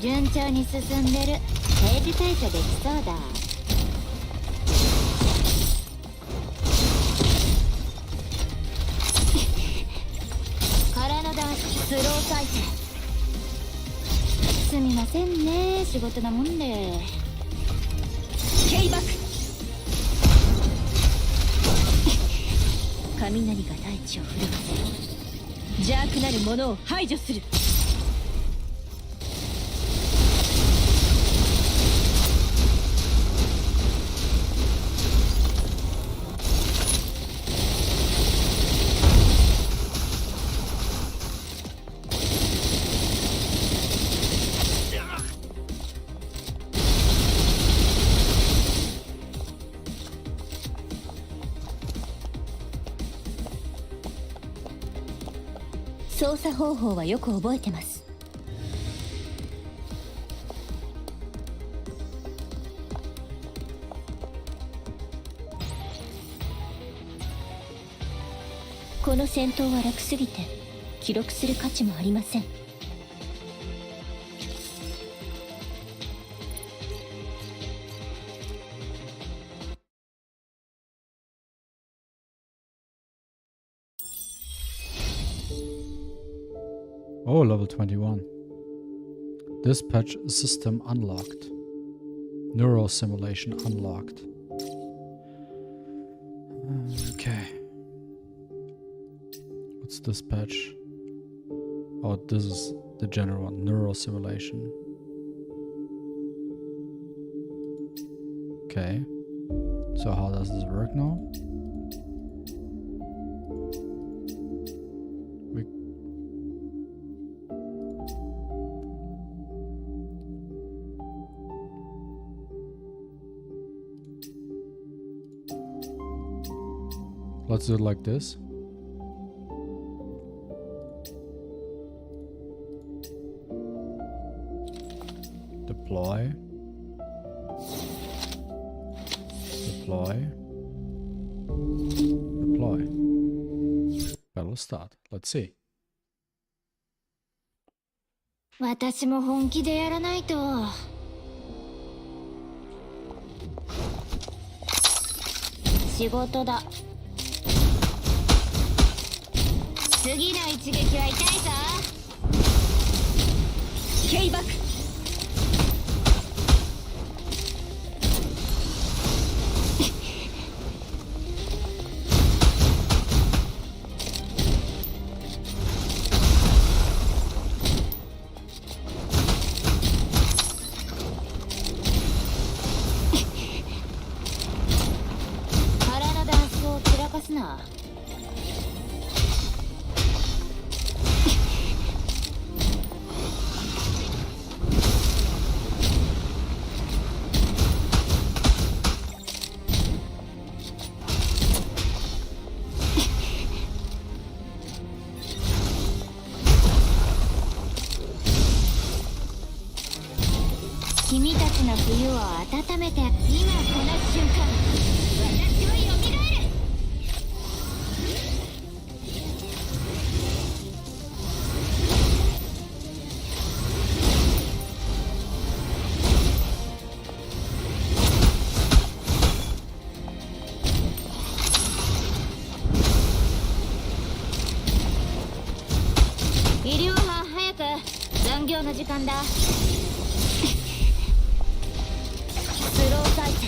順調に進んでる。定時退社できそうだ。空の男子スロー再生。すみませんね、仕事なもんで。K バック。雷が大地を震わせ邪悪なる者を排除する。操作方法はよく覚えてます。この戦闘は楽すぎて記録する価値もありません。Oh, level 21. Dispatch system unlocked. Neural simulation unlocked. Okay. What's dispatch? Oh, this is the general one. Neural simulation. Okay. So how does this work now? Let's do it like this. Deploy. Deploy. Deploy. Battle start. Let's see. 私も本気でやらないと。仕事だ。次の一撃は痛いぞ。Kバック。腹のダンスを散らかすな。君たちの冬を温めて、今この瞬間、私は蘇る。医療班早く、残業の時間だ。スロー再生。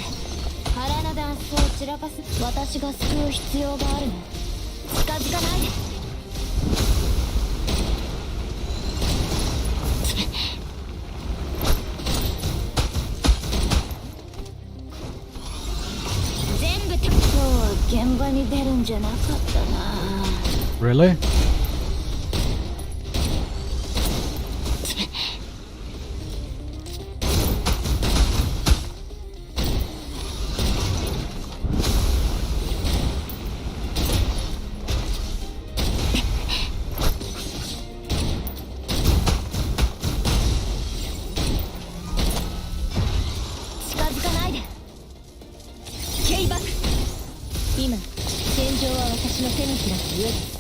腹のダンスを散らかす。私が救う必要があるの。近づかないで。全部今日は現場に出るんじゃなかったな。Really? K バック。今戦場は私の手のひらの上です。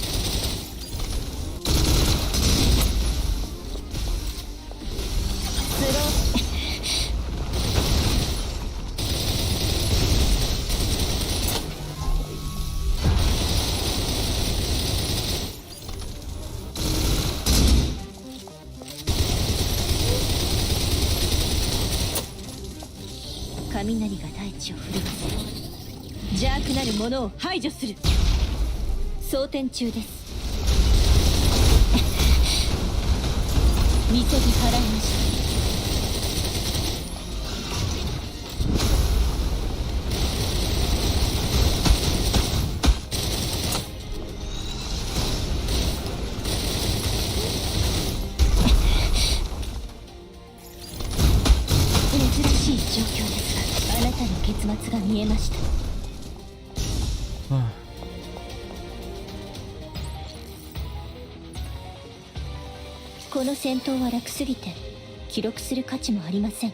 雷が大地を震わせ邪悪なる者を排除する。装填中です。見せて払いました。珍しい状況ですが、あなたの結末が見えました。この戦闘は楽すぎて記録する価値もありません。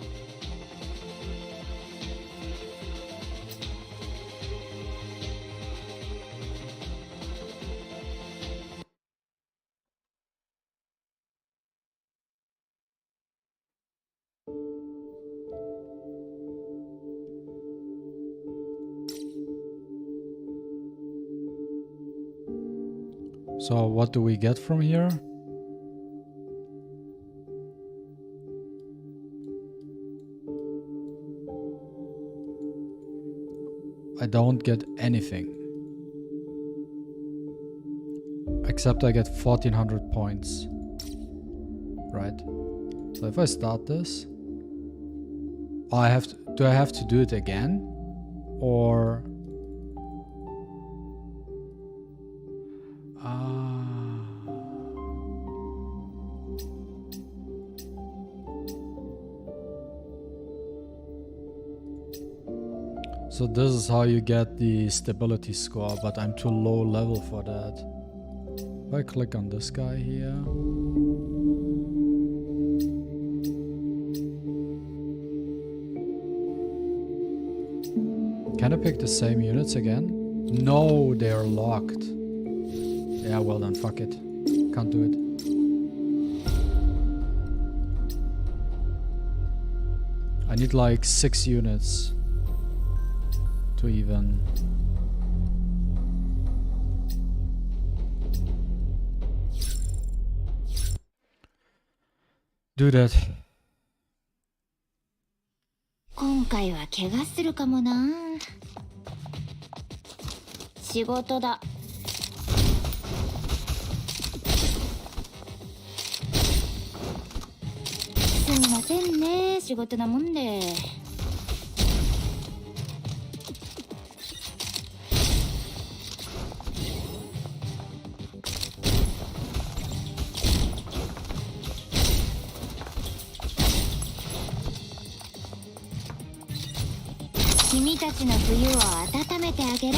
So what do we get from here? I don't get anything. Except I get 1400 points. Right? So if I start this, do I have to do it again? Or so this is how you get the stability score, but I'm too low level for that. If I click on this guy here, can I pick the same units again? No, they are locked. Yeah, well then, fuck it. Can't do it. I need like 6 units to even... do that. 今回は怪我するかもな。仕事だ。すみませんね、仕事なもんで。君たちの冬を温めてあげる。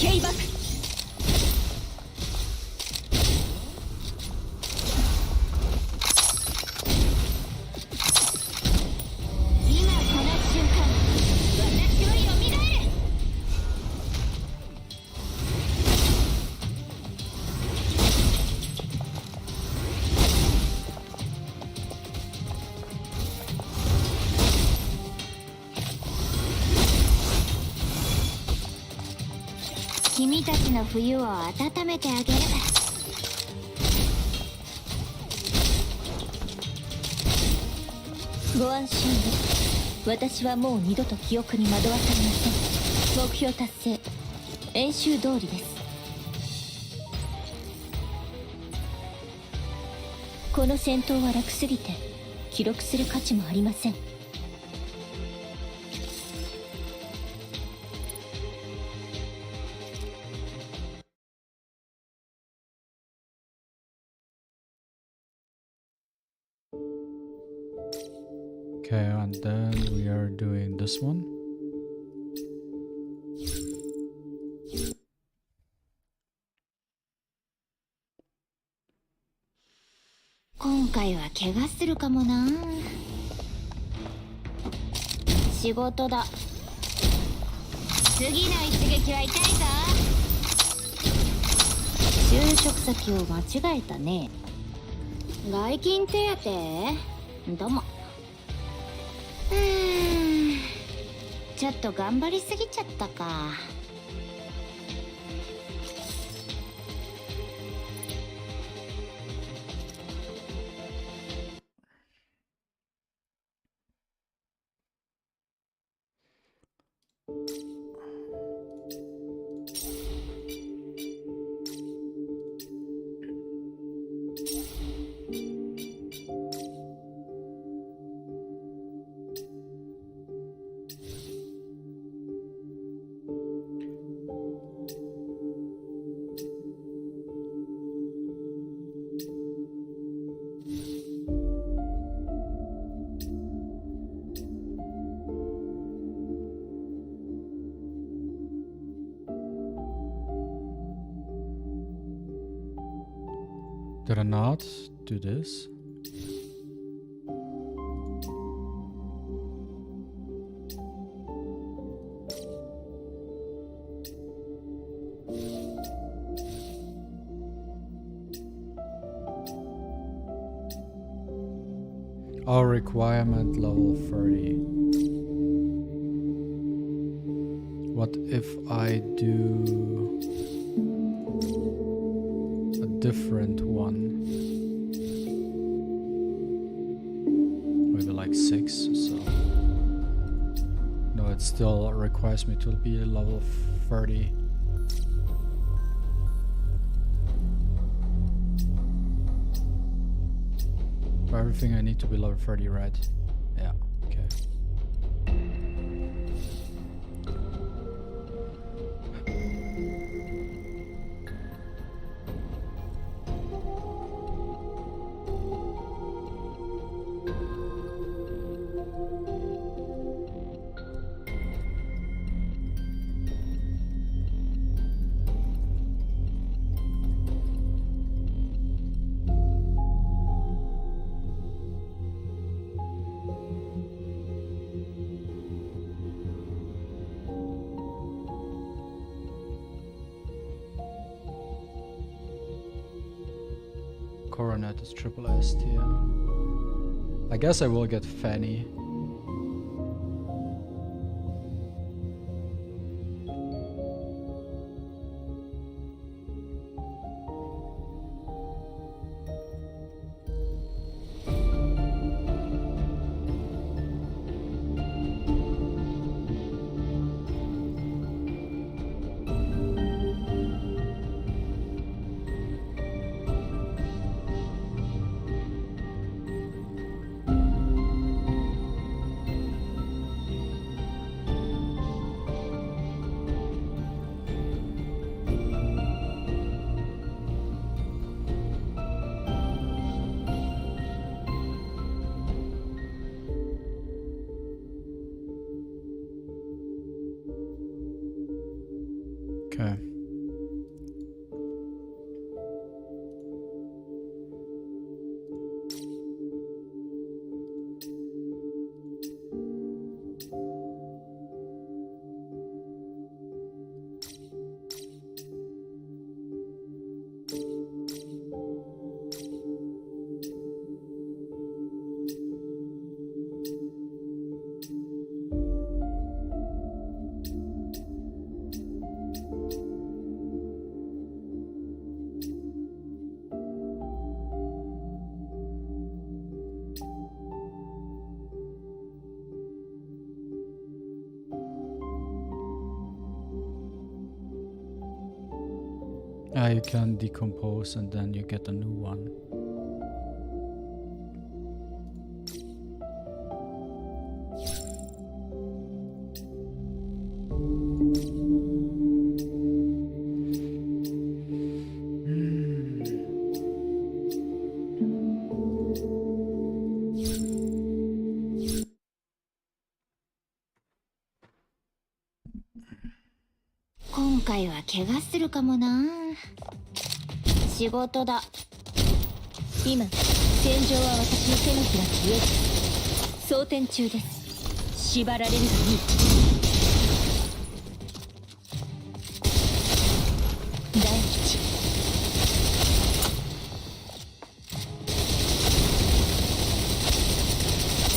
ケイバック。今この瞬間、私を蘇れ。君たちの冬を温めてあげる。ご安心を。私はもう二度と記憶に惑わされません。目標達成。演習通りです。この戦闘は楽すぎて記録する価値もありません。Okay, and then we are doing this one.今回は怪我するかもな。仕事だ。次の一撃は痛いぞ。就職先を間違えたね。外勤手当？どうも。ちょっと頑張りすぎちゃったか。Did I not do this? Our requirement level 30. What if I do... different one. Maybe like 6 so. No, it still requires me to be level 30. For everything I need to be level 30, right? Yeah, okay. Coronet is triple S tier. I guess I will get Fanny. Okay. You can decompose and then you get a new one.今回は怪我するかもな。仕事だ。今戦場は私の手のひらの上です。装填中です。縛られるがいい。大吉。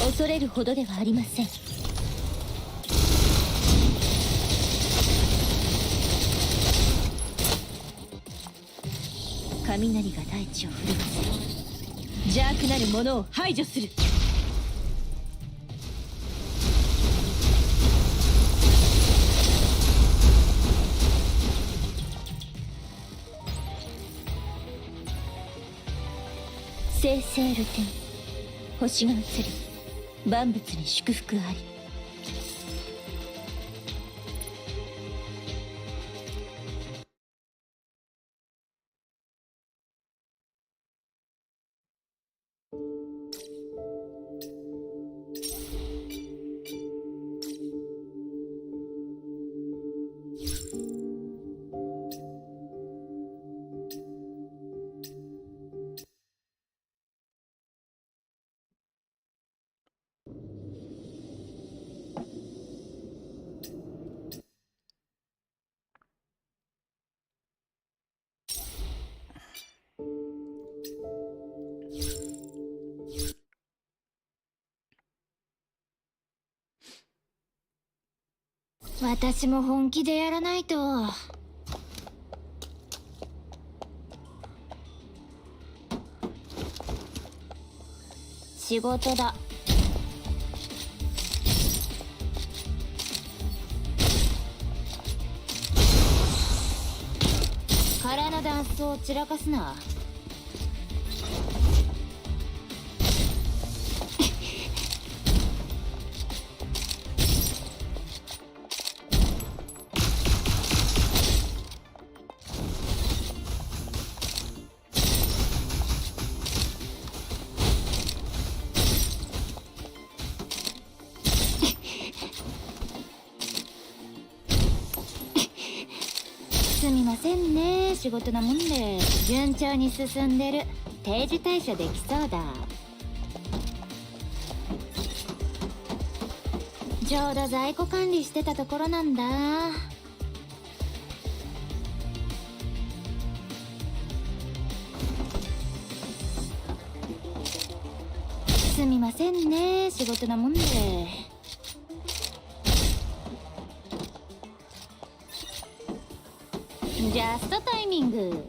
恐れるほどではありません。雷が大地を震わせ邪悪なる者を排除する。聖聖ルテン、星が映る。万物に祝福あり。私も本気でやらないと。仕事だ。空のダンスを散らかすな。すみませんね、仕事なもんで。順調に進んでる。定時退社できそうだ。ちょうど在庫管理してたところなんだ。すみませんね、仕事なもんで。ジャストタイミング。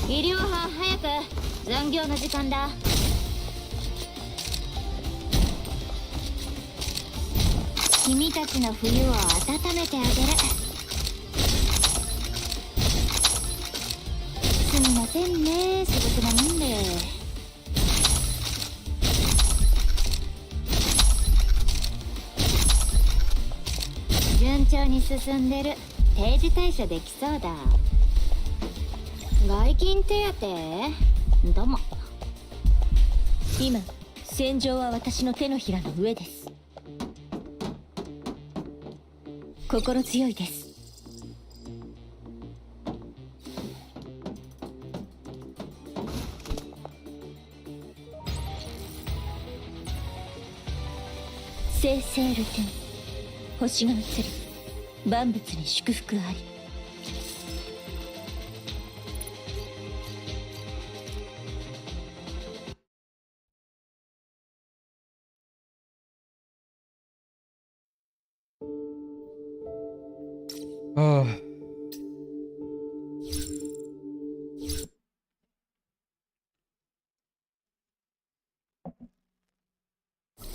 医療班早く、残業の時間だ。君たちの冬を温めてあげる。すみませんね、仕事なもんで。順調に進んでる。定時退社できそうだ。外勤手当？どうも。今戦場は私の手のひらの上です。心強いです。聖聖ルテン、星が映る。万物に祝福あり。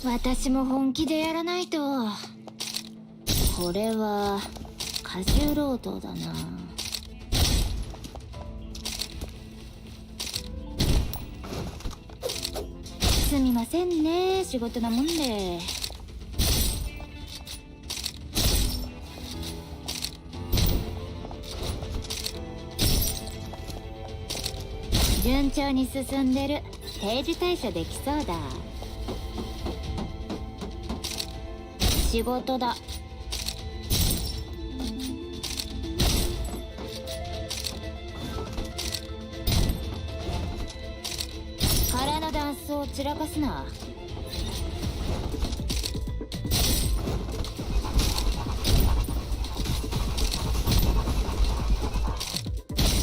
私も本気でやらないと。これは過重労働だな。すみませんね、仕事なもんで。順調に進んでる。定時退社できそうだ。仕事だ。空のダンスを散らかすな。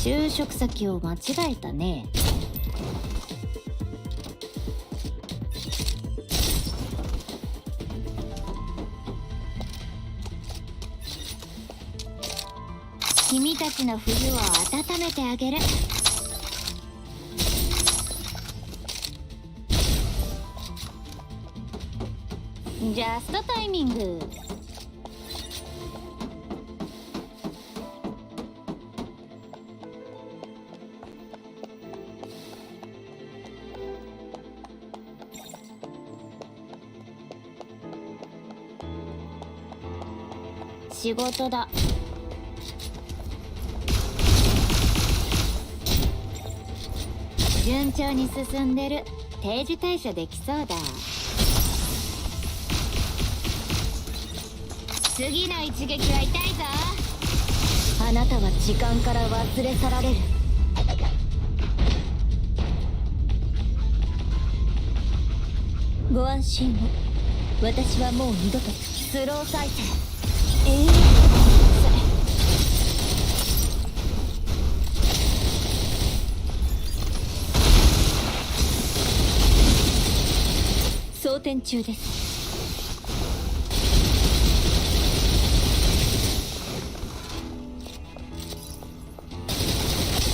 就職先を間違えたね。君たちの冬を温めてあげる。ジャストタイミング。仕事だ。順調に進んでる。定時退社できそうだ。次の一撃は痛いぞ。あなたは時間から忘れ去られる。ご安心を。私はもう二度とスロー再生。装填中です。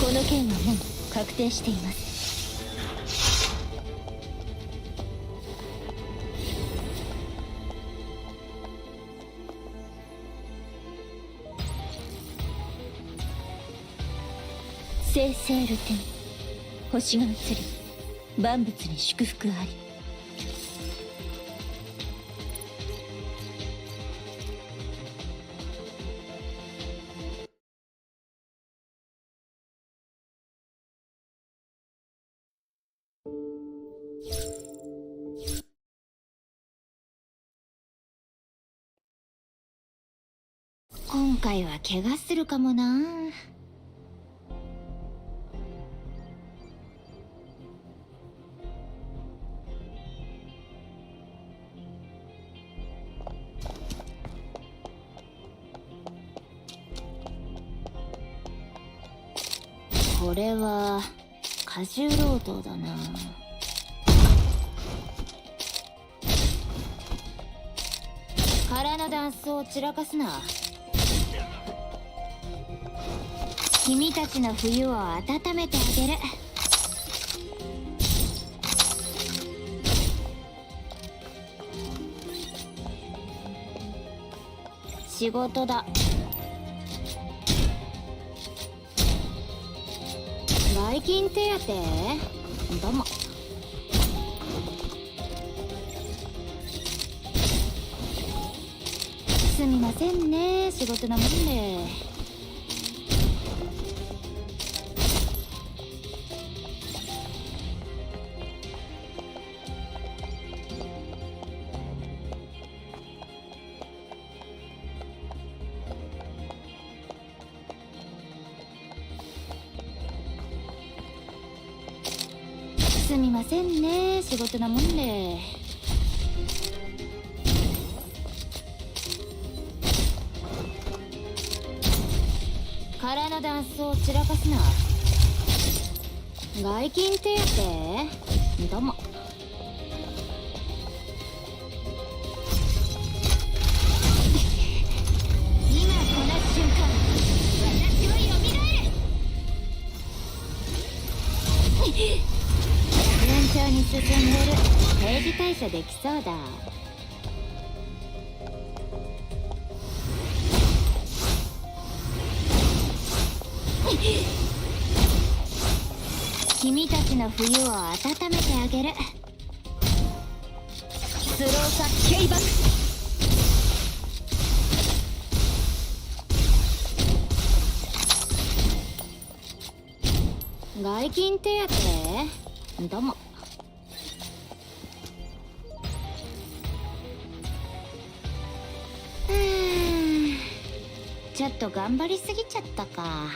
この件はもう確定しています。聖セール天、星が映り万物に祝福あり。今回は怪我するかもな。これは過重労働だな。空のダンスを散らかすな。君たちの冬を温めてあげる。仕事だ。外勤手当どうも。すみませんね、仕事なもんで。すみませんね、仕事なもんで。空のダンスを散らかすな。外勤手当どうも。今この瞬間、私はよみがえる。順調に進んでる。定時退社できそうだ。君たちの冬を温めてあげる。スローサケイバック。外勤手当どうも。ちょっと頑張りすぎちゃったか。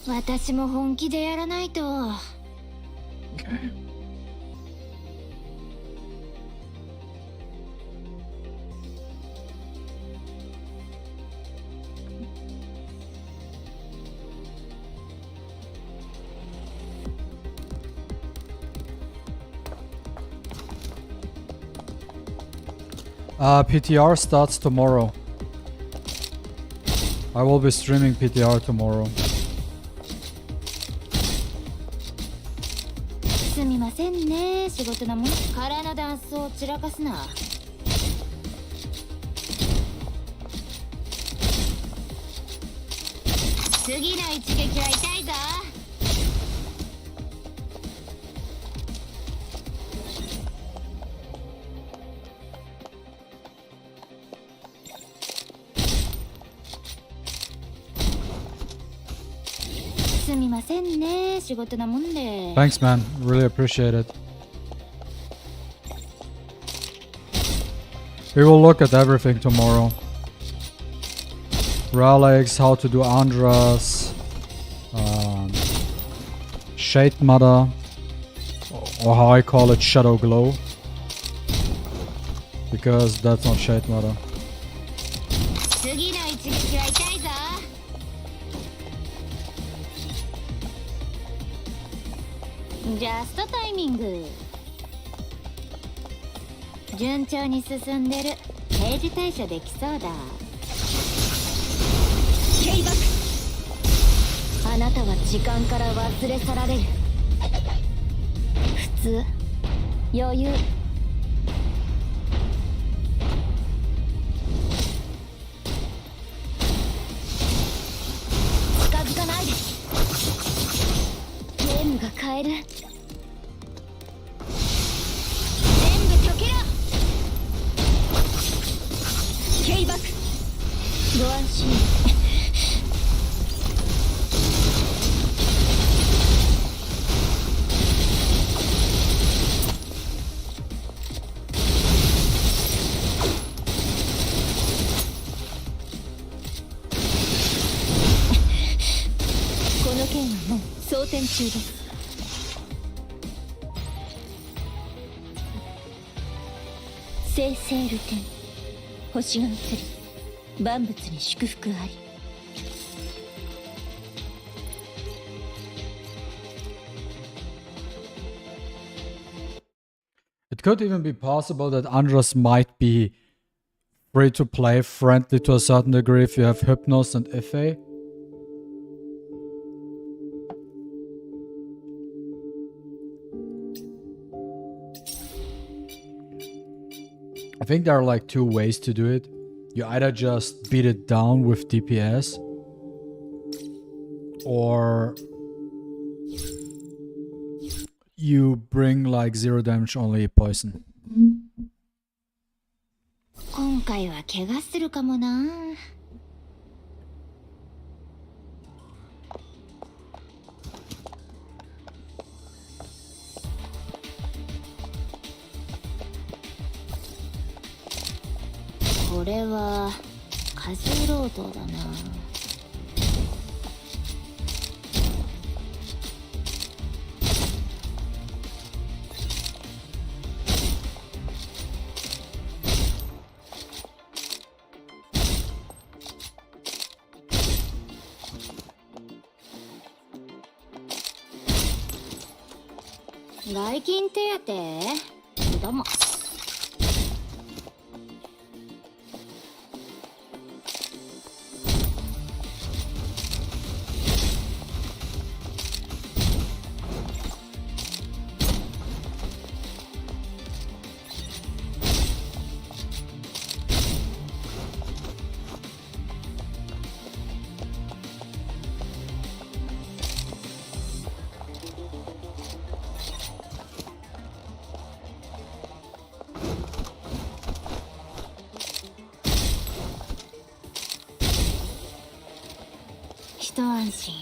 私も本気でやらないと。PTR starts tomorrow. I will be streaming PTR tomorrow. すみませんね、仕事なもん。空のダンスを散らかすな。次の一撃は痛いぞ。すみませんね、仕事なもんで。 Thanks, man. Really appreciate it. We will look at everything tomorrow. Relics, how to do Andras, Shademother, or how I call it, Shadow Glow, because that's not Shademother. 次の一撃は痛いぞ。ジャストタイミング。順調に進んでる。平時退社できそうだ。ケイバック。あなたは時間から忘れ去られる。普通余裕。近づかないで。ゲームが変える。全部解けろ。ケイバック。ご安心。この件はもう装填中です。聖セール天、星が映る。万物に祝福あり。It could even be possible that Andras might be free to play, friendly to a certain degree if you have Hypnos and Ife. I think there are like two ways to do it. You either just beat it down with DPS, or you bring like 0 damage only poison. 今回は怪我するかもな。これは過重労働だな。外勤手当？どうも。一安心。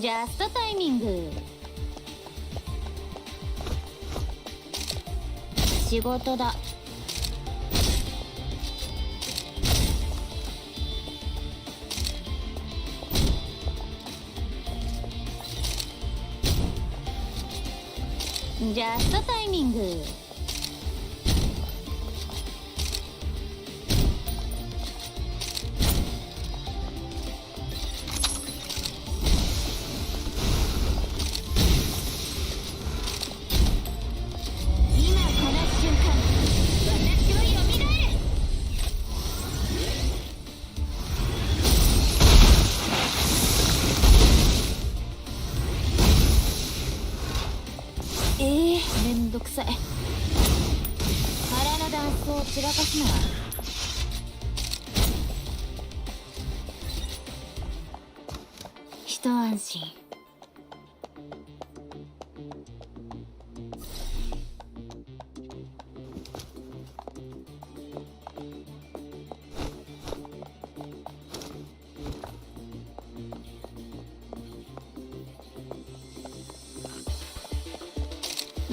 ジャストタイミング。仕事だ。ジャストタイミング。めんどくさい。腹のダンスを散らかすな。一安心。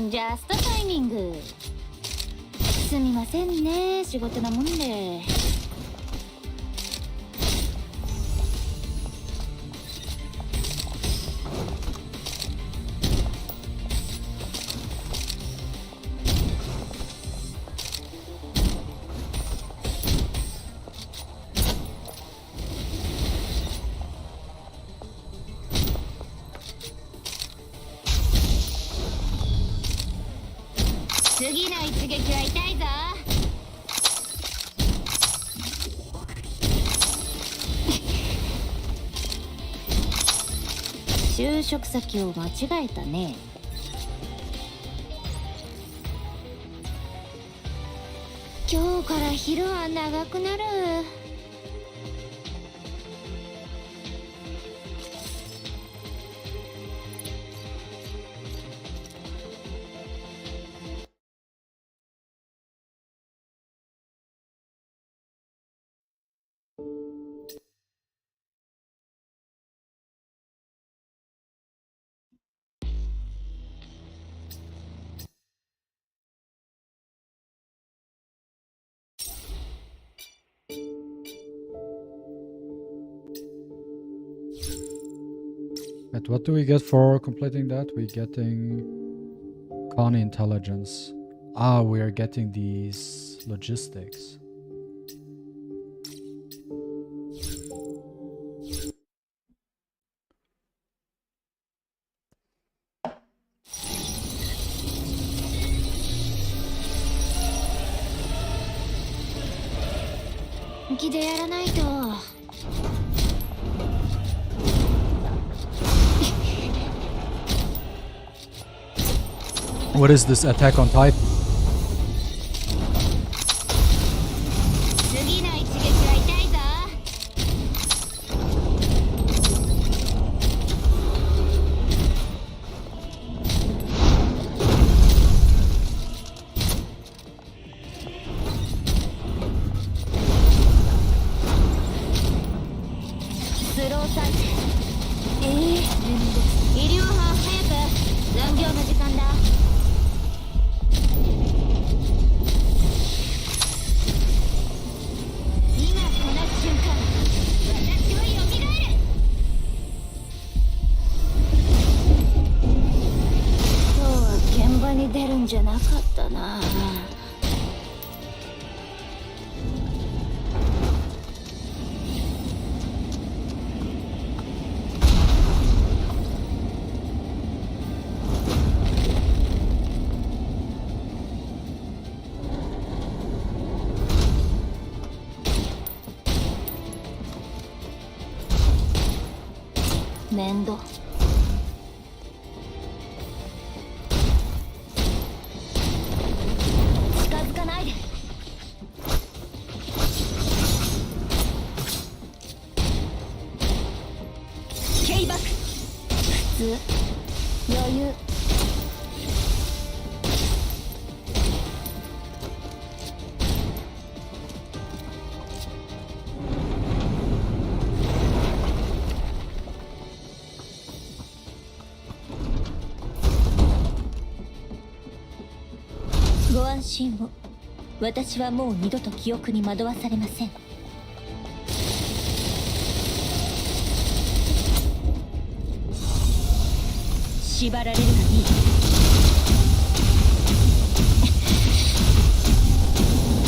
ジャストタイミング。すみませんね、仕事なもんで。次の一撃は痛いぞ。就職先を間違えたね。今日から昼は長くなる。But what do we get for completing that? We're getting con intelligence. Ah, we are getting these logistics. What is this attack on Titan? 次の一撃は痛いぞ。スローサイズ。医療班早く残業の時間だ。出るんじゃなかったな。面倒。余裕。ご安心を。私はもう二度と記憶に惑わされません。縛られるがいい。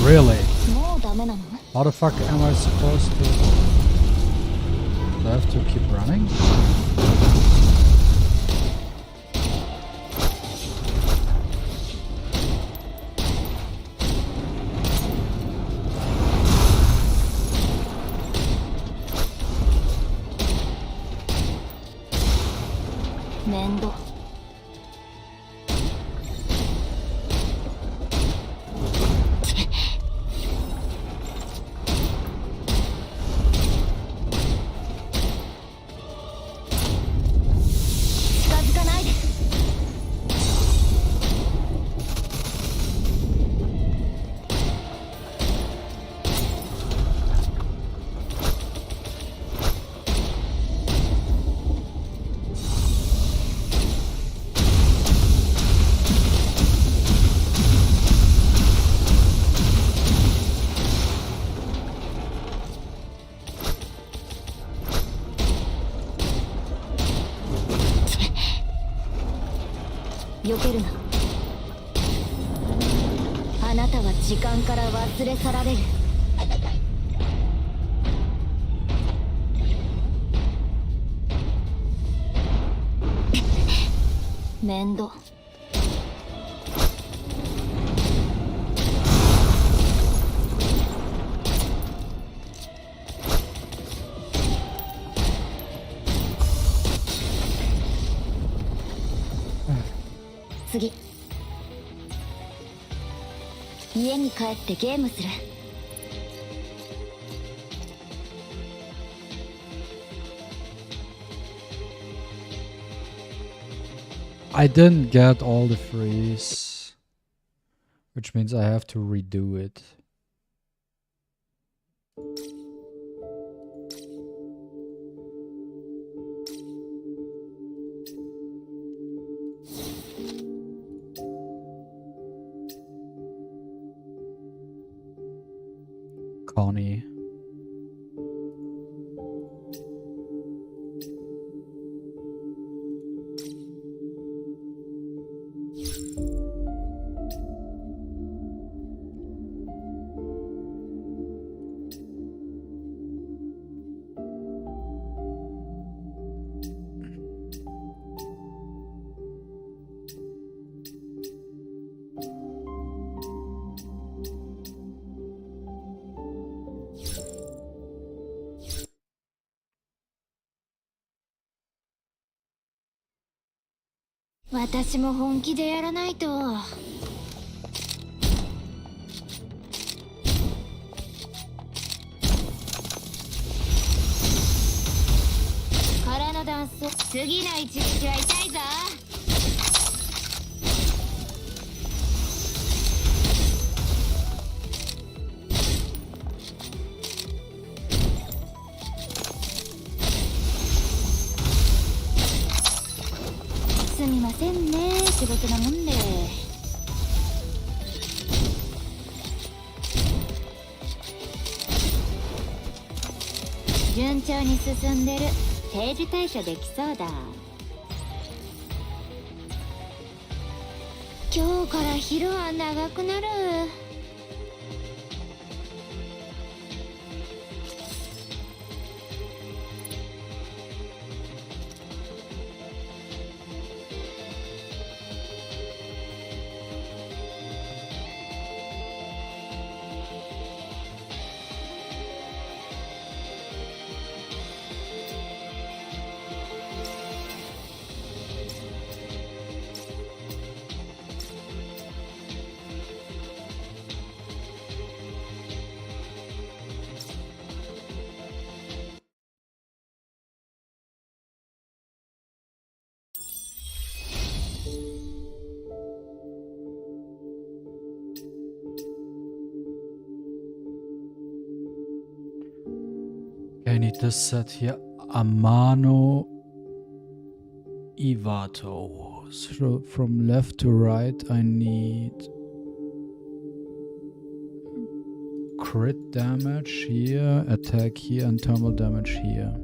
Really? もうダメなの？ How the fuck am I supposed to? Do I have to keep running? Mendo. るな。あなたは時間から忘れ去られる。面倒。次、家に帰ってゲームする。I didn't get all the freeze, which means I have to redo it. Connie. "私も本気でやらないと。空のダンス、次の一撃は痛いぞ。すみませんね、仕事なもんで。順調に進んでる。定時退社できそうだ。今日から昼は長くなる。I need this set here. Amano Ivato. So from left to right, I need crit damage here, attack here, and thermal damage here.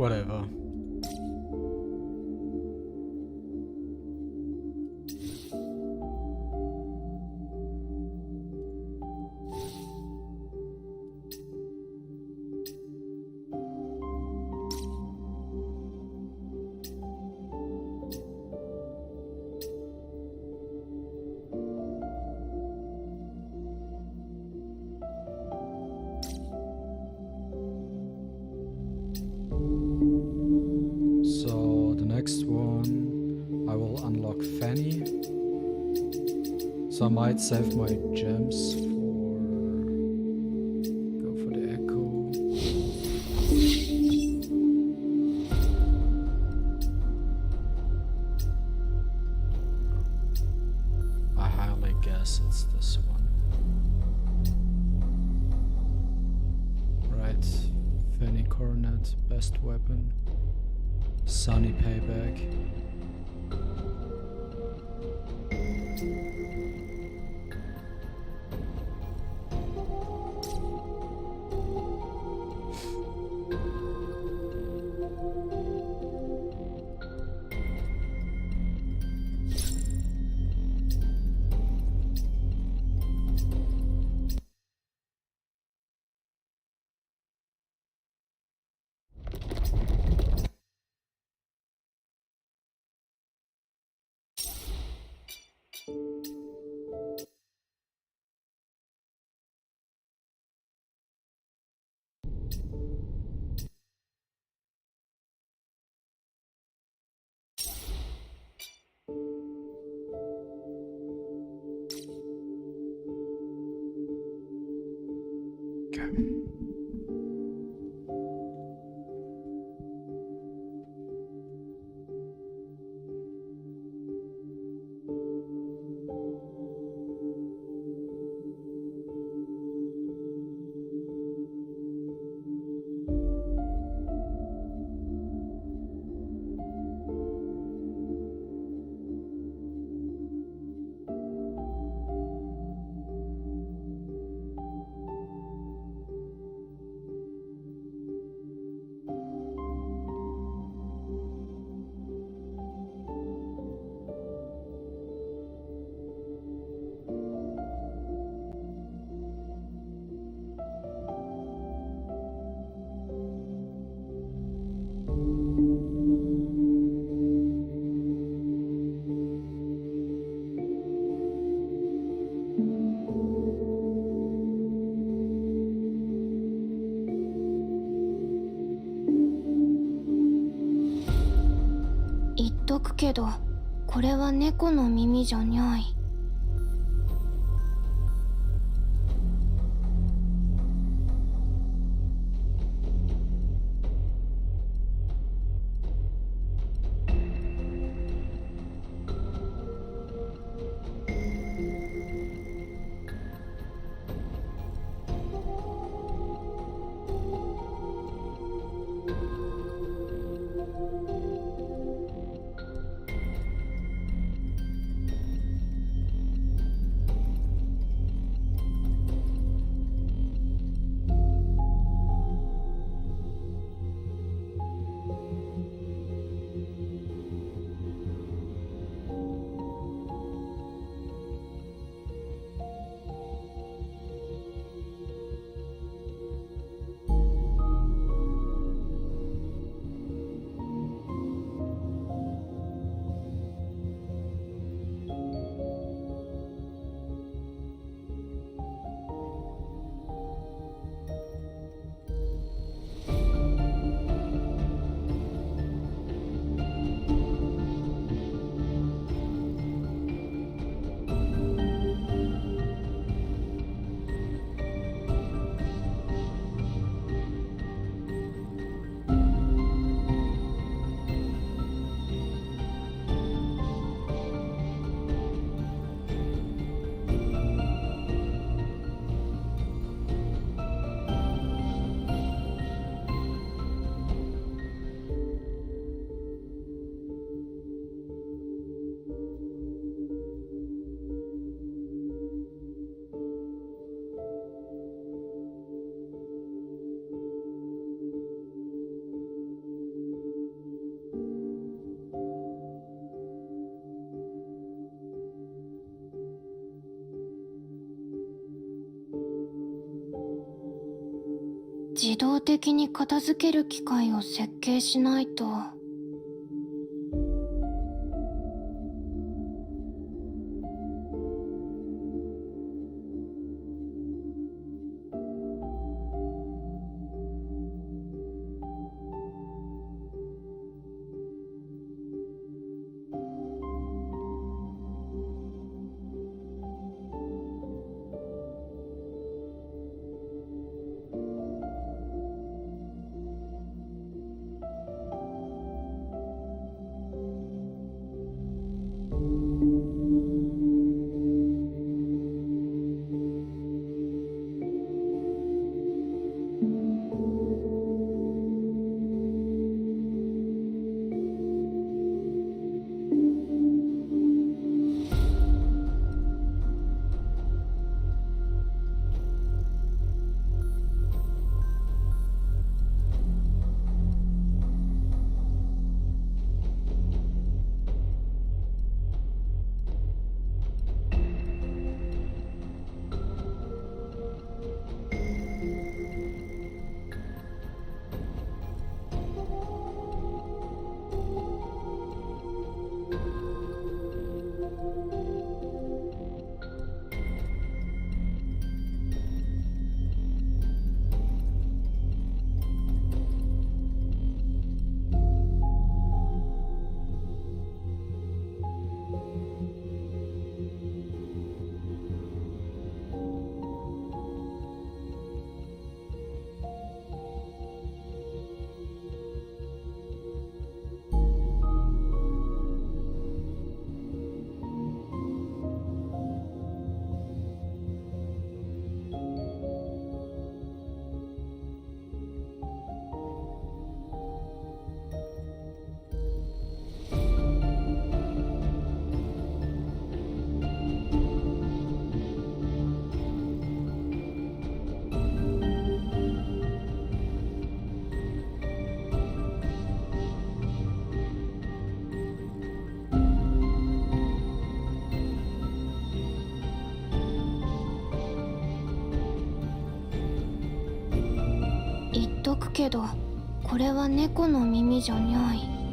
Whatever. So the next one, I will unlock Fanny. So I might save my gems for go for the echo. I highly guess it's this one. Right, Fanny Coronet, best weapon. Sunny payback.言っとくけど、これは猫の耳じゃにゃい。自動的に片付ける機械を設計しないと。言っとくけど、これは猫の耳じゃにゃい。